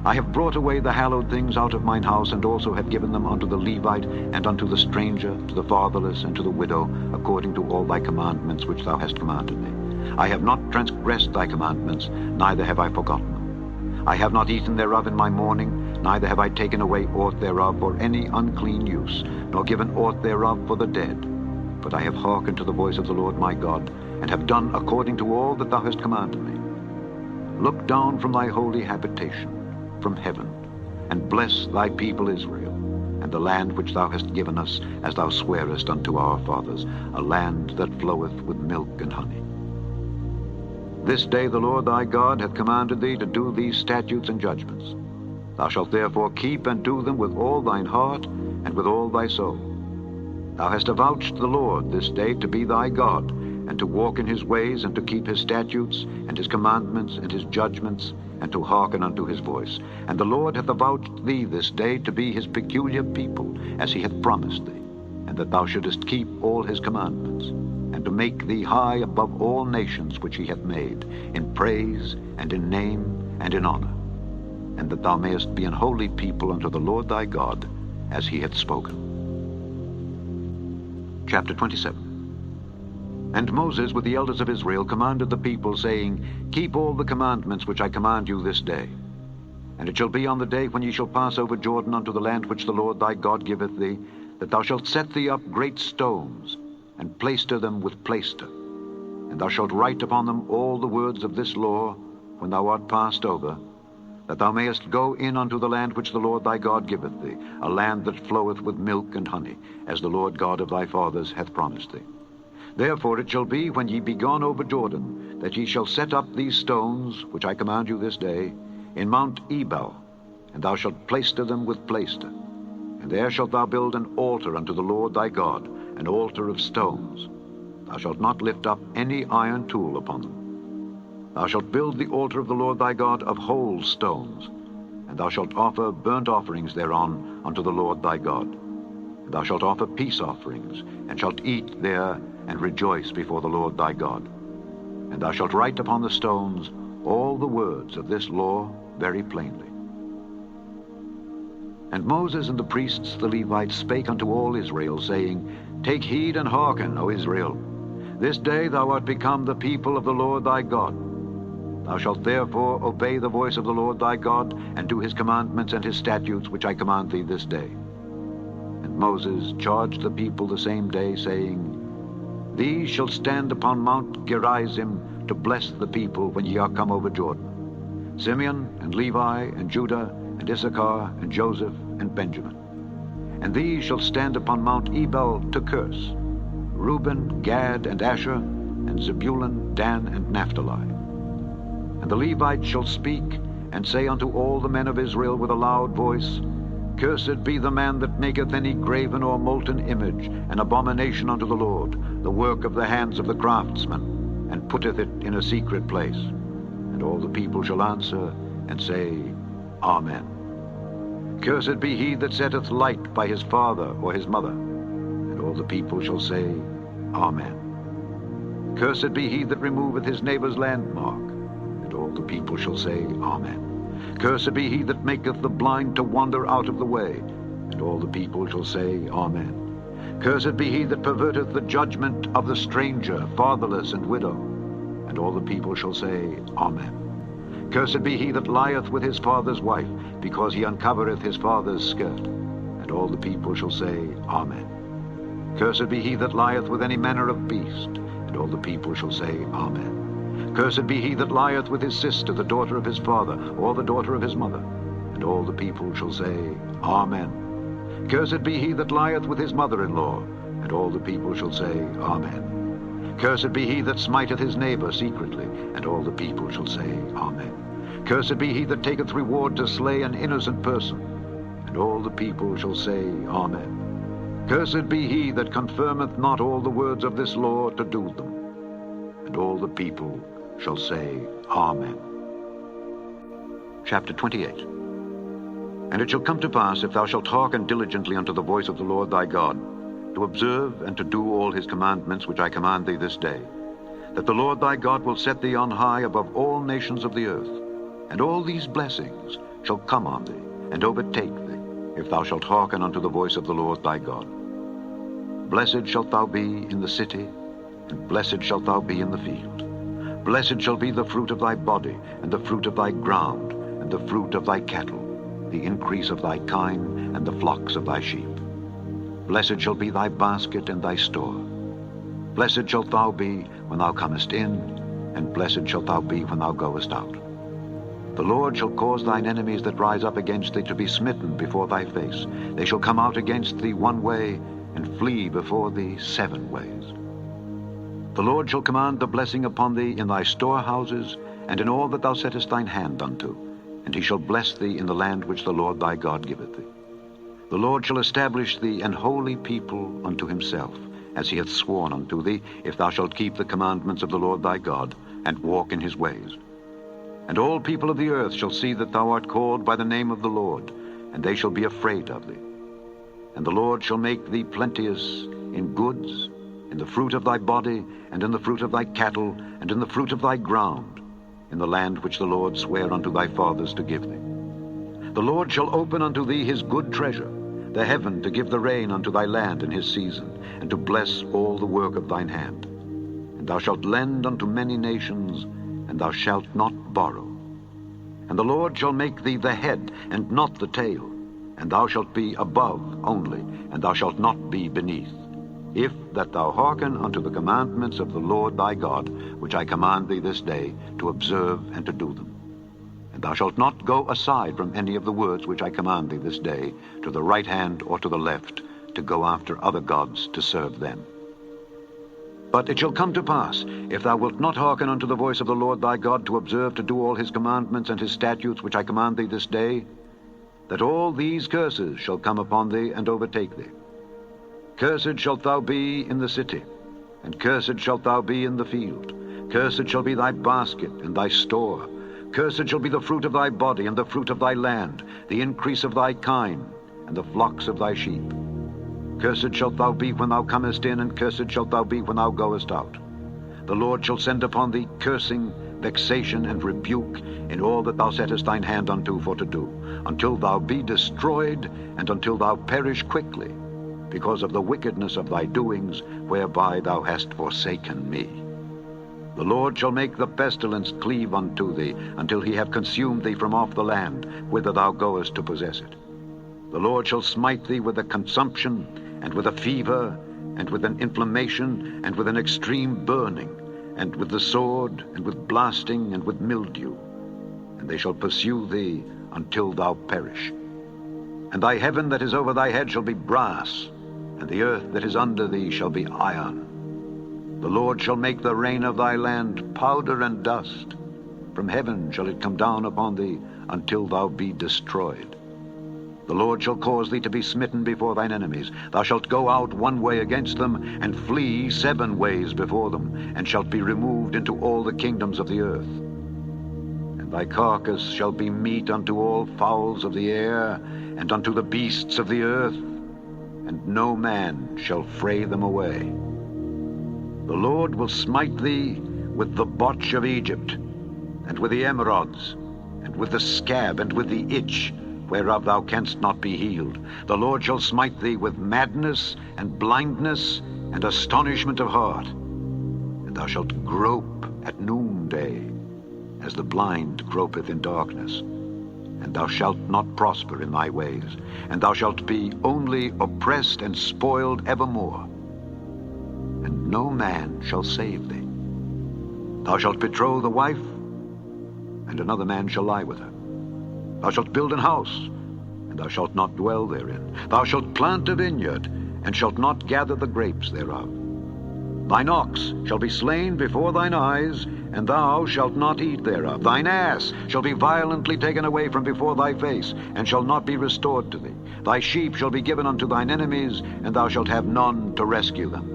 I have brought away the hallowed things out of mine house, and also have given them unto the Levite, and unto the stranger, to the fatherless, and to the widow, according to all thy commandments which thou hast commanded me. I have not transgressed thy commandments, neither have I forgotten them. I have not eaten thereof in my mourning, neither have I taken away aught thereof for any unclean use, nor given aught thereof for the dead. But I have hearkened to the voice of the Lord my God, and have done according to all that thou hast commanded me. Look down from thy holy habitation, from heaven, and bless thy people Israel, and the land which thou hast given us, as thou swarest unto our fathers, a land that floweth with milk and honey. This day the Lord thy God hath commanded thee to do these statutes and judgments. Thou shalt therefore keep and do them with all thine heart and with all thy soul. Thou hast avouched the Lord this day to be thy God, and to walk in his ways, and to keep his statutes, and his commandments, and his judgments, and to hearken unto his voice. And the Lord hath avouched thee this day to be his peculiar people, as he hath promised thee, and that thou shouldest keep all his commandments, and to make thee high above all nations which he hath made, in praise, and in name, and in honor, and that thou mayest be an holy people unto the Lord thy God, as he hath spoken. Chapter 27. And Moses with the elders of Israel commanded the people, saying, Keep all the commandments which I command you this day. And it shall be on the day when ye shall pass over Jordan unto the land which the Lord thy God giveth thee, that thou shalt set thee up great stones, and plaister them with plaister. And thou shalt write upon them all the words of this law when thou art passed over, that thou mayest go in unto the land which the Lord thy God giveth thee, a land that floweth with milk and honey, as the Lord God of thy fathers hath promised thee. Therefore it shall be, when ye be gone over Jordan, that ye shall set up these stones, which I command you this day, in Mount Ebal, and thou shalt plaister them with plaister. And there shalt thou build an altar unto the Lord thy God, an altar of stones. Thou shalt not lift up any iron tool upon them. Thou shalt build the altar of the Lord thy God of whole stones, and thou shalt offer burnt offerings thereon unto the Lord thy God. And thou shalt offer peace offerings, and shalt eat there, and rejoice before the Lord thy God. And thou shalt write upon the stones all the words of this law very plainly. And Moses and the priests the Levites spake unto all Israel, saying, Take heed and hearken, O Israel. This day thou art become the people of the Lord thy God. Thou shalt therefore obey the voice of the Lord thy God, and do his commandments and his statutes which I command thee this day. And Moses charged the people the same day, saying, These shall stand upon Mount Gerizim to bless the people when ye are come over Jordan, Simeon and Levi and Judah and Issachar and Joseph and Benjamin. And these shall stand upon Mount Ebal to curse, Reuben, Gad, and Asher, and Zebulun, Dan, and Naphtali. And the Levites shall speak, and say unto all the men of Israel with a loud voice, Cursed be the man that maketh any graven or molten image, an abomination unto the Lord, the work of the hands of the craftsman, and putteth it in a secret place. And all the people shall answer, and say, Amen. Cursed be he that setteth light by his father or his mother. And all the people shall say, Amen. Cursed be he that removeth his neighbor's landmark. And all the people shall say, Amen. Cursed be he that maketh the blind to wander out of the way. And all the people shall say, Amen. Cursed be he that perverteth the judgment of the stranger, fatherless, and widow. And all the people shall say, Amen. Cursed be he that lieth with his father's wife, because he uncovereth his father's skirt. And all the people shall say, Amen. Cursed be he that lieth with any manner of beast. And all the people shall say, Amen. Cursed be he that lieth with his sister, the daughter of his father, or the daughter of his mother. And all the people shall say, Amen. Cursed be he that lieth with his mother-in-law. And all the people shall say, Amen. Cursed be he that smiteth his neighbor secretly. And all the people shall say, Amen. Cursed be he that taketh reward to slay an innocent person. And all the people shall say, Amen. Cursed be he that confirmeth not all the words of this law to do them. And all the people shall say, Amen. Chapter 28. And it shall come to pass, if thou shalt hearken diligently unto the voice of the Lord thy God, to observe and to do all his commandments which I command thee this day, that the Lord thy God will set thee on high above all nations of the earth, and all these blessings shall come on thee, and overtake thee, if thou shalt hearken unto the voice of the Lord thy God. Blessed shalt thou be in the city, and blessed shalt thou be in the field. Blessed shall be the fruit of thy body, and the fruit of thy ground, and the fruit of thy cattle, the increase of thy kine, and the flocks of thy sheep. Blessed shall be thy basket and thy store. Blessed shalt thou be when thou comest in, and blessed shalt thou be when thou goest out. The Lord shall cause thine enemies that rise up against thee to be smitten before thy face. They shall come out against thee one way, and flee before thee 7 ways. The Lord shall command the blessing upon thee in thy storehouses, and in all that thou settest thine hand unto, and he shall bless thee in the land which the Lord thy God giveth thee. The Lord shall establish thee an holy people unto himself, as he hath sworn unto thee, if thou shalt keep the commandments of the Lord thy God, and walk in his ways. And all people of the earth shall see that thou art called by the name of the Lord, and they shall be afraid of thee. And the Lord shall make thee plenteous in goods, in the fruit of thy body, and in the fruit of thy cattle, and in the fruit of thy ground, in the land which the Lord sware unto thy fathers to give thee. The Lord shall open unto thee his good treasure, the heaven to give the rain unto thy land in his season, and to bless all the work of thine hand. And thou shalt lend unto many nations, and thou shalt not borrow. And the Lord shall make thee the head, and not the tail, and thou shalt be above only, and thou shalt not be beneath, if that thou hearken unto the commandments of the Lord thy God, which I command thee this day, to observe and to do them. And thou shalt not go aside from any of the words which I command thee this day, to the right hand or to the left, to go after other gods to serve them. But it shall come to pass, if thou wilt not hearken unto the voice of the Lord thy God, to observe to do all his commandments and his statutes which I command thee this day, that all these curses shall come upon thee and overtake thee. Cursed shalt thou be in the city, and cursed shalt thou be in the field. Cursed shall be thy basket and thy store. Cursed shall be the fruit of thy body, and the fruit of thy land, the increase of thy kine, and the flocks of thy sheep. Cursed shalt thou be when thou comest in, and cursed shalt thou be when thou goest out. The Lord shall send upon thee cursing, vexation, and rebuke in all that thou settest thine hand unto for to do, until thou be destroyed, and until thou perish quickly, because of the wickedness of thy doings, whereby thou hast forsaken me. The Lord shall make the pestilence cleave unto thee, until he have consumed thee from off the land, whither thou goest to possess it. The Lord shall smite thee with a consumption, and with a fever, and with an inflammation, and with an extreme burning, and with the sword, and with blasting, and with mildew. And they shall pursue thee until thou perish. And thy heaven that is over thy head shall be brass, and the earth that is under thee shall be iron. The Lord shall make the rain of thy land powder and dust. From heaven shall it come down upon thee until thou be destroyed. The Lord shall cause thee to be smitten before thine enemies. Thou shalt go out one way against them, and flee 7 ways before them, and shalt be removed into all the kingdoms of the earth. And thy carcass shall be meat unto all fowls of the air, and unto the beasts of the earth, and no man shall fray them away. The Lord will smite thee with the botch of Egypt, and with the emerods, and with the scab, and with the itch, whereof thou canst not be healed. The Lord shall smite thee with madness, and blindness, and astonishment of heart. And thou shalt grope at noonday, as the blind gropeth in darkness. And thou shalt not prosper in thy ways, and thou shalt be only oppressed and spoiled evermore. And no man shall save thee. Thou shalt betroth a wife, and another man shall lie with her. Thou shalt build an house, and thou shalt not dwell therein. Thou shalt plant a vineyard, and shalt not gather the grapes thereof. Thine ox shall be slain before thine eyes, and thou shalt not eat thereof. Thine ass shall be violently taken away from before thy face, and shall not be restored to thee. Thy sheep shall be given unto thine enemies, and thou shalt have none to rescue them.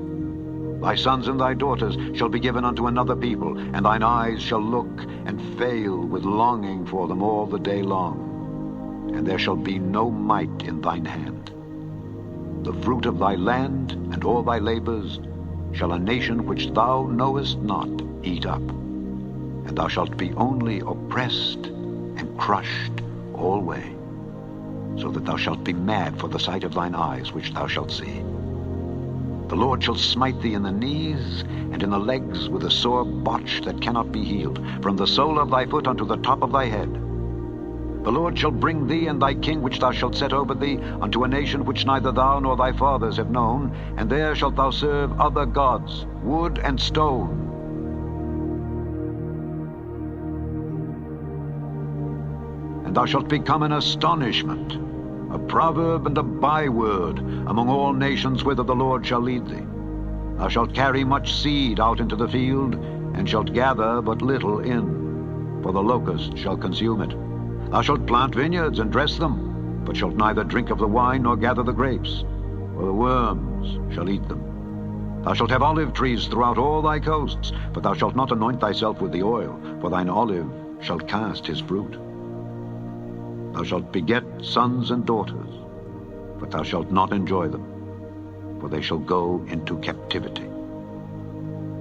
Thy sons and thy daughters shall be given unto another people, and thine eyes shall look and fail with longing for them all the day long. And there shall be no might in thine hand. The fruit of thy land and all thy labors shall a nation which thou knowest not eat up. And thou shalt be only oppressed and crushed alway, so that thou shalt be mad for the sight of thine eyes which thou shalt see. The Lord shall smite thee in the knees and in the legs with a sore botch that cannot be healed, from the sole of thy foot unto the top of thy head. The Lord shall bring thee and thy king which thou shalt set over thee unto a nation which neither thou nor thy fathers have known, and there shalt thou serve other gods, wood and stone. And thou shalt become an astonishment, a proverb and a byword among all nations whither the Lord shall lead thee. Thou shalt carry much seed out into the field, and shalt gather but little in, for the locust shall consume it. Thou shalt plant vineyards and dress them, but shalt neither drink of the wine nor gather the grapes, for the worms shall eat them. Thou shalt have olive trees throughout all thy coasts, but thou shalt not anoint thyself with the oil, for thine olive shall cast his fruit. Thou shalt beget sons and daughters, but thou shalt not enjoy them, for they shall go into captivity.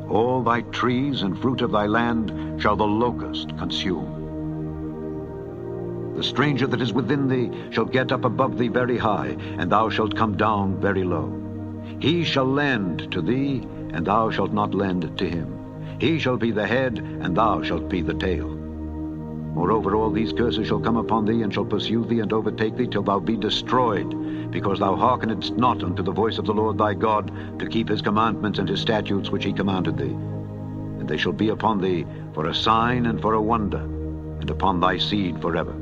All thy trees and fruit of thy land shall the locust consume. The stranger that is within thee shall get up above thee very high, and thou shalt come down very low. He shall lend to thee, and thou shalt not lend to him. He shall be the head, and thou shalt be the tail. Moreover, all these curses shall come upon thee, and shall pursue thee, and overtake thee, till thou be destroyed, because thou hearkenedst not unto the voice of the Lord thy God, to keep his commandments and his statutes which he commanded thee. And they shall be upon thee for a sign and for a wonder, and upon thy seed forever.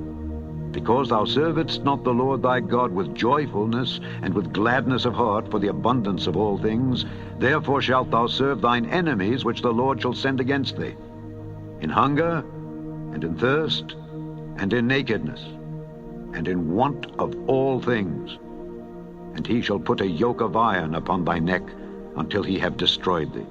Because thou servedst not the Lord thy God with joyfulness and with gladness of heart for the abundance of all things, therefore shalt thou serve thine enemies which the Lord shall send against thee, in hunger, and in thirst, and in nakedness, and in want of all things. And he shall put a yoke of iron upon thy neck until he have destroyed thee.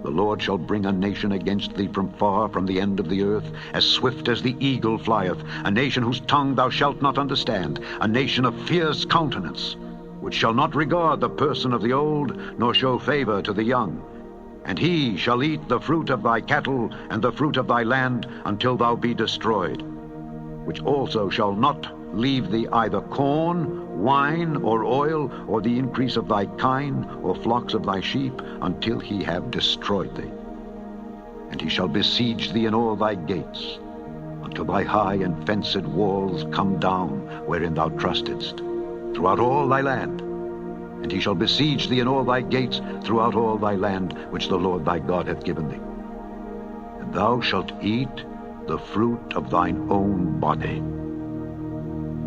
The Lord shall bring a nation against thee from far, from the end of the earth, as swift as the eagle flieth, a nation whose tongue thou shalt not understand, a nation of fierce countenance, which shall not regard the person of the old, nor show favor to the young. And he shall eat the fruit of thy cattle and the fruit of thy land until thou be destroyed, which also shall not leave thee either corn, wine, or oil, or the increase of thy kine, or flocks of thy sheep, until he have destroyed thee. And he shall besiege thee in all thy gates, until thy high and fenced walls come down, wherein thou trustedst, throughout all thy land. And he shall besiege thee in all thy gates throughout all thy land, which the Lord thy God hath given thee. And thou shalt eat the fruit of thine own body,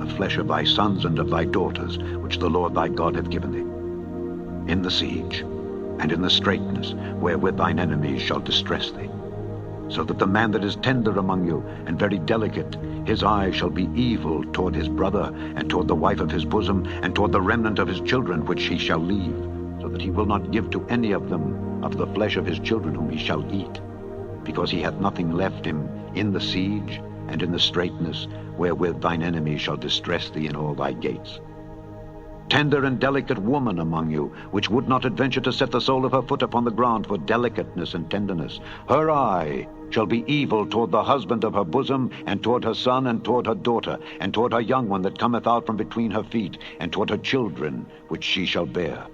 the flesh of thy sons and of thy daughters, which the Lord thy God hath given thee, in the siege, and in the straitness, wherewith thine enemies shall distress thee. So that the man that is tender among you, and very delicate, his eye shall be evil toward his brother, and toward the wife of his bosom, and toward the remnant of his children which he shall leave, so that he will not give to any of them of the flesh of his children whom he shall eat, because he hath nothing left him in the siege, and in the straitness, wherewith thine enemies shall distress thee in all thy gates. Tender and delicate woman among you, which would not adventure to set the sole of her foot upon the ground for delicateness and tenderness, her eye shall be evil toward the husband of her bosom, and toward her son, and toward her daughter, and toward her young one that cometh out from between her feet, and toward her children which she shall bear.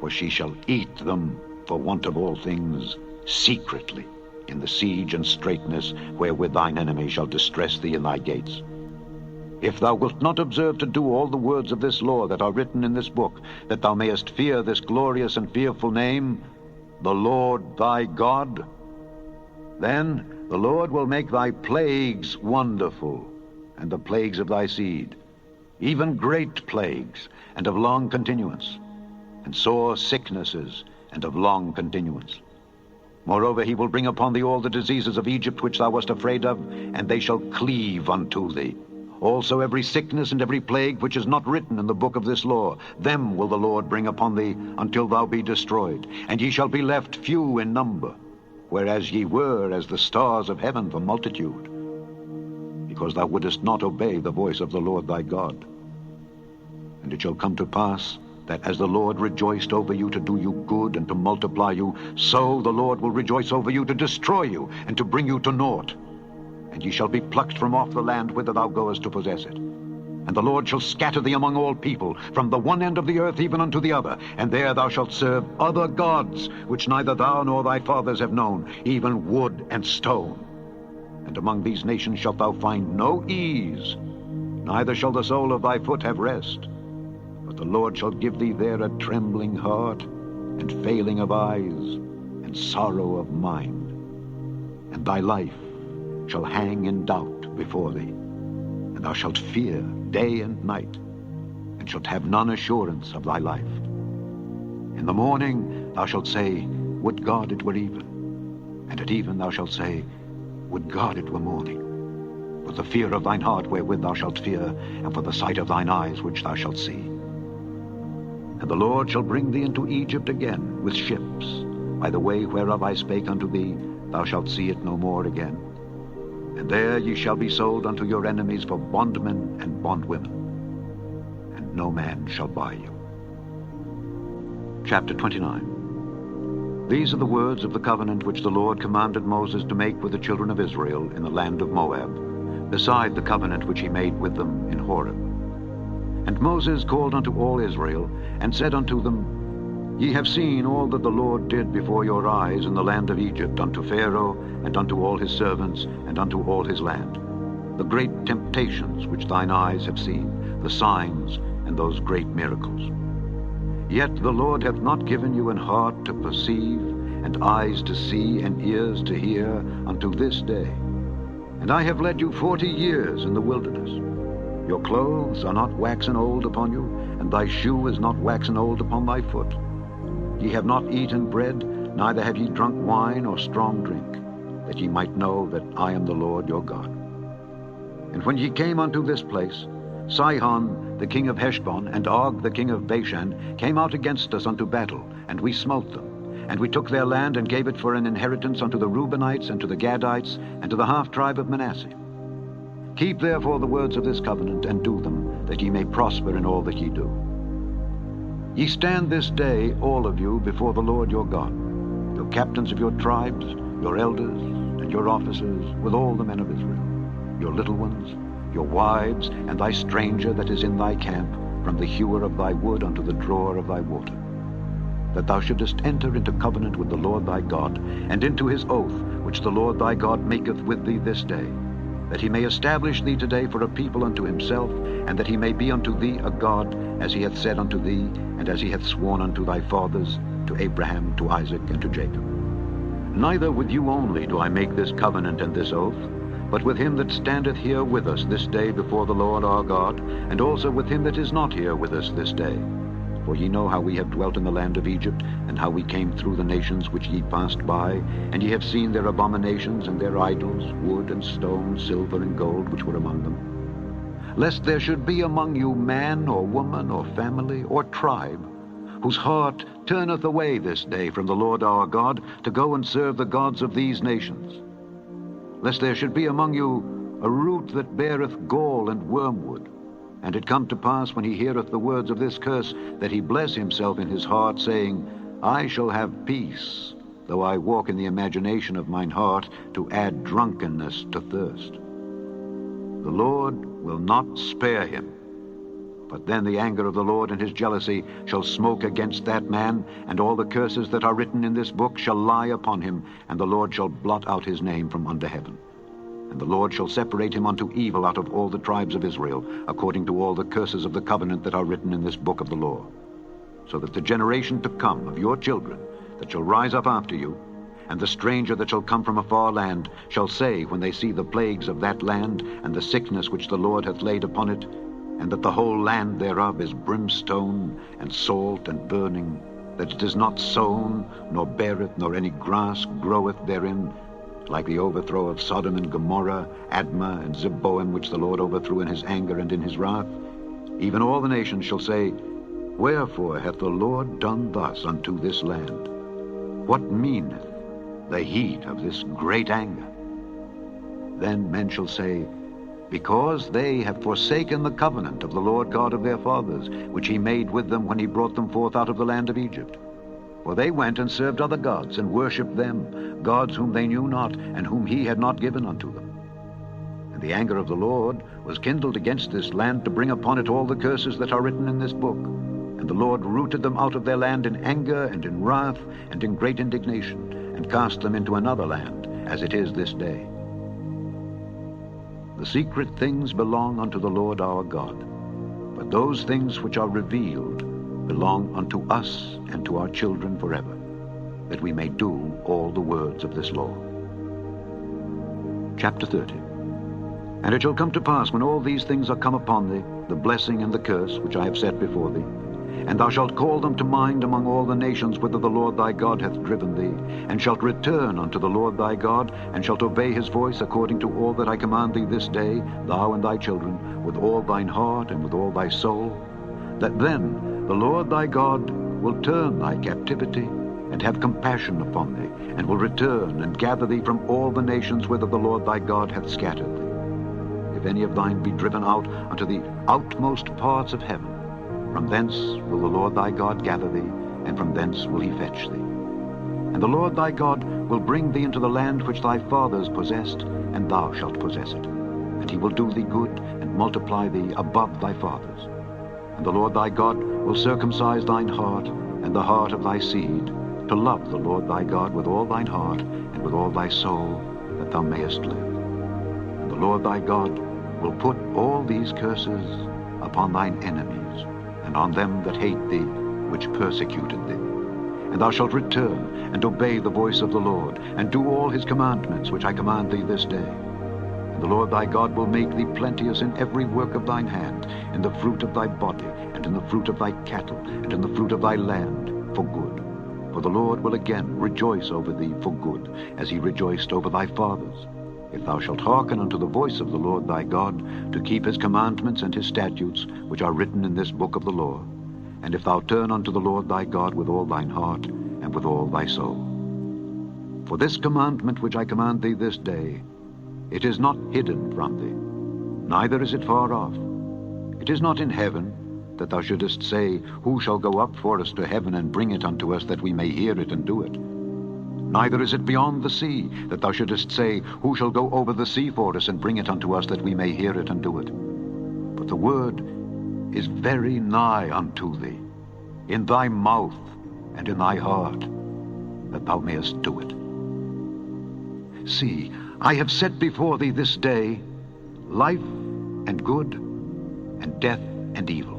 For she shall eat them for want of all things secretly, in the siege and straitness, wherewith thine enemy shall distress thee in thy gates. If thou wilt not observe to do all the words of this law that are written in this book, that thou mayest fear this glorious and fearful name, the Lord thy God, then the Lord will make thy plagues wonderful, and the plagues of thy seed, even great plagues, and of long continuance, and sore sicknesses, and of long continuance. Moreover, he will bring upon thee all the diseases of Egypt which thou wast afraid of, and they shall cleave unto thee. Also every sickness and every plague which is not written in the book of this law, them will the Lord bring upon thee until thou be destroyed, and ye shall be left few in number, whereas ye were as the stars of heaven for multitude, because thou wouldest not obey the voice of the Lord thy God. And it shall come to pass that as the Lord rejoiced over you to do you good and to multiply you, so the Lord will rejoice over you to destroy you and to bring you to naught. And ye shall be plucked from off the land whither thou goest to possess it. And the Lord shall scatter thee among all people, from the one end of the earth even unto the other, and there thou shalt serve other gods, which neither thou nor thy fathers have known, even wood and stone. And among these nations shalt thou find no ease, neither shall the sole of thy foot have rest. But the Lord shall give thee there a trembling heart, and failing of eyes, and sorrow of mind. And thy life shall hang in doubt before thee, and thou shalt fear day and night, and shalt have none assurance of thy life. In the morning thou shalt say, Would God it were even, and at even thou shalt say, Would God it were morning, for the fear of thine heart wherewith thou shalt fear, and for the sight of thine eyes which thou shalt see. And the Lord shall bring thee into Egypt again with ships, by the way whereof I spake unto thee, thou shalt see it no more again. And there ye shall be sold unto your enemies for bondmen and bondwomen, and no man shall buy you. Chapter 29. These are the words of the covenant which the Lord commanded Moses to make with the children of Israel in the land of Moab, beside the covenant which he made with them in Horeb. And Moses called unto all Israel, and said unto them, Ye have seen all that the Lord did before your eyes in the land of Egypt unto Pharaoh, and unto all his servants, and unto all his land, the great temptations which thine eyes have seen, the signs, and those great miracles. Yet the Lord hath not given you an heart to perceive, and eyes to see, and ears to hear, unto this day. And I have led you 40 years in the wilderness. Your clothes are not waxen old upon you, and thy shoe is not waxen old upon thy foot. Ye have not eaten bread, neither have ye drunk wine or strong drink, that ye might know that I am the Lord your God. And when ye came unto this place, Sihon the king of Heshbon, and Og the king of Bashan, came out against us unto battle, and we smote them. And we took their land, and gave it for an inheritance unto the Reubenites, and to the Gadites, and to the half-tribe of Manasseh. Keep therefore the words of this covenant, and do them, that ye may prosper in all that ye do. Ye stand this day, all of you, before the Lord your God, your captains of your tribes, your elders, and your officers, with all the men of Israel, your little ones, your wives, and thy stranger that is in thy camp, from the hewer of thy wood unto the drawer of thy water, that thou shouldest enter into covenant with the Lord thy God, and into his oath which the Lord thy God maketh with thee this day, that he may establish thee today for a people unto himself, and that he may be unto thee a God, as he hath said unto thee, and as he hath sworn unto thy fathers, to Abraham, to Isaac, and to Jacob. Neither with you only do I make this covenant and this oath, but with him that standeth here with us this day before the Lord our God, and also with him that is not here with us this day. For ye know how we have dwelt in the land of Egypt, and how we came through the nations which ye passed by, and ye have seen their abominations and their idols, wood and stone, silver and gold, which were among them. Lest there should be among you man or woman or family or tribe, whose heart turneth away this day from the Lord our God, to go and serve the gods of these nations. Lest there should be among you a root that beareth gall and wormwood, and it come to pass, when he heareth the words of this curse, that he bless himself in his heart, saying, I shall have peace, though I walk in the imagination of mine heart, to add drunkenness to thirst. The Lord will not spare him. But then the anger of the Lord and his jealousy shall smoke against that man, and all the curses that are written in this book shall lie upon him, and the Lord shall blot out his name from under heaven. And the Lord shall separate him unto evil out of all the tribes of Israel, according to all the curses of the covenant that are written in this book of the law. So that the generation to come of your children that shall rise up after you, and the stranger that shall come from a far land, shall say, when they see the plagues of that land, and the sickness which the Lord hath laid upon it, and that the whole land thereof is brimstone, and salt, and burning, that it is not sown, nor beareth, nor any grass groweth therein, like the overthrow of Sodom and Gomorrah, Admah and Zeboim, which the Lord overthrew in his anger and in his wrath, even all the nations shall say, Wherefore hath the Lord done thus unto this land? What meaneth the heat of this great anger? Then men shall say, Because they have forsaken the covenant of the Lord God of their fathers, which he made with them when he brought them forth out of the land of Egypt. For they went and served other gods, and worshipped them, gods whom they knew not, and whom he had not given unto them. And the anger of the Lord was kindled against this land, to bring upon it all the curses that are written in this book. And the Lord rooted them out of their land in anger, and in wrath, and in great indignation, and cast them into another land, as it is this day. The secret things belong unto the Lord our God, but those things which are revealed belong unto us and to our children forever, that we may do all the words of this law. Chapter 30. And it shall come to pass, when all these things are come upon thee, the blessing and the curse which I have set before thee, and thou shalt call them to mind among all the nations whither the Lord thy God hath driven thee, and shalt return unto the Lord thy God, and shalt obey his voice according to all that I command thee this day, thou and thy children, with all thine heart and with all thy soul, that then the Lord thy God will turn thy captivity, and have compassion upon thee, and will return and gather thee from all the nations whither the Lord thy God hath scattered thee. If any of thine be driven out unto the outmost parts of heaven, from thence will the Lord thy God gather thee, and from thence will he fetch thee. And the Lord thy God will bring thee into the land which thy fathers possessed, and thou shalt possess it. And he will do thee good, and multiply thee above thy fathers. And the Lord thy God will circumcise thine heart, and the heart of thy seed, to love the Lord thy God with all thine heart, and with all thy soul, that thou mayest live. And the Lord thy God will put all these curses upon thine enemies, and on them that hate thee, which persecuted thee. And thou shalt return, and obey the voice of the Lord, and do all his commandments which I command thee this day. And the Lord thy God will make thee plenteous in every work of thine hand, in the fruit of thy body, and in the fruit of thy cattle, and in the fruit of thy land, for good. For the Lord will again rejoice over thee for good, as he rejoiced over thy fathers, if thou shalt hearken unto the voice of the Lord thy God, to keep his commandments and his statutes, which are written in this book of the law, and if thou turn unto the Lord thy God with all thine heart, and with all thy soul. For this commandment which I command thee this day, it is not hidden from thee, neither is it far off. It is not in heaven, that thou shouldest say, Who shall go up for us to heaven, and bring it unto us, that we may hear it and do it? Neither is it beyond the sea, that thou shouldest say, Who shall go over the sea for us, and bring it unto us, that we may hear it and do it? But the word is very nigh unto thee, in thy mouth and in thy heart, that thou mayest do it. See, I have set before thee this day life and good, and death and evil.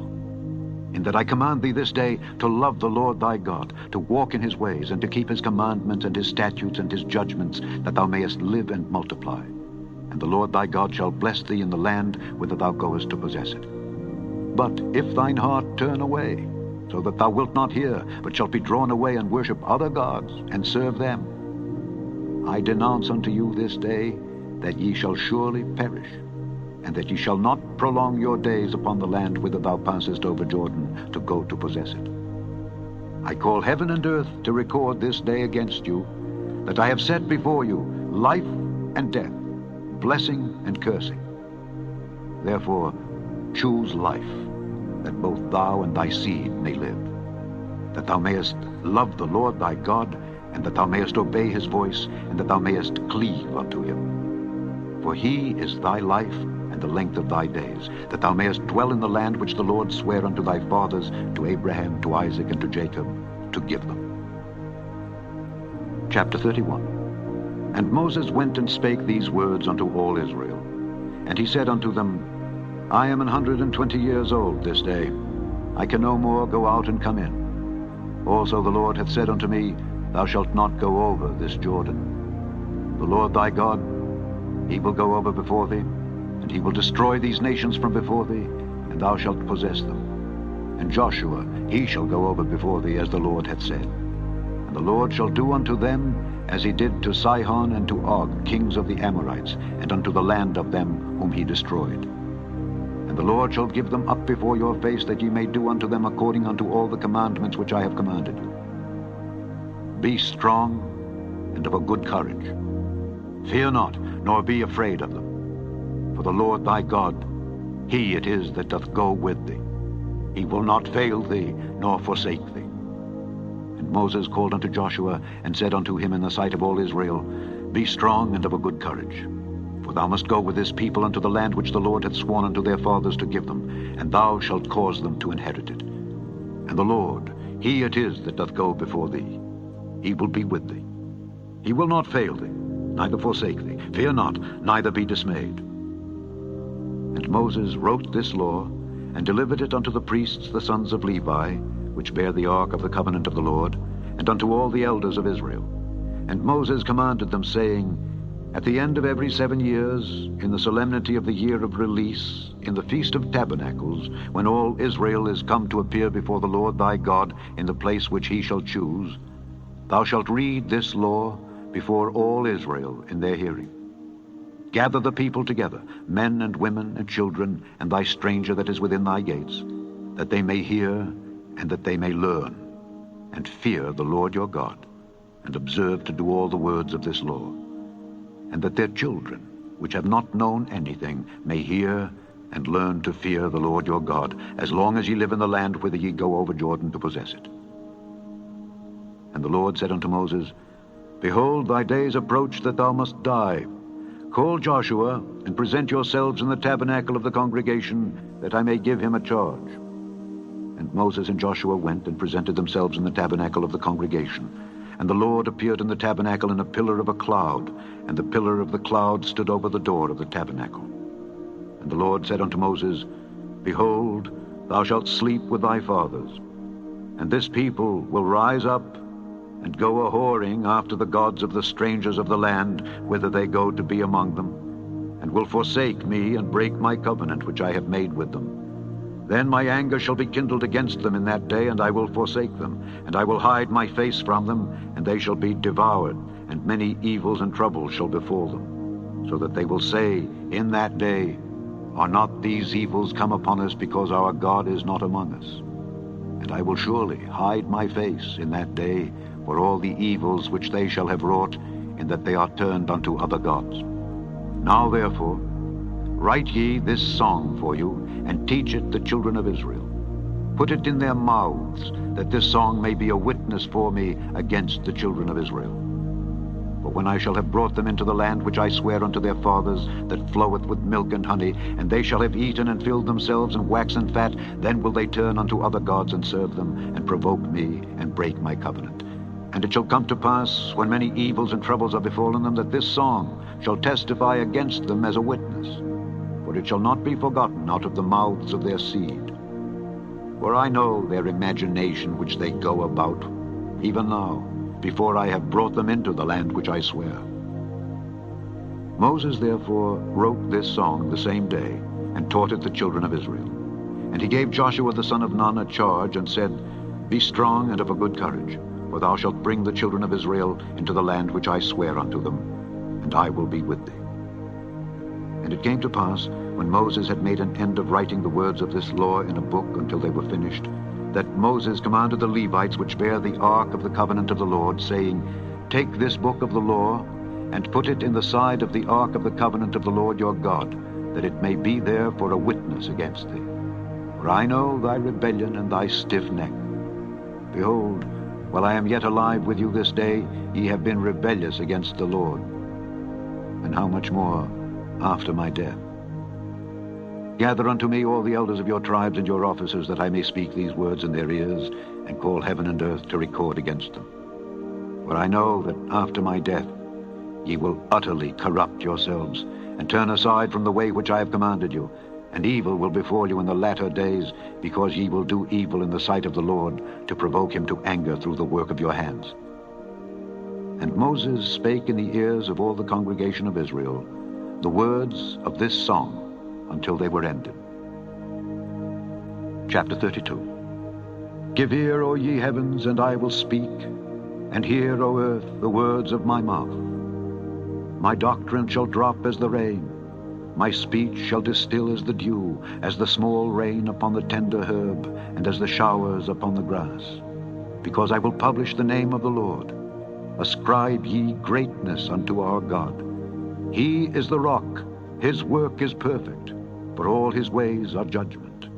In that I command thee this day to love the Lord thy God, to walk in his ways, and to keep his commandments and his statutes and his judgments, that thou mayest live and multiply. And the Lord thy God shall bless thee in the land whither thou goest to possess it. But if thine heart turn away, so that thou wilt not hear, but shalt be drawn away and worship other gods, and serve them, I denounce unto you this day that ye shall surely perish, and that ye shall not prolong your days upon the land whither thou passest over Jordan to go to possess it. I call heaven and earth to record this day against you, that I have set before you life and death, blessing and cursing. Therefore choose life, that both thou and thy seed may live, that thou mayest love the Lord thy God, and that thou mayest obey his voice, and that thou mayest cleave unto him. For he is thy life and the length of thy days, that thou mayest dwell in the land which the Lord sware unto thy fathers, to Abraham, to Isaac, and to Jacob, to give them. Chapter 31. And Moses went and spake these words unto all Israel. And he said unto them, I am 120 years old this day. I can no more go out and come in. Also the Lord hath said unto me, Thou shalt not go over this Jordan. The Lord thy God, he will go over before thee, and he will destroy these nations from before thee, and thou shalt possess them. And Joshua, he shall go over before thee, as the Lord hath said. And the Lord shall do unto them as he did to Sihon and to Og, kings of the Amorites, and unto the land of them whom he destroyed. And the Lord shall give them up before your face, that ye may do unto them according unto all the commandments which I have commanded you. Be strong and of a good courage. Fear not, nor be afraid of them. For the Lord thy God, he it is that doth go with thee. He will not fail thee, nor forsake thee. And Moses called unto Joshua, and said unto him in the sight of all Israel, Be strong and of a good courage. For thou must go with this people unto the land which the Lord hath sworn unto their fathers to give them, and thou shalt cause them to inherit it. And the Lord, he it is that doth go before thee. He will be with thee. He will not fail thee, neither forsake thee. Fear not, neither be dismayed. And Moses wrote this law, and delivered it unto the priests, the sons of Levi, which bear the ark of the covenant of the Lord, and unto all the elders of Israel. And Moses commanded them, saying, At the end of every 7 years, in the solemnity of the year of release, in the feast of tabernacles, when all Israel is come to appear before the Lord thy God in the place which he shall choose, thou shalt read this law before all Israel in their hearing. Gather the people together, men and women and children, and thy stranger that is within thy gates, that they may hear and that they may learn, and fear the Lord your God, and observe to do all the words of this law, and that their children, which have not known anything, may hear and learn to fear the Lord your God, as long as ye live in the land whither ye go over Jordan to possess it. And the Lord said unto Moses, Behold, thy days approach that thou must die. Call Joshua, and present yourselves in the tabernacle of the congregation, that I may give him a charge. And Moses and Joshua went and presented themselves in the tabernacle of the congregation. And the Lord appeared in the tabernacle in a pillar of a cloud, and the pillar of the cloud stood over the door of the tabernacle. And the Lord said unto Moses, Behold, thou shalt sleep with thy fathers, and this people will rise up and go a-whoring after the gods of the strangers of the land, whither they go to be among them, and will forsake me and break my covenant which I have made with them. Then my anger shall be kindled against them in that day, and I will forsake them, and I will hide my face from them, and they shall be devoured, and many evils and troubles shall befall them, so that they will say in that day, Are not these evils come upon us because our God is not among us? And I will surely hide my face in that day for all the evils which they shall have wrought, in that they are turned unto other gods. Now therefore, write ye this song for you, and teach it the children of Israel. Put it in their mouths, that this song may be a witness for me against the children of Israel. For when I shall have brought them into the land which I swear unto their fathers, that floweth with milk and honey, and they shall have eaten and filled themselves and waxen fat, then will they turn unto other gods and serve them, and provoke me, and break my covenant. And it shall come to pass, when many evils and troubles are befallen them, that this song shall testify against them as a witness. for it shall not be forgotten out of the mouths of their seed. For I know their imagination which they go about, even now, before I have brought them into the land which I swear. Moses therefore wrote this song the same day, and taught it the children of Israel. And he gave Joshua the son of Nun a charge, and said, Be strong and of a good courage, for thou shalt bring the children of Israel into the land which I swear unto them, and I will be with thee. And it came to pass, when Moses had made an end of writing the words of this law in a book until they were finished, that Moses commanded the Levites which bear the ark of the covenant of the Lord, saying, Take this book of the law, and put it in the side of the ark of the covenant of the Lord your God, that it may be there for a witness against thee. For I know thy rebellion and thy stiff neck. Behold, while I am yet alive with you this day, ye have been rebellious against the Lord. And how much more after my death? Gather unto me all the elders of your tribes and your officers, that I may speak these words in their ears, and call heaven and earth to record against them. For I know that after my death ye will utterly corrupt yourselves, and turn aside from the way which I have commanded you, and evil will befall you in the latter days, because ye will do evil in the sight of the Lord, to provoke him to anger through the work of your hands. And Moses spake in the ears of all the congregation of Israel the words of this song until they were ended. Chapter 32. Give ear, O ye heavens, and I will speak, and hear, O earth, the words of my mouth. My doctrine shall drop as the rain, my speech shall distill as the dew, as the small rain upon the tender herb, and as the showers upon the grass. Because I will publish the name of the Lord. Ascribe ye greatness unto our God. He is the rock, his work is perfect, for all his ways are judgment.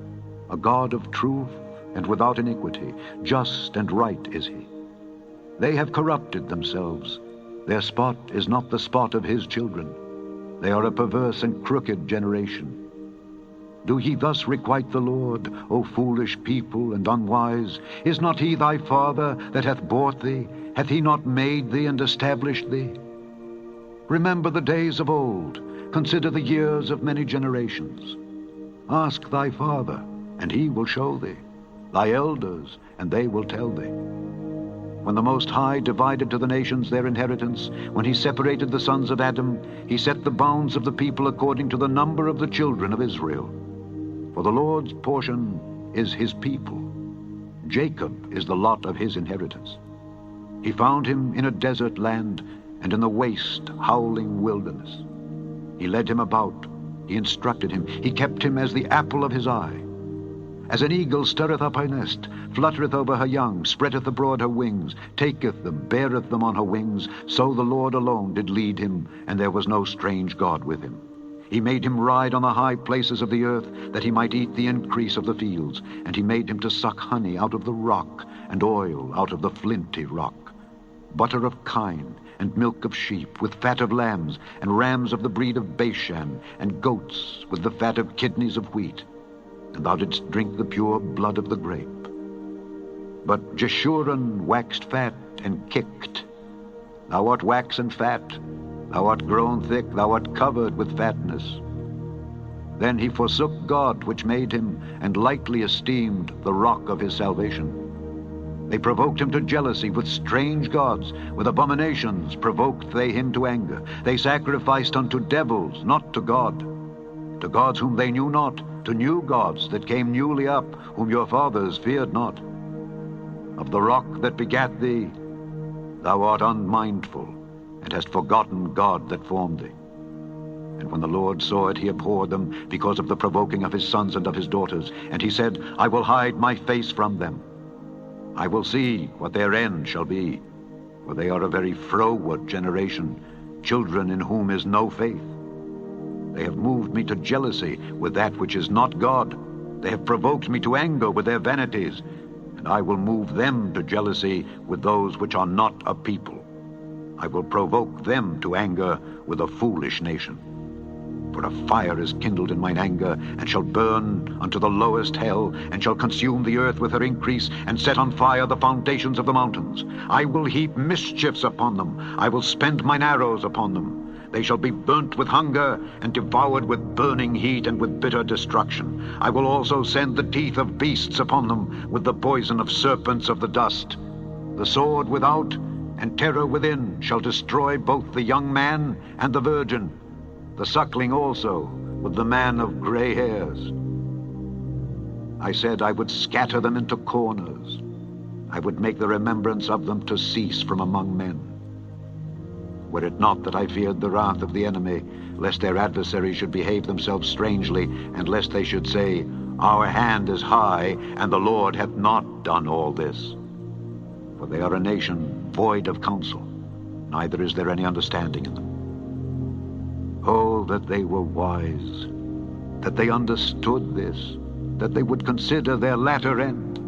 A God of truth and without iniquity, just and right is he. They have corrupted themselves. Their spot is not the spot of his children. They are a perverse and crooked generation. Do ye thus requite the Lord, O foolish people and unwise? Is not he thy father that hath bought thee? Hath he not made thee and established thee? Remember the days of old. Consider the years of many generations. Ask thy father, and he will show thee, thy elders, and they will tell thee. When the Most High divided to the nations their inheritance, when he separated the sons of Adam, he set the bounds of the people according to the number of the children of Israel. For the Lord's portion is his people. Jacob is the lot of his inheritance. He found him in a desert land, and in the waste, howling wilderness. He led him about, he instructed him, he kept him as the apple of his eye. As an eagle stirreth up her nest, fluttereth over her young, spreadeth abroad her wings, taketh them, beareth them on her wings, so the Lord alone did lead him, and there was no strange God with him. He made him ride on the high places of the earth, that he might eat the increase of the fields, and he made him to suck honey out of the rock, and oil out of the flinty rock, butter of kine, and milk of sheep, with fat of lambs, and rams of the breed of Bashan, and goats with the fat of kidneys of wheat. And thou didst drink the pure blood of the grape. But Jeshurun waxed fat and kicked. Thou art waxen fat, thou art grown thick, thou art covered with fatness. Then he forsook God which made him, and lightly esteemed the rock of his salvation. They provoked him to jealousy with strange gods, with abominations provoked they him to anger. They sacrificed unto devils, not to God, to gods whom they knew not, to new gods that came newly up, whom your fathers feared not. Of the rock that begat thee, thou art unmindful, and hast forgotten God that formed thee. And when the Lord saw it, he abhorred them, because of the provoking of his sons and of his daughters. And he said, I will hide my face from them. I will see what their end shall be, for they are a very froward generation, children in whom is no faith. They have moved me to jealousy with that which is not God. They have provoked me to anger with their vanities, and I will move them to jealousy with those which are not a people. I will provoke them to anger with a foolish nation. For a fire is kindled in mine anger, and shall burn unto the lowest hell, and shall consume the earth with her increase, and set on fire the foundations of the mountains. I will heap mischiefs upon them. I will spend mine arrows upon them. They shall be burnt with hunger and devoured with burning heat and with bitter destruction. I will also send the teeth of beasts upon them, with the poison of serpents of the dust. The sword without and terror within shall destroy both the young man and the virgin, the suckling also, with the man of gray hairs. I said I would scatter them into corners. I would make the remembrance of them to cease from among men. Were it not that I feared the wrath of the enemy, lest their adversaries should behave themselves strangely, and lest they should say, Our hand is high, and the Lord hath not done all this. For they are a nation void of counsel, neither is there any understanding in them. Oh, that they were wise, that they understood this, that they would consider their latter end.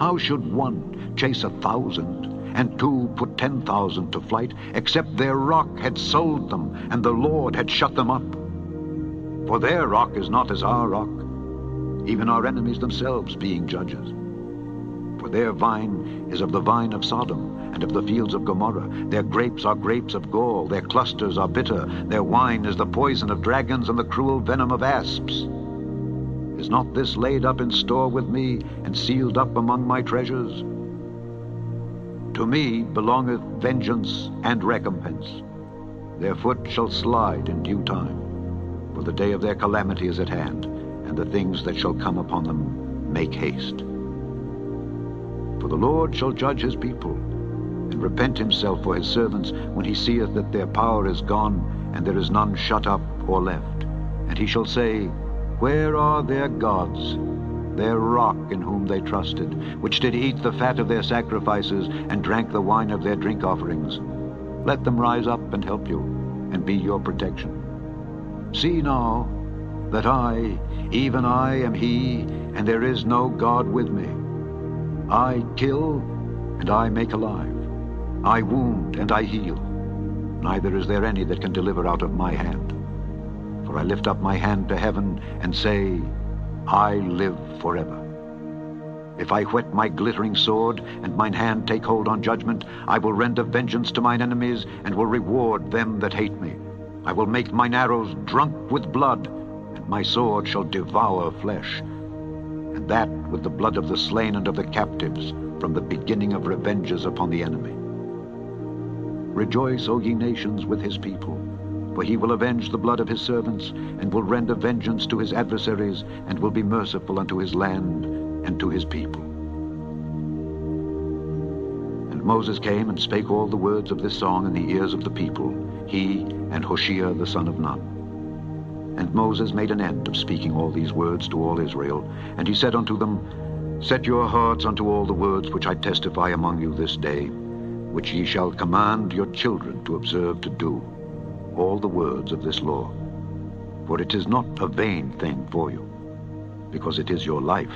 How should one chase 1,000, and 2 put 10,000 to flight, except their rock had sold them, and the Lord had shut them up? For their rock is not as our rock, even our enemies themselves being judges. For their vine is of the vine of Sodom, and of the fields of Gomorrah. Their grapes are grapes of gall, their clusters are bitter, their wine is the poison of dragons and the cruel venom of asps. Is not this laid up in store with me, and sealed up among my treasures? To me belongeth vengeance and recompense. Their foot shall slide in due time, for the day of their calamity is at hand, and the things that shall come upon them make haste. For the Lord shall judge his people, and repent himself for his servants, when he seeth that their power is gone, and there is none shut up or left. And he shall say, Where are their gods, their rock in whom they trusted, which did eat the fat of their sacrifices, and drank the wine of their drink offerings? Let them rise up and help you, and be your protection. See now, that I, even I, am he, and there is no God with me. I kill, and I make alive. I wound, and I heal. Neither is there any that can deliver out of my hand. For I lift up my hand to heaven, and say, I live forever. If I whet my glittering sword, and mine hand take hold on judgment, I will render vengeance to mine enemies, and will reward them that hate me. I will make mine arrows drunk with blood, and my sword shall devour flesh, and that with the blood of the slain and of the captives, from the beginning of revenges upon the enemy. Rejoice, O ye nations, with his people, for he will avenge the blood of his servants, and will render vengeance to his adversaries, and will be merciful unto his land and to his people. And Moses came and spake all the words of this song in the ears of the people, he and Hoshea the son of Nun. And Moses made an end of speaking all these words to all Israel, and he said unto them, Set your hearts unto all the words which I testify among you this day, which ye shall command your children to observe to do, all the words of this law. For it is not a vain thing for you, because it is your life.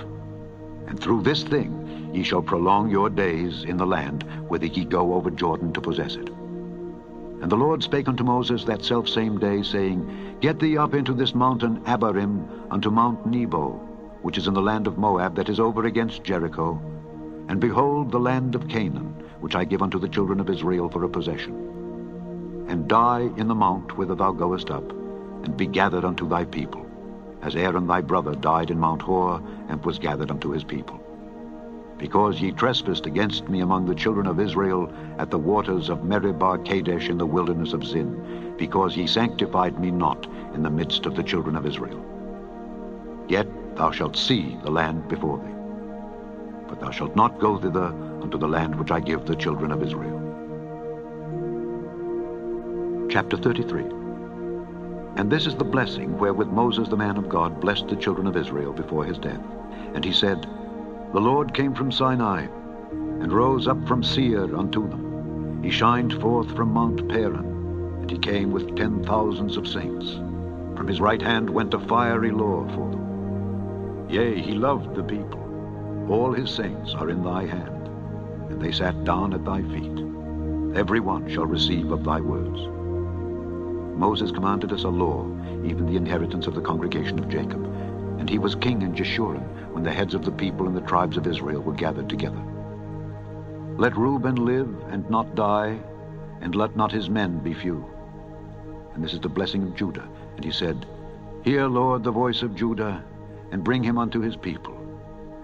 And through this thing ye shall prolong your days in the land, whither ye go over Jordan to possess it. And the Lord spake unto Moses that selfsame day, saying, Get thee up into this mountain Abarim, unto Mount Nebo, which is in the land of Moab, that is over against Jericho, and behold the land of Canaan, which I give unto the children of Israel for a possession. And die in the mount whither thou goest up, and be gathered unto thy people, as Aaron thy brother died in Mount Hor, and was gathered unto his people. Because ye trespassed against me among the children of Israel at the waters of Meribah Kadesh in the wilderness of Zin, because ye sanctified me not in the midst of the children of Israel. Yet thou shalt see the land before thee, but thou shalt not go thither unto the land which I give the children of Israel. Chapter 33. And this is the blessing wherewith Moses the man of God blessed the children of Israel before his death. And he said, The Lord came from Sinai, and rose up from Seir unto them. He shined forth from Mount Paran, and he came with 10,000s of saints. From his right hand went a fiery law for them. Yea, he loved the people. All his saints are in thy hand, and they sat down at thy feet. Every one shall receive of thy words. Moses commanded us a law, even the inheritance of the congregation of Jacob. And he was king in Jeshurun, when the heads of the people and the tribes of Israel were gathered together. Let Reuben live and not die, and let not his men be few. and this is the blessing of Judah. And he said, Hear, Lord, the voice of Judah, and bring him unto his people.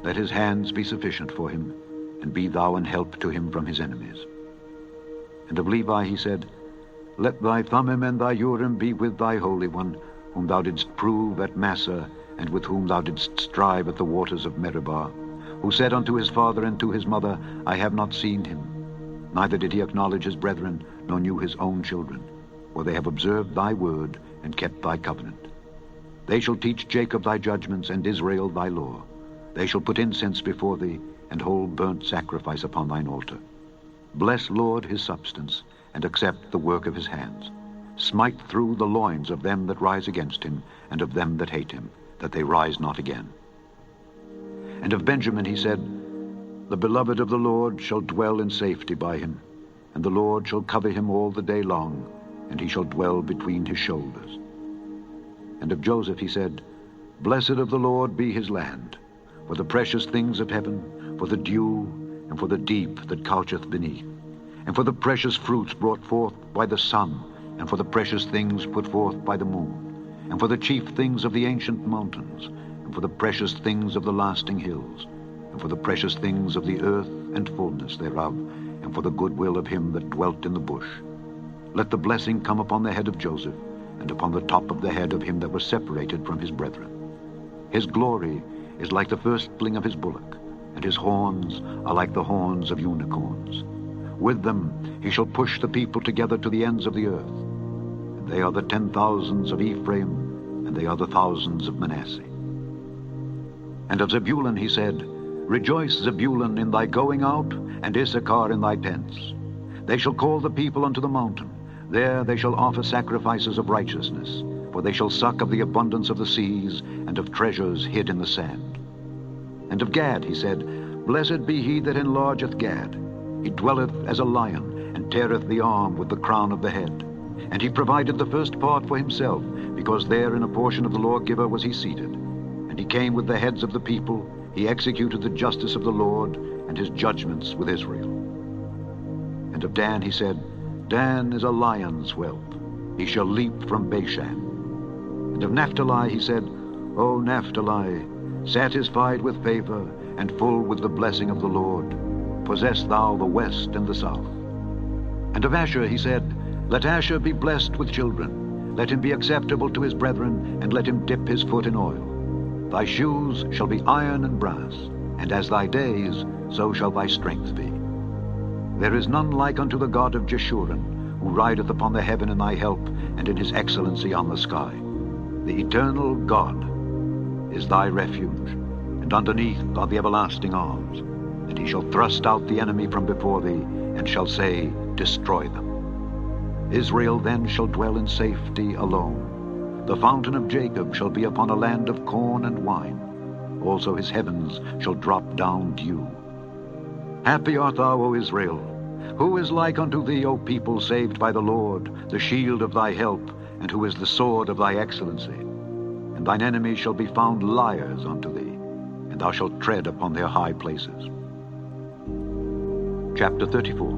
Let his hands be sufficient for him, and be thou an help to him from his enemies. And of Levi he said, Let thy Thummim and thy Urim be with thy Holy One, whom thou didst prove at Massah, and with whom thou didst strive at the waters of Meribah, who said unto his father and to his mother, I have not seen him. Neither did he acknowledge his brethren, nor knew his own children. For they have observed thy word, and kept thy covenant. They shall teach Jacob thy judgments, and Israel thy law. They shall put incense before thee, and hold burnt sacrifice upon thine altar. Bless, Lord, his substance, and accept the work of his hands. Smite through the loins of them that rise against him, and of them that hate him, that they rise not again. And of Benjamin he said, The beloved of the Lord shall dwell in safety by him, and the Lord shall cover him all the day long, and he shall dwell between his shoulders. And of Joseph he said, Blessed of the Lord be his land, for the precious things of heaven, for the dew, and for the deep that coucheth beneath, and for the precious fruits brought forth by the sun, and for the precious things put forth by the moon, and for the chief things of the ancient mountains, and for the precious things of the lasting hills, and for the precious things of the earth and fullness thereof, and for the goodwill of him that dwelt in the bush. Let the blessing come upon the head of Joseph, and upon the top of the head of him that was separated from his brethren. His glory is like the firstling of his bullock, and his horns are like the horns of unicorns. With them he shall push the people together to the ends of the earth. And they are the 10,000s of Ephraim, and they are the thousands of Manasseh. And of Zebulun he said, Rejoice, Zebulun, in thy going out, and Issachar in thy tents. They shall call the people unto the mountain. There they shall offer sacrifices of righteousness, for they shall suck of the abundance of the seas, and of treasures hid in the sand. And of Gad he said, Blessed be he that enlargeth Gad. He dwelleth as a lion, and teareth the arm with the crown of the head. And he provided the first part for himself, because there in a portion of the lawgiver was he seated. And he came with the heads of the people, he executed the justice of the Lord, and his judgments with Israel. And of Dan he said, Dan is a lion's whelp, he shall leap from Bashan. And of Naphtali he said, O Naphtali, satisfied with favor, and full with the blessing of the Lord, possess thou the west and the south. And of Asher he said, Let Asher be blessed with children, let him be acceptable to his brethren, and let him dip his foot in oil. Thy shoes shall be iron and brass, and as thy days, so shall thy strength be. There is none like unto the God of Jeshurun, who rideth upon the heaven in thy help, and in his excellency on the sky. The eternal God is thy refuge, and underneath are the everlasting arms. And he shall thrust out the enemy from before thee, and shall say, Destroy them. Israel then shall dwell in safety alone. The fountain of Jacob shall be upon a land of corn and wine. Also his heavens shall drop down dew. Happy art thou, O Israel! Who is like unto thee, O people saved by the Lord, the shield of thy help, and who is the sword of thy excellency? And thine enemies shall be found liars unto thee, and thou shalt tread upon their high places. Chapter 34.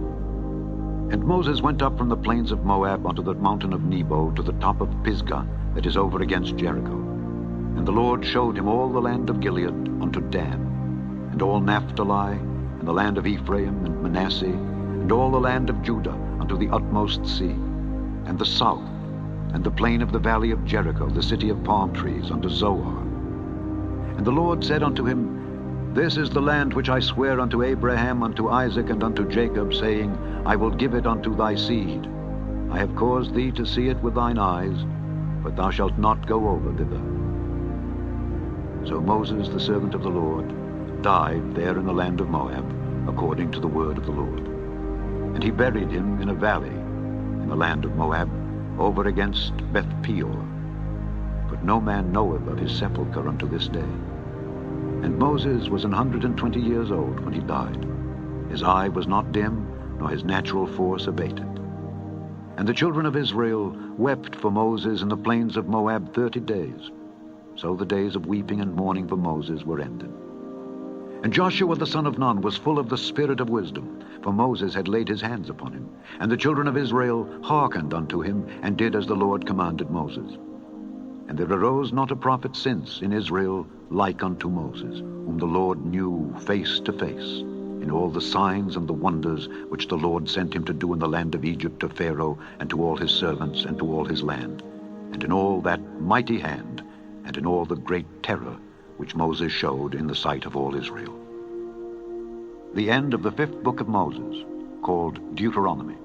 And Moses went up from the plains of Moab unto the mountain of Nebo to the top of Pisgah that is over against Jericho. And the Lord showed him all the land of Gilead unto Dan, and all Naphtali, and the land of Ephraim and Manasseh, and all the land of Judah unto the utmost sea, and the south, and the plain of the valley of Jericho, the city of palm trees, unto Zoar. And the Lord said unto him, This is the land which I swear unto Abraham, unto Isaac, and unto Jacob, saying, I will give it unto thy seed. I have caused thee to see it with thine eyes, but thou shalt not go over thither. So Moses, the servant of the Lord, died there in the land of Moab, according to the word of the Lord. And he buried him in a valley in the land of Moab, over against Beth Peor. But no man knoweth of his sepulchre unto this day. And Moses was 120 years old when he died. His eye was not dim, nor his natural force abated. And the children of Israel wept for Moses in the plains of Moab 30 days. So the days of weeping and mourning for Moses were ended. And Joshua the son of Nun was full of the spirit of wisdom, for Moses had laid his hands upon him. And the children of Israel hearkened unto him, and did as the Lord commanded Moses. And there arose not a prophet since in Israel like unto Moses, whom the Lord knew face to face, in all the signs and the wonders which the Lord sent him to do in the land of Egypt to Pharaoh, and to all his servants, and to all his land, and in all that mighty hand, and in all the great terror which Moses showed in the sight of all Israel. The end of the 5th book of Moses, called Deuteronomy.